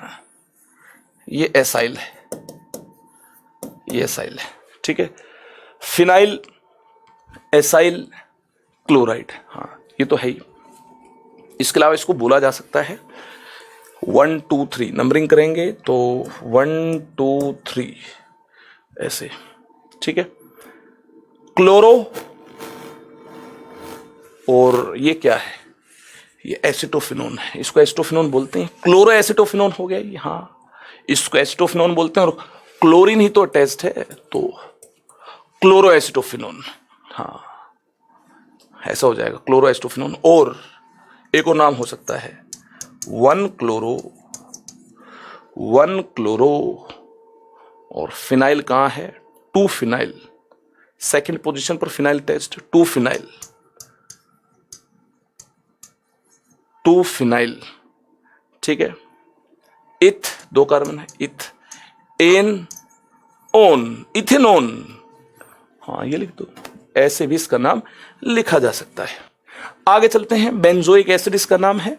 ये एसाइल है, ये एसाइल है, ठीक है। फिनाइल एसाइल क्लोराइड, हाँ ये तो है ही। इसके अलावा इसको बोला जा सकता है 1 2 3, नंबरिंग करेंगे तो 1 2 3 ऐसे, ठीक है। क्लोरो, और ये क्या है, ये एसिटोफिनोन है, इसको एसिटोफिनोन बोलते हैं, क्लोरो एसिटोफिनोन हो गया ये, हाँ इसको एसिटोफिनोन बोलते हैं। और क्लोरीन ही तो अटैच्ड है, तो क्लोरोएसिटोफिनोन, हाँ ऐसा हो जाएगा क्लोरोएसिटोफिनोन। और एक और नाम हो सकता है 1 क्लोरो और फिनाइल कहाँ है, 2 फिनाइल, सेकंड पोजीशन पर फिनाइल टेस्ट, 2 फिनाइल, ठीक है। इथ 2 कार्बन है, इथ एन ओन, इथेनोन, हाँ ये लिख दो, ऐसे भी इसका नाम लिखा जा सकता है। आगे चलते हैं, बेंजोइक एसिड इसका नाम है,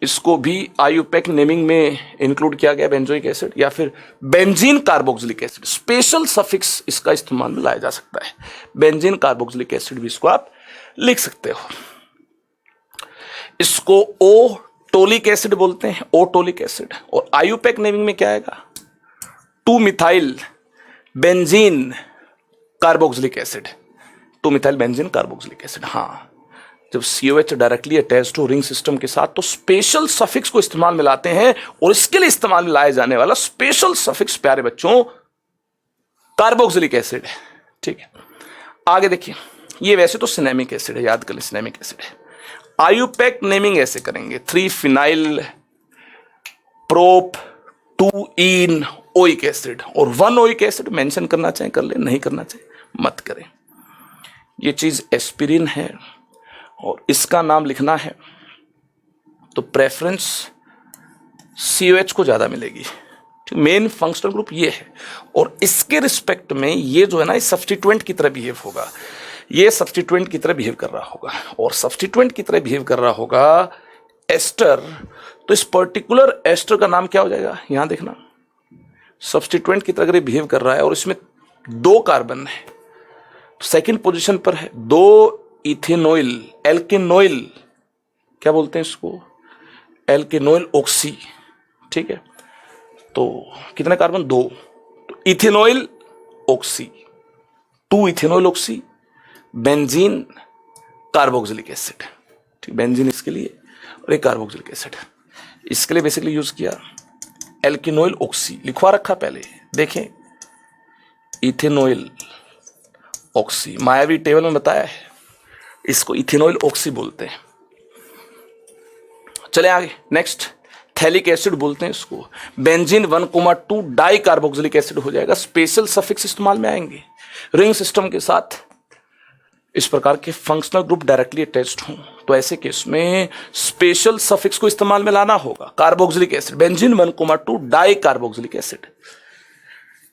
इसको भी आईयूपैक नेमिंग में इंक्लूड किया गया बेंजोइक एसिड, या फिर benzene carboxylic acid, special suffix इसका इस्तेमाल में लाया जा सकता है, बेंजीन कार्बोक्सिलिक एसिड भी इसको आप लिख सकते हो। इसको ओ टोलिक एसिड बोलते हैं, ओ टोलिक एसिड। और आईयूपैक नेमिंग में क्या आएगा, 2 methyl benzene carboxylic acid, 2 methyl benzene carboxylic acid. हाँ, जब COH डायरेक्टली अटैच्ड हो रिंग सिस्टम के साथ तो स्पेशल सफिक्स को इस्तेमाल में लाते हैं, और इसके लिए इस्तेमाल में लाया जाने वाला स्पेशल सफिक्स प्यारे बच्चों कार्बोक्सिलिक एसिड है, ठीक है। आगे देखिए, ये वैसे तो सिनेमिक एसिड है, याद कर लें सिनेमिक एसिड है। आईयूपैक नेमिंग ऐसे करेंगे, 3 फिनाइल प्रोप 2 इन ओइक एसिड, और 1 ओइक एसिड मेंशन करना चाहे कर ले, नहीं करना चाहे मत करें। ये चीज एस्पिरिन है और इसका नाम लिखना है तो प्रेफरेंस COH को ज्यादा मिलेगी, मेन फंक्शनल ग्रुप ये है। और इसके रिस्पेक्ट में ये जो है ना, सब्स्टिट्यूएंट की तरह बिहेव होगा, ये सब्स्टिट्यूएंट की तरह बिहेव कर रहा होगा, और सब्स्टिट्यूएंट की तरह बिहेव कर रहा होगा एस्टर, तो इस पर्टिकुलर एस्टर का नाम क्या हो जाएगा, यहां देखना, सब्स्टिट्यूएंट की तरह अगर बिहेव कर रहा है और इसमें 2 कार्बन है, सेकंड पोजीशन पर है 2 इथेनॉइल, एल्केनॉइल, क्या बोलते हैं इसको, एल्केनॉइल ऑक्सी, ठीक है। तो कितने कार्बन, 2, तो ethanoyl oxy, 2 ethanoyl oxy, benzene carboxylic acid, ठीक, बेंजीन इसके लिए और एक कार्बोक्सिलिक एसिड इसके लिए बेसिकली यूज किया। एल्केनॉइल ऑक्सी लिखवा रखा पहले, देखें इथेनॉइल ऑक्सी, मायावी टेबल में बताया है, इसको इथेनॉइल ऑक्सी बोलते हैं। चले आगे, नेक्स्ट थैलिक एसिड बोलते हैं इसको, बेंजीन 1,2 डाई कार्बोक्सिलिक एसिड हो जाएगा, स्पेशल सफिक्स इस्तेमाल में आएंगे रिंग सिस्टम के साथ। इस प्रकार के फंक्शनल ग्रुप डायरेक्टली अटैच्ड हों तो ऐसे केस में स्पेशल सफिक्स को इस्तेमाल में लाना होगा, carboxylic acid, benzene 1,2 di carboxylic acid.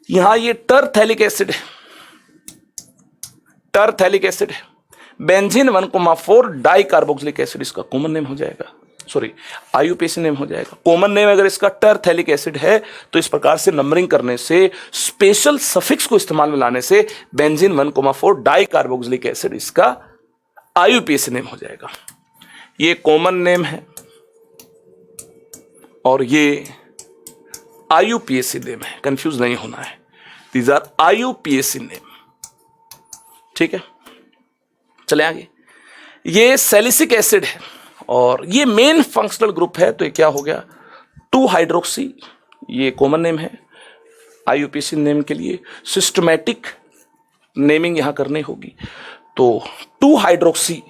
यहां ये टरथैलिक एसिड है, टरथैलिक एसिड है, बेंजीन 1,4 डाई कार्बोक्सिलिक एसिड इसका कॉमन नेम हो जाएगा, सॉरी आईयूपीएसी नेम हो जाएगा। कॉमन नेम अगर इसका टरथैलिक एसिड है तो इस प्रकार से नंबरिंग करने से, स्पेशल सफिक्स को इस्तेमाल में लाने से बेंजीन 1,4 डाई कार्बोक्सिलिक एसिड इसका आईयूपीएसी नेम हो जाएगा। ये कॉमन नेम है और ये आईयूपीएसी नेम है, कंफ्यूज नहीं होना है, दीज आर आईयूपीएसी नेम, ठीक है। चले आगे, ये सैलिसिक एसिड है और ये मेन फंक्शनल ग्रुप है, तो ये क्या हो गया, 2 हाइड्रोक्सी, ये कॉमन नेम है आईयूपीएसी नेम के लिए, सिस्टमैटिक नेमिंग यहां करनी होगी, तो 2 हाइड्रोक्सी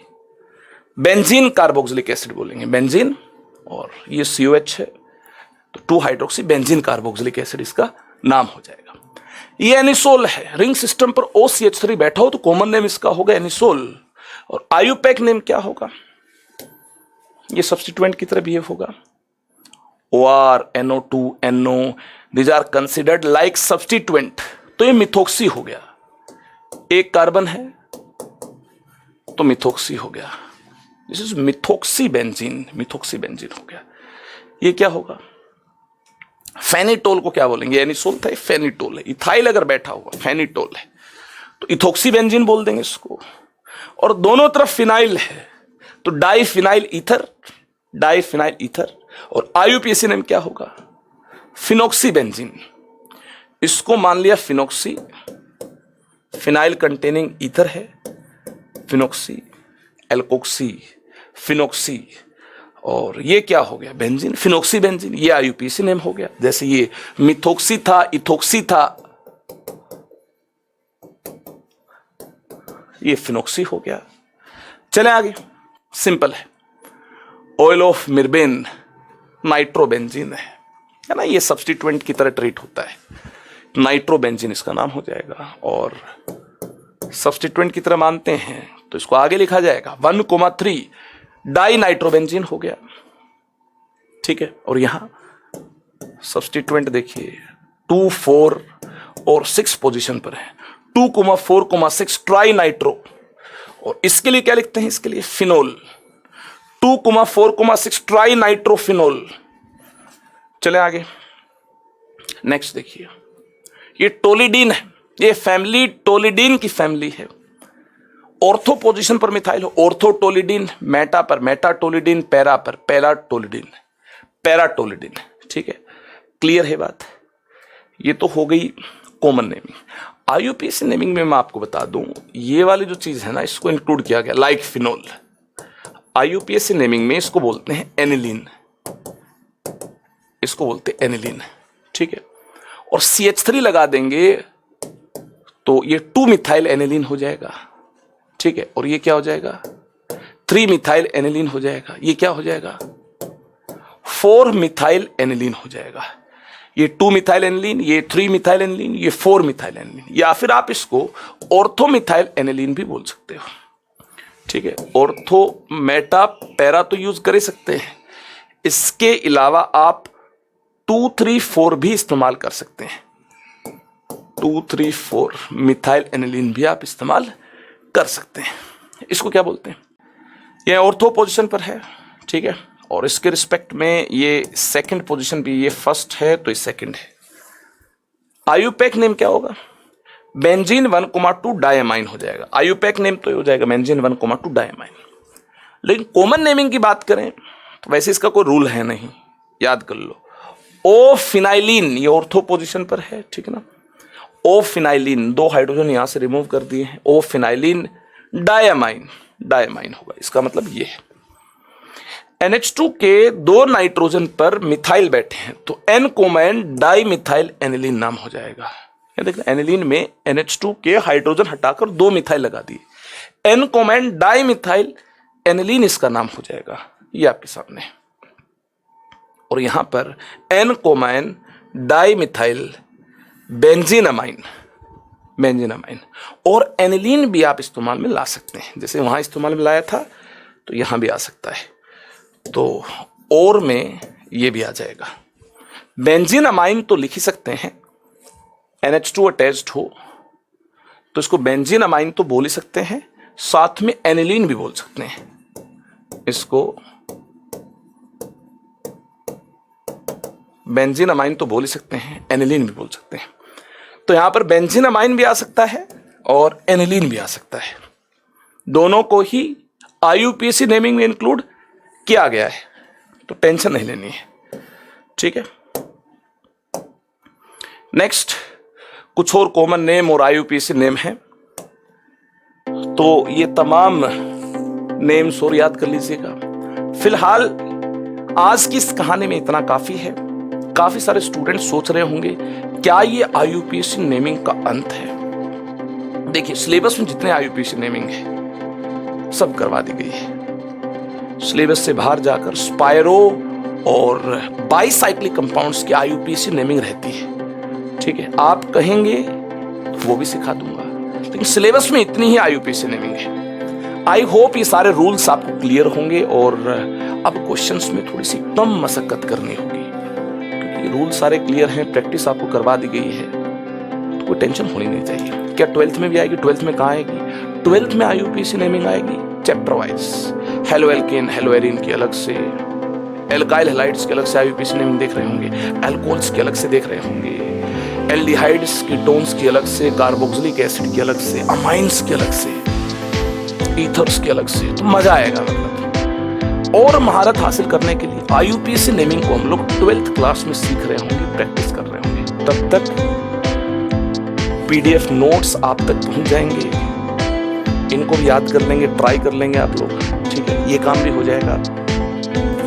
बेंजीन कार्बोक्सिलिक एसिड बोलेंगे, बेंजीन, और ये COH है तो 2 हाइड्रोक्सी बेंजीन कार्बोक्सिलिक एसिड इसका नाम हो जाएगा। ये एनिसोल है, रिंग सिस्टम पर OCH3 बैठा हो तो कॉमन नेम इसका होगा एनिसोल, और आईयूपैक नेम क्या होगा, ये सब्स्टिट्यूएंट की तरह बिहेव होगा, OR, NO2, NO, these are considered like substituent, तो ये मिथोक्सी हो गया, एक कार्बन है तो मिथोक्सी हो गया, this is methoxy benzene, methoxy benzene हो गया। ये क्या होगा, फेनिटोल को क्या बोलेंगे, एनिसोल था, फेनिटोल है, इथाइल अगर बैठा हुआ फेनिटोल है तो इथोक्सी बेंजीन बोल देंगे इसको, और दोनों तरफ फिनाइल है तो diphenyl ether, diphenyl ether, और आईयूपीएसी नेम क्या होगा, फिनोक्सी बेंजीन, इसको मान लिया फिनोक्सी, फिनाइल कंटेनिंग ईथर है, फिनोक्सी, एल्कोक्सी, फिनोक्सी, और ये क्या हो गया, बेंजीन, फिनोक्सी बेंजीन, ये आईयूपीएसी नेम हो गया। जैसे ये मिथोक्सी था, इथोक्सी था, ये फिनोक्सी हो गया। चले आगे, सिंपल है, ऑयल ऑफ मिर्बेन नाइट्रोबेंजीन है ना, ये सब्स्टिट्यूएंट की तरह ट्रीट होता है, नाइट्रोबेंजीन इसका नाम हो जाएगा। और सब्स्टिट्यूएंट की तरह मानते हैं तो इसको आगे लिखा जाएगा 1,3 डाई नाइट्रोबेंजीन हो गया, ठीक है। और यहां सब्स्टिट्यूएंट देखिए 2, 4 और 6 पोजीशन पर है, 2,4,6 ट्राई नाइट्रो। और इसके लिए क्या लिखते हैं, इसके लिए फिनोल, 2,4,6 ट्राई नाइट्रोफिनोल। चले आगे, नेक्स्ट देखिए, ये टोलिडीन है, ये फैमिली टोलिडीन की फैमिली है। ऑर्थो पोजीशन पर मिथाइल हो, ऑर्थोटोलिडीन, मेटा पर मेटाटोलिडीन, पैरा पर पैराटोलिडीन, पैराटोलिडीन, ठीक है। क्लियर है बात, ये तो हो गई कॉमन नेमिंग। आईयूपीएसी नेमिंग में मैं आपको बता दूं, ये वाली जो चीज है ना, इसको इंक्लूड किया गया, लाइक फिनोल। आईयूपीएसी नेमिंग में इसको बोलते हैं एनिलीन, इसको बोलते हैं एनिलीन, ठीक है। और CH3 लगा देंगे तो ये 2 मिथाइल एनिलीन हो जाएगा, ठीक है। और ये क्या हो जाएगा, 3 मिथाइल एनिलीन हो जाएगा। ये क्या हो जाएगा, 4 मिथाइल एनिलीन हो जाएगा। ये 2 मिथाइल एनिलीन, ये 3 मिथाइल एनिलीन, ये 4 मिथाइल एनिलीन। या फिर आप इसको ऑर्थो मिथाइल एनिलीन भी बोल सकते हो, ठीक है। ऑर्थो, मेटा, पैरा तो यूज कर ही सकते हैं, इसके अलावा आप 2, 3, 4 भी इस्तेमाल कर सकते हैं। 2, 3, 4 मिथाइल एनिलीन भी आप इस्तेमाल कर सकते हैं। इसको क्या बोलते हैं, ये ऑर्थो पोजीशन पर है, ठीक है। और इसके रिस्पेक्ट में ये सेकंड पोजीशन भी, ये फर्स्ट है तो ये सेकंड है। आईयूपैक नेम क्या होगा, बेंजीन 1,2 डायमाइन हो जाएगा। आईयूपैक नेम तो हो जाएगा बेंजीन 1,2 डायमाइन। लेकिन कॉमन नेमिंग की बात करें तो वैसे इसका कोई रूल है नहीं, याद कर लो। ओ फिनाइलिन, ये ऑर्थो पोजीशन पर है, ठीक है ना। ओ फिनाइलिन, 2 हाइड्रोजन यहां से रिमूव कर दिए हैं, ओ फिनाइलिन डायमाइन, डायमाइन होगा, इसका मतलब ये है। NH2 के 2 नाइट्रोजन पर मिथाइल बैठे हैं तो N Koeman di methyl aniline नाम हो जाएगा। ये देखो, एनिलीन में NH2 के हाइड्रोजन हटाकर 2 मिथाइल लगा दिए, N Koeman di methyl aniline इसका नाम हो जाएगा, ये आपके सामने। और यहां पर N कोमैन डाई मिथाइल बेंजीनामाइन, बेंजीनामाइन। और एनिलीन भी आप इस्तेमाल में ला सकते हैं, जैसे वहां इस्तेमाल में लाया था तो यहां भी आ सकता है, तो और में ये भी आ जाएगा। बेंजीनामाइन तो लिख ही सकते हैं, NH2 अटैच्ड हो तो इसको बेंजीनामाइन तो बोल ही सकते हैं, साथ में एनिलीन भी बोल सकते हैं। इसको बेंजीनामाइन तो बोल ही सकते हैं, एनिलीन भी बोल सकते हैं। तो यहां पर बेंजीनामाइन भी आ सकता है और एनिलीन भी आ सकता है, दोनों को ही आईयूपीएसी नेमिंग में इंक्लूड किया गया है, तो टेंशन नहीं लेनी है, ठीक है। नेक्स्ट, कुछ और कॉमन नेम और आईयूपीएसी नेम है, तो ये तमाम नेम्स और याद कर लीजिएगा। फिलहाल आज की इस कहानी में इतना काफी है। काफी सारे स्टूडेंट सोच रहे होंगे क्या ये आईयूपीएसी नेमिंग का अंत है। देखिए, सिलेबस में जितने आईयूपीएसी नेमिंग है सब करवा दी गई है। सिलेबस से बाहर जाकर स्पायरो और बाईसाइक्लिक कंपाउंड्स की आईयूपीएसी नेमिंग रहती है, ठीक है। आप कहेंगे तो वो भी सिखा दूंगा, लेकिन सिलेबस में इतनी ही आईयूपीएसी नेमिंग है। आई होप ये सारे रूल्स आपको क्लियर होंगे और अब क्वेश्चंस में थोड़ी सी कम मशक्कत करनी होगी, क्योंकि रूल सारे क्लियर हैं, प्रैक्टिस आपको करवा दी गई है, तो कोई टेंशन होनी नहीं चाहिए। क्या 12th में भी आएगी? 12th में कहाँ आएगी? 12th में आईयूपीएसी नेमिंग आएगी chapter wise. Halo alkane, hello Erin की अलग से, एल्काइल हैलाइड्स की अलग से आईयूपीएसी नेमिंग देख रहे होंगे, अल्कोहल्स की अलग से देख रहे होंगे, एल्डिहाइड्स कीटोन्स की अलग से, कार्बोक्सिलिक एसिड की अलग से, अमाइंस की अलग से, ईथर्स की अलग से। तो मजा आएगा मतलब। और महारत हासिल करने के लिए आईयूपीएसी नेमिंग को हम लोग 12th क्लास में सीख रहे होंगे, प्रैक्टिस कर रहे होंगे। तब तक पीडीएफ नोट्स आप तक पहुंच जाएंगे, इनको भी याद कर लेंगे, ट्राई कर लेंगे आप लोग, ठीक है। ये काम भी हो जाएगा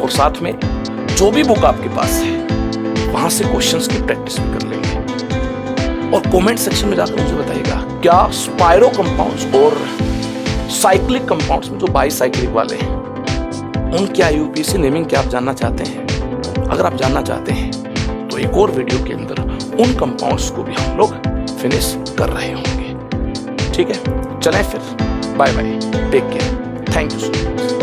और साथ में जो भी बुक आपके पास है वहां से क्वेश्चंस की प्रैक्टिस भी कर लेंगे। और कमेंट सेक्शन में जाकर मुझे बताइएगा क्या स्पाइरो कंपाउंड्स और साइक्लिक कंपाउंड्स में जो बाईसाइक्लिक वाले हैं उनकी IUPAC नेमिंग क्या आप जानना चाहते हैं? अगर आप जानना चाहते हैं तो एक और वीडियो के अंदर उन कंपाउंड्स को भी हम लोग फिनिश कर रहे होंगे। ठीक है, चलें फिर, bye bye, take care, thank you so much.